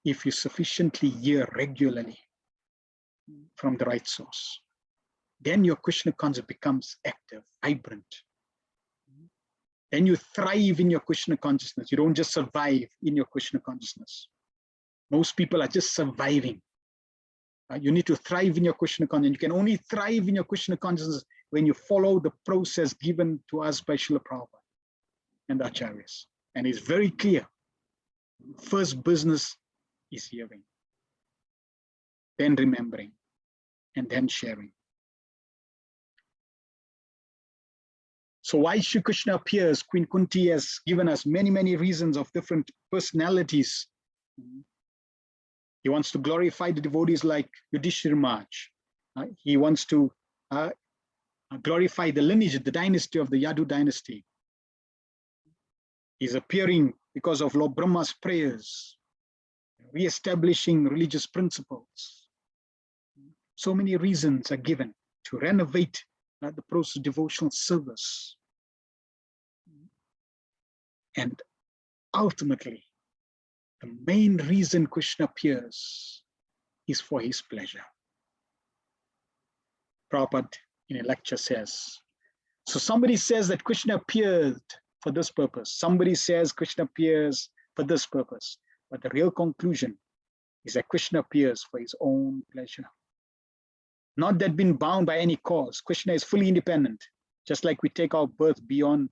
if you sufficiently hear regularly from the right source. Then your Krishna consciousness becomes active, vibrant. Then you thrive in your Krishna consciousness. You don't just survive in your Krishna consciousness. Most people are just surviving. You need to thrive in your Krishna consciousness. You can only thrive in your Krishna consciousness when you follow the process given to us by Srila Prabhupada and the Acharyas. And it's very clear. First business is hearing, then remembering, and then sharing. So why Shri Krishna appears? Queen Kunti has given us many, many reasons of different personalities. He wants to glorify the devotees like Yudhishthira Maharaj. He wants to glorify the lineage, the dynasty of the Yadu dynasty. He's appearing because of Lord Brahma's prayers, re-establishing religious principles. So many reasons are given to renovate the process of devotional service. And ultimately, the main reason Krishna appears is for his pleasure. Prabhupada in a lecture says, so somebody says that Krishna appeared for this purpose. Somebody says Krishna appears for this purpose. But the real conclusion is that Krishna appears for his own pleasure. Not that being bound by any cause. Krishna is fully independent, just like we take our birth beyond,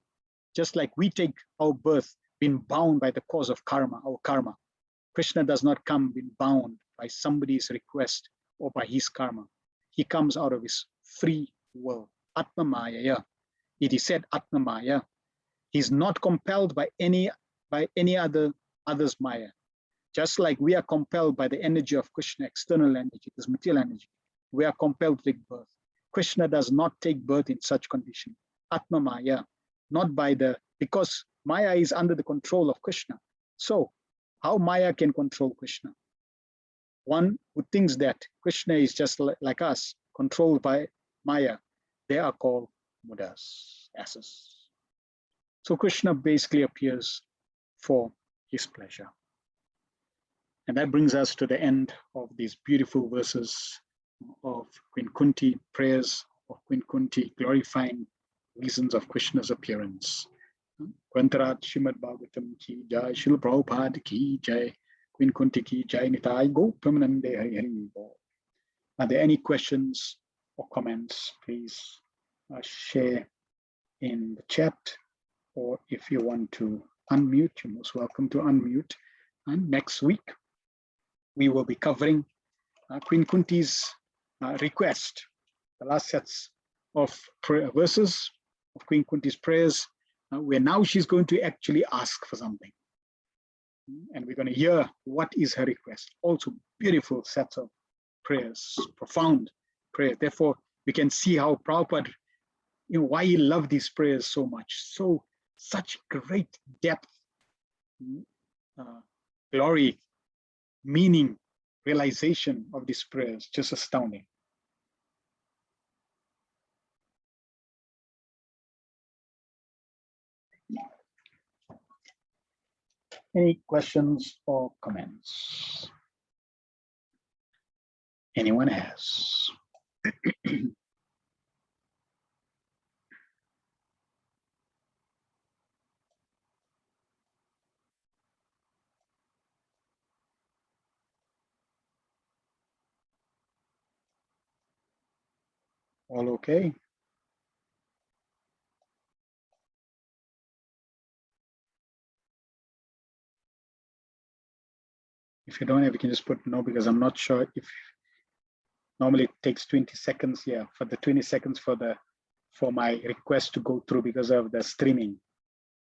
just like we take our birth being bound by the cause of karma, our karma. Krishna does not come being bound by somebody's request or by his karma. He comes out of his free will. Atma Maya. It is said Atma Maya. He's not compelled by any other's Maya. Just like we are compelled by the energy of Krishna, external energy, this material energy. We are compelled to take birth. Krishna does not take birth in such condition. Atma Maya, not by because Maya is under the control of Krishna. So how Maya can control Krishna? One who thinks that Krishna is just like us, controlled by Maya, they are called Buddhas, asses. So Krishna basically appears for his pleasure. And that brings us to the end of these beautiful verses of Queen Kunti, prayers of Queen Kunti, glorifying reasons of Krishna's appearance. Kwantarat Srimad Bhagavatam ki jai, Srila Prabhupada ki jai, Queen Kunti ki jai, Nitai Gopamanande Hari Hari Bo. Are there any questions or comments? Please share in the chat, or if you want to unmute, you're most welcome to unmute. And next week, we will be covering Queen Kunti's request, the last sets of verses of Queen Kunti's prayers, where now she's going to actually ask for something. And we're going to hear what is her request. Also beautiful sets of prayers, profound prayers. Therefore, we can see how Prabhupada, why he loved these prayers so much. Such great depth, glory, meaning, realization of these prayers, just astounding. Any questions or comments? Anyone has? All okay? If you don't have, you can just put no, because I'm not sure if normally it takes 20 seconds here for the 20 seconds for my request to go through because of the streaming.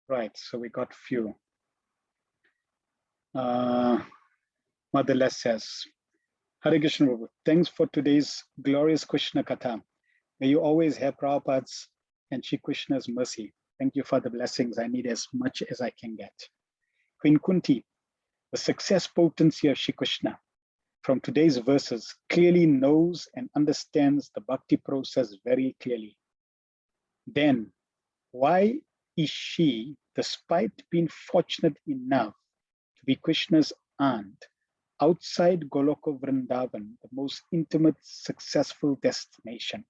Right, so we got few. Motherless says, Hare Krishna, thanks for today's glorious Krishna Katha. May you always have Prabhupada's and Shri Krishna's mercy. Thank you for the blessings. I need as much as I can get. Queen Kunti, the success potency of Shri Krishna from today's verses clearly knows and understands the bhakti process very clearly. Then, why is she, despite being fortunate enough to be Krishna's aunt, outside Goloka Vrindavan, the most intimate, successful destination?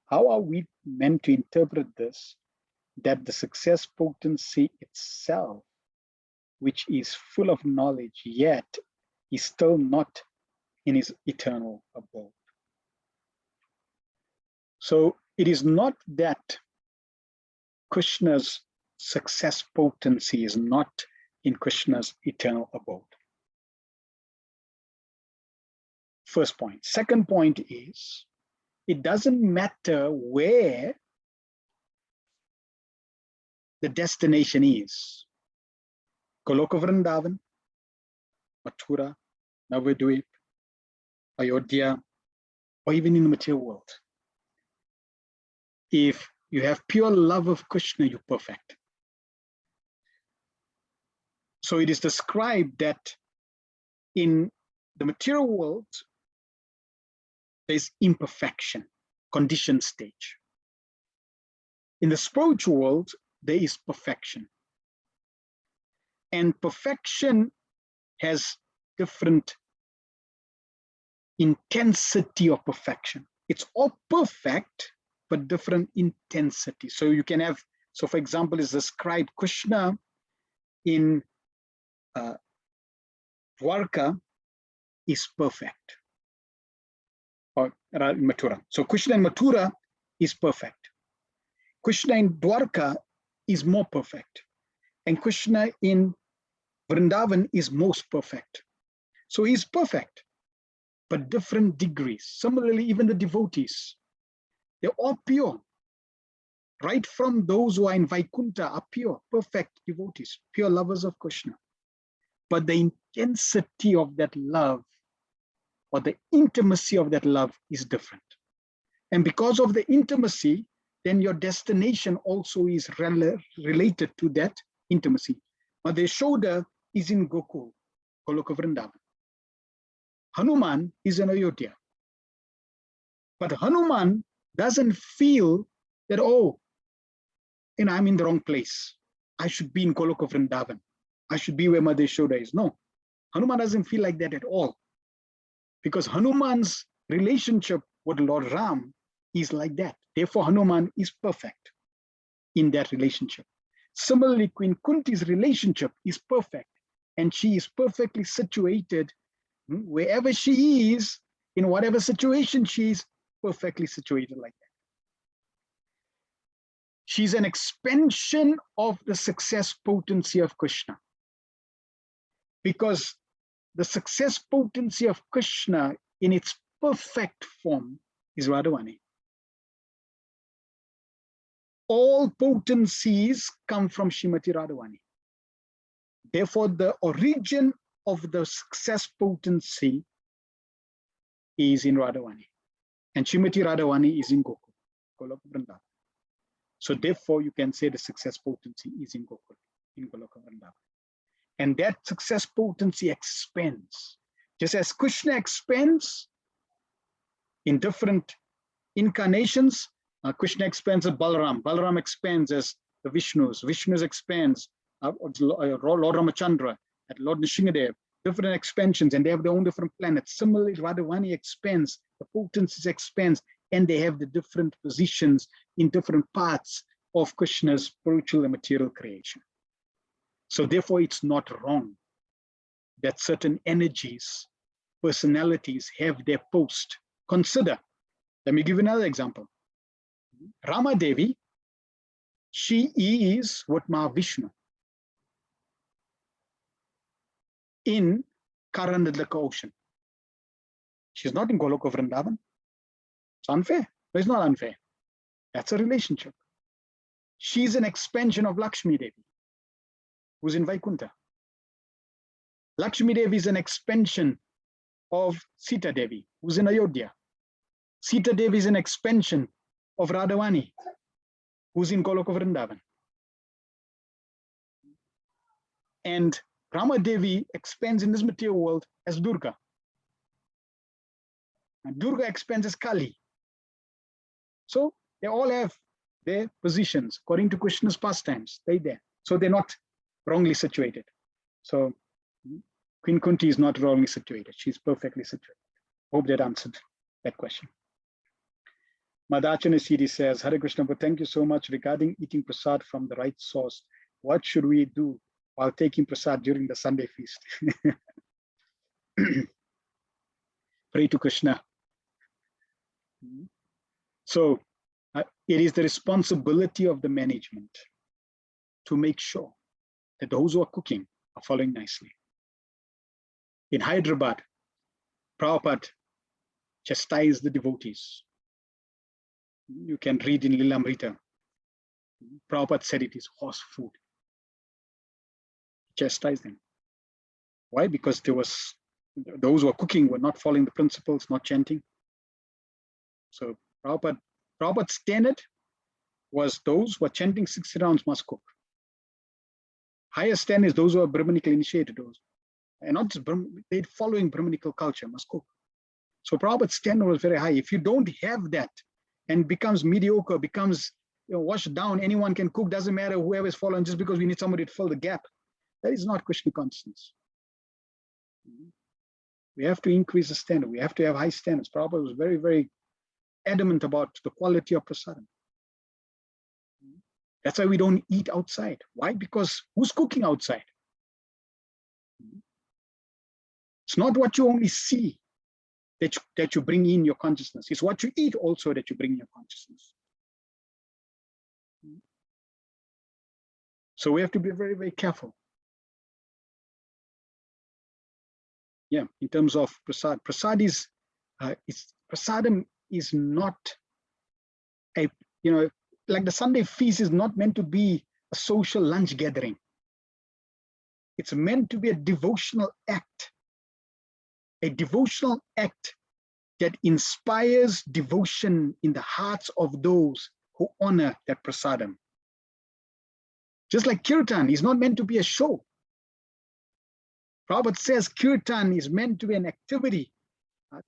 How are we meant to interpret this, that the success potency itself, which is full of knowledge, yet is still not in his eternal abode? So it is not that Krishna's success potency is not in Krishna's eternal abode. First point. Second point is, it doesn't matter where the destination is. Goloka Vrindavan, Mathura, Navadvip, Ayodhya, or even in the material world. if you have pure love of Krishna, you're perfect. So it is described that in the material world, there's imperfection, conditioned stage. In the spiritual world, there is perfection. And perfection has different intensity of perfection. It's all perfect, but different intensity. So you can have, so for example, is described Krishna in Dwarka is perfect, or in Mathura. So Krishna in Mathura is perfect. Krishna in Dwarka is more perfect. And Krishna in Vrindavan is most perfect. So he's perfect, but different degrees. Similarly, even the devotees, they're all pure. Right from those who are in Vaikuntha are pure, perfect devotees, pure lovers of Krishna. But the intensity of that love or the intimacy of that love is different. And because of the intimacy, then your destination also is related to that intimacy. Madheshoda is in Gokul, Goloka Vrindavan. Hanuman is in Ayodhya. But Hanuman doesn't feel that, oh, I'm in the wrong place. I should be in Goloka Vrindavan. I should be where Madheshoda is. No, Hanuman doesn't feel like that at all. Because Hanuman's relationship with Lord Ram is like that. Therefore, Hanuman is perfect in that relationship. Similarly, Queen Kunti's relationship is perfect, and she is perfectly situated wherever she is, in whatever situation she is, perfectly situated like that. She's an expansion of the success potency of Krishna. Because the success potency of Krishna in its perfect form is Radhavani. All potencies come from Srimati Radhavani. Therefore, the origin of the success potency is in Radhavani. And Srimati Radhavani is in Gokul, Goloka Vrindavan. So therefore, you can say the success potency is in Gokul, in Goloka Vrindavan. And that success potency expands. Just as Krishna expands in different incarnations, Krishna expands as Balaram. Balaram expands as the Vishnus. Vishnus expands Lord Ramachandra, at Lord Nrsingadev, different expansions, and they have their own different planets. Similarly, Radhavani expands, the potencies expands, and they have the different positions in different parts of Krishna's spiritual and material creation. So therefore, it's not wrong that certain energies, personalities have their post. Consider, let me give you another example. Rama Devi, she is with Mahavishnu in Karanadlaka Ocean. She's not in Goloka Vrindavan. It's unfair. No, it's not unfair. That's a relationship. She's an expansion of Lakshmi Devi, who's in Vaikuntha. Lakshmi Devi is an expansion of Sita Devi, who's in Ayodhya. Sita Devi is an expansion of Radhavani, who's in Goloka Vrindavan. And Rama Devi expands in this material world as Durga. And Durga expands as Kali. So they all have their positions according to Krishna's pastimes. They're there. So they're not wrongly situated. So Queen Kunti is not wrongly situated. She's perfectly situated. Hope that answered that question. Madachana CD says, Hare Krishna, but thank you so much regarding eating prasad from the right source. What should we do while taking prasad during the Sunday feast? Pray to Krishna. So it is the responsibility of the management to make sure that those who are cooking are following nicely. In Hyderabad, Prabhupada chastised the devotees. You can read in Lilamrita. Prabhupada said it is horse food. Chastised them. Why? Because there was those who were cooking were not following the principles, not chanting. So Prabhupada's standard was those who are chanting 60 rounds must cook. Higher standard is those who are Brahmanical initiated, those, and not just they're following Brahmanical culture, must cook. So Prabhupada's standard was very high. If you don't have that and becomes mediocre, becomes washed down, anyone can cook, doesn't matter whoever is following, just because we need somebody to fill the gap. That is not Krishna consciousness. We have to increase the standard. We have to have high standards. Prabhupada was very, very adamant about the quality of prasadam. That's why we don't eat outside. Why? Because who's cooking outside? It's not what you only see that you bring in your consciousness. It's what you eat also that you bring in your consciousness. So we have to be very, very careful. Yeah, in terms of prasad, prasadam is not a, like the Sunday feast is not meant to be a social lunch gathering. It's meant to be a devotional act that inspires devotion in the hearts of those who honor that prasadam. Just like kirtan is not meant to be a show. Prabhupada says kirtan is meant to be an activity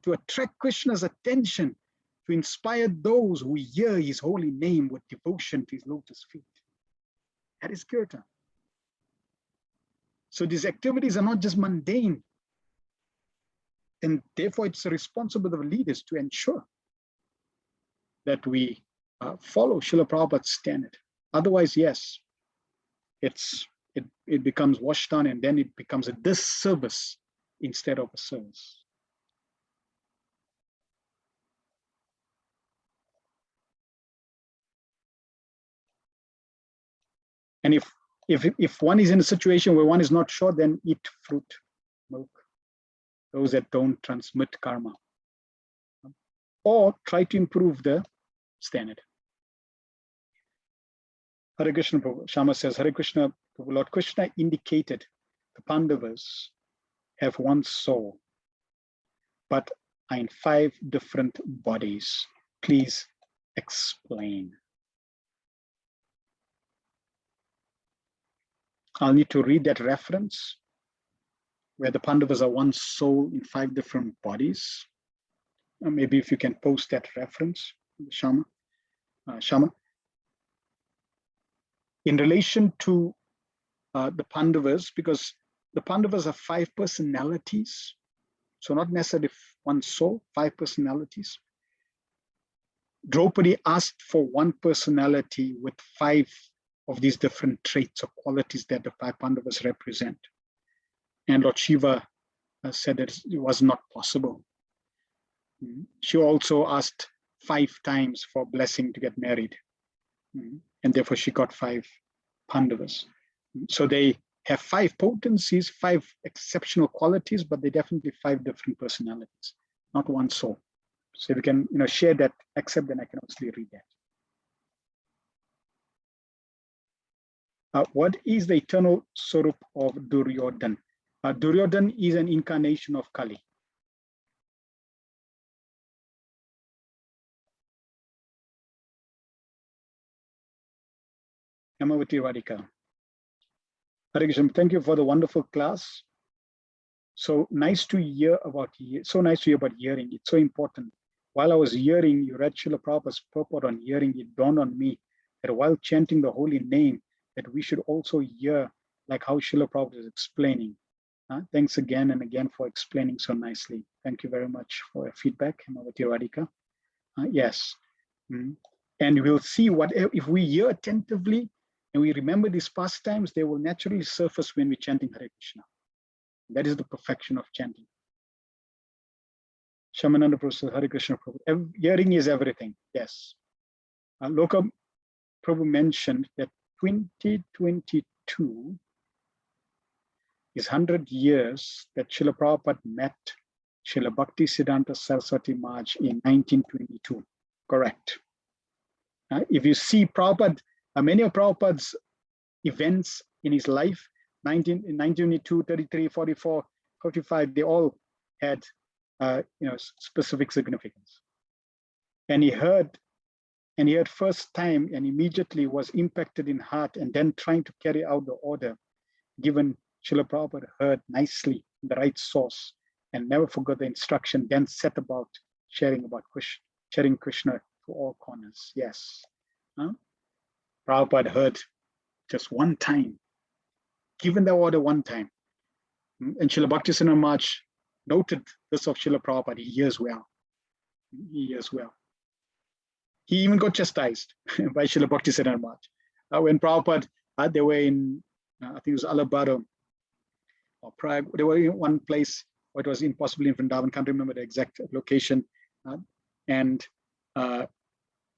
to attract Krishna's attention, to inspire those who hear his holy name with devotion to his lotus feet. That is kirtan. So these activities are not just mundane. And therefore it's the responsibility of leaders to ensure that we follow Srila Prabhupada's standard. Otherwise, yes, it becomes washed down, and then it becomes a disservice instead of a service. And if one is in a situation where one is not sure, then eat fruit, milk, those that don't transmit karma, or try to improve the standard. Hare Krishna Prabhu. Shama says, Hare Krishna Prabhu. Lord Krishna indicated the Pandavas have one soul, but are in 5 different bodies. Please explain. I'll need to read that reference where the Pandavas are one soul in 5 different bodies. Maybe if you can post that reference, Shama. Shama. In relation to the Pandavas, because the Pandavas are 5 personalities, so not necessarily one soul, 5 personalities. Draupadi asked for one personality with 5 of these different traits or qualities that the 5 Pandavas represent. And Lord Shiva said that it was not possible. She also asked 5 times for blessing to get married. And therefore she got 5 Pandavas. So they have 5 potencies, 5 exceptional qualities, but they definitely 5 different personalities, not one soul. So if you can share that except then I can obviously read that. What is the eternal Swarup of Duryodhan? Duryodhan is an incarnation of Kali. Hemavati Radhika. Hare Krishna, thank you for the wonderful class. So nice to hear about hearing. It's so important. While I was hearing, you read Srila Prabhupada's purport on hearing, it dawned on me that while chanting the holy name, that we should also hear like how Srila Prabhupada is explaining. Thanks again and again for explaining so nicely. Thank you very much for your feedback, Hemavati Radhika. Yes. And we'll see what if we hear attentively and we remember these pastimes, they will naturally surface when we're chanting Hare Krishna. That is the perfection of chanting. Shamananda Prabhu says, Hare Krishna Prabhu. Hearing is everything. Yes. Loka Prabhu mentioned that 2022 is 100 years that Srila Prabhupada met Srila Bhakti Siddhanta Saraswati Maharaj in 1922. Correct. If you see Prabhupada, many of Prabhupada's events in his life, 1922, 33, 44, 45, they all had specific significance. And he heard And he had first time and immediately was impacted in heart, and then trying to carry out the order given. Srila Prabhupada heard nicely the right source and never forgot the instruction, then set about sharing about Krishna, sharing Krishna to all corners. Yes. Prabhupada heard just one time, given the order one time. And Srila Bhaktisinoda Maharaj noted this of Srila Prabhupada. He hears well. He hears well. He even got chastised by Srila Bhaktisinoda Maharaj. When Prabhupada, they were in, I think it was Alabama or Prague, they were in one place where it was impossible in Vrindavan, can't remember the exact location. And the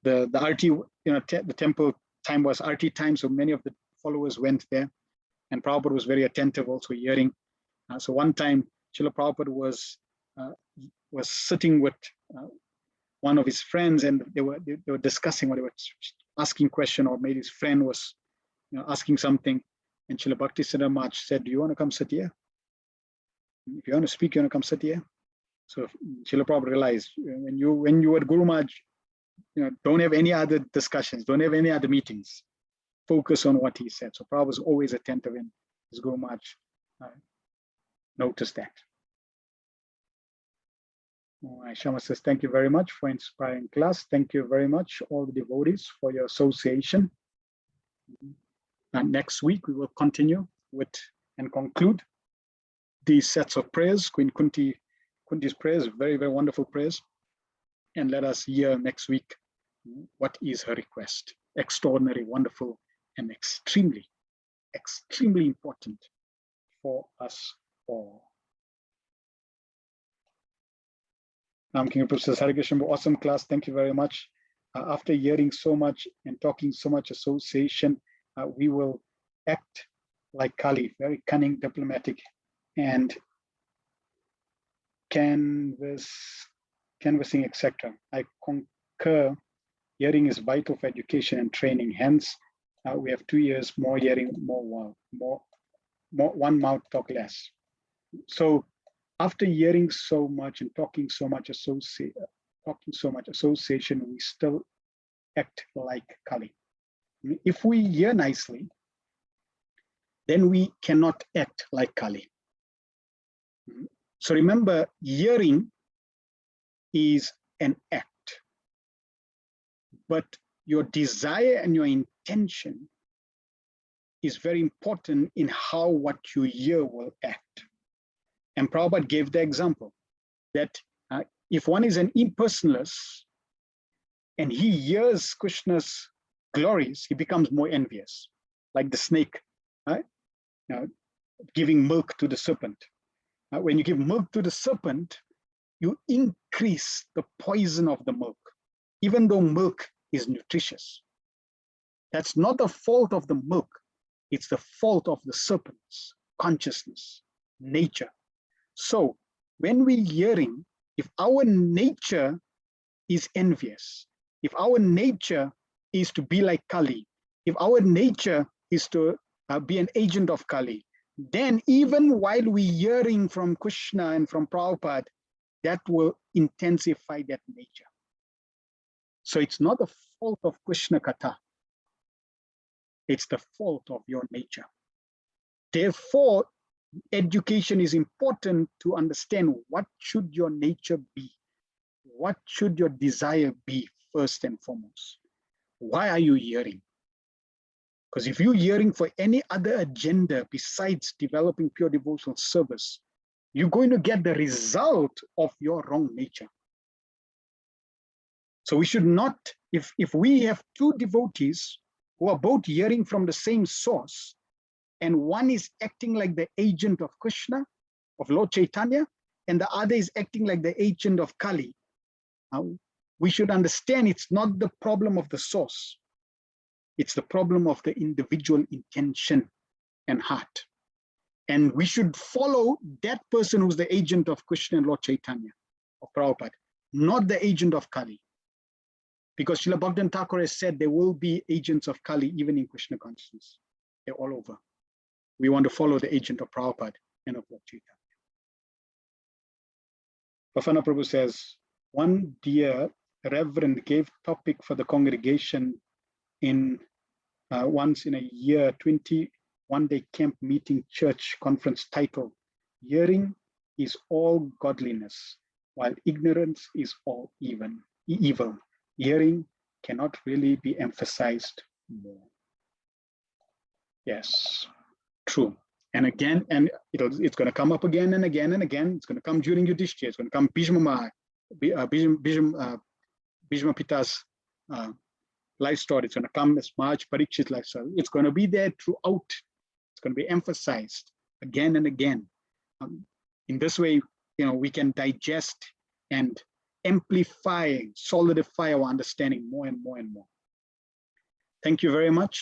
RT, the temple time was RT time, so many of the followers went there. And Prabhupada was very attentive, also hearing. So one time, Srila Prabhupada was sitting with one of his friends, and they were discussing, or they were asking question, or maybe his friend was asking something, and Srila Bhaktisinoda Maharaj said, "Do you want to come sit here? If you want to speak, you want to come sit here." So Srila Prabhupada realized when you at Guru Maharaj, don't have any other discussions, don't have any other meetings. Focus on what he said. So Prabhupada was always attentive, and his Guru Maharaj noticed that. Shama says, thank you very much for inspiring class. Thank you very much, all the devotees, for your association. And next week, we will continue with and conclude these sets of prayers. Queen Kunti's prayers, very, very wonderful prayers. And let us hear next week what is her request. Extraordinary, wonderful, and extremely, extremely important for us all. King of says, Hare Krishna, awesome class. Thank you very much. After hearing so much and talking so much association, we will act like Kali, very cunning, diplomatic, and canvassing, etc. I concur. Hearing is vital for education and training. Hence, we have 2 years more hearing, more one mouth talk less. So after hearing so much and talking so much association, we still act like Kali. If we hear nicely, then we cannot act like Kali. So remember, hearing is an act, but your desire and your intention is very important in how what you hear will act. And Prabhupada gave the example that if one is an impersonalist and he hears Krishna's glories, he becomes more envious, like the snake, right? Giving milk to the serpent. When you give milk to the serpent, you increase the poison of the milk, even though milk is nutritious. That's not the fault of the milk. It's the fault of the serpent's consciousness, nature. So when we're hearing, if our nature is envious, if our nature is to be like Kali, if our nature is to be an agent of Kali, then even while we're hearing from Krishna and from Prabhupada, that will intensify that nature. So it's not the fault of Krishna Katha. It's the fault of your nature. Therefore, education is important to understand what should your nature be? What should your desire be first and foremost? Why are you hearing? Because if you're hearing for any other agenda besides developing pure devotional service, you're going to get the result of your wrong nature. So we should not, if we have two devotees who are both hearing from the same source, and one is acting like the agent of Krishna, of Lord Chaitanya, and the other is acting like the agent of Kali, we should understand it's not the problem of the source. It's the problem of the individual intention and heart. And we should follow that person who's the agent of Krishna and Lord Chaitanya, of Prabhupada, not the agent of Kali. Because Srila Bhaktivinoda Thakur has said there will be agents of Kali even in Krishna consciousness. They're all over. We want to follow the agent of Prabhupada and of Lord Chaitanya. Bafana Prabhu says, one deer reverend gave topic for the congregation in once in a year, 21-day camp meeting church conference titled, Hearing is all godliness, while ignorance is all evil. Hearing cannot really be emphasized more. Yes, true. And again, and it's going to come up again and again and again. It's going to come during Yudhishthira. It's going to come Bhishma Pita's life story. It's going to come as Maharaj Parikshit's life story. It's going to be there throughout. It's going to be emphasized again and again. In this way, we can digest and amplify, solidify our understanding more and more and more. Thank you very much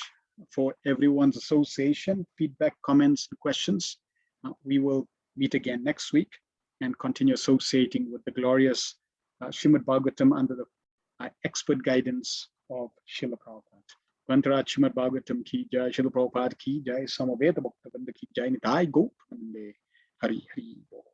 for everyone's association, feedback, comments, and questions. We will meet again next week and continue associating with the glorious Srimad Bhagavatam under the expert guidance of Srila Prabhupada. Grantaraj Srimad Bhagavatam ki jai, Srila Prabhupada ki jai, Samaveta Bhakta Vrinda ki jai, Nitai Gop, Hare Hare Bol.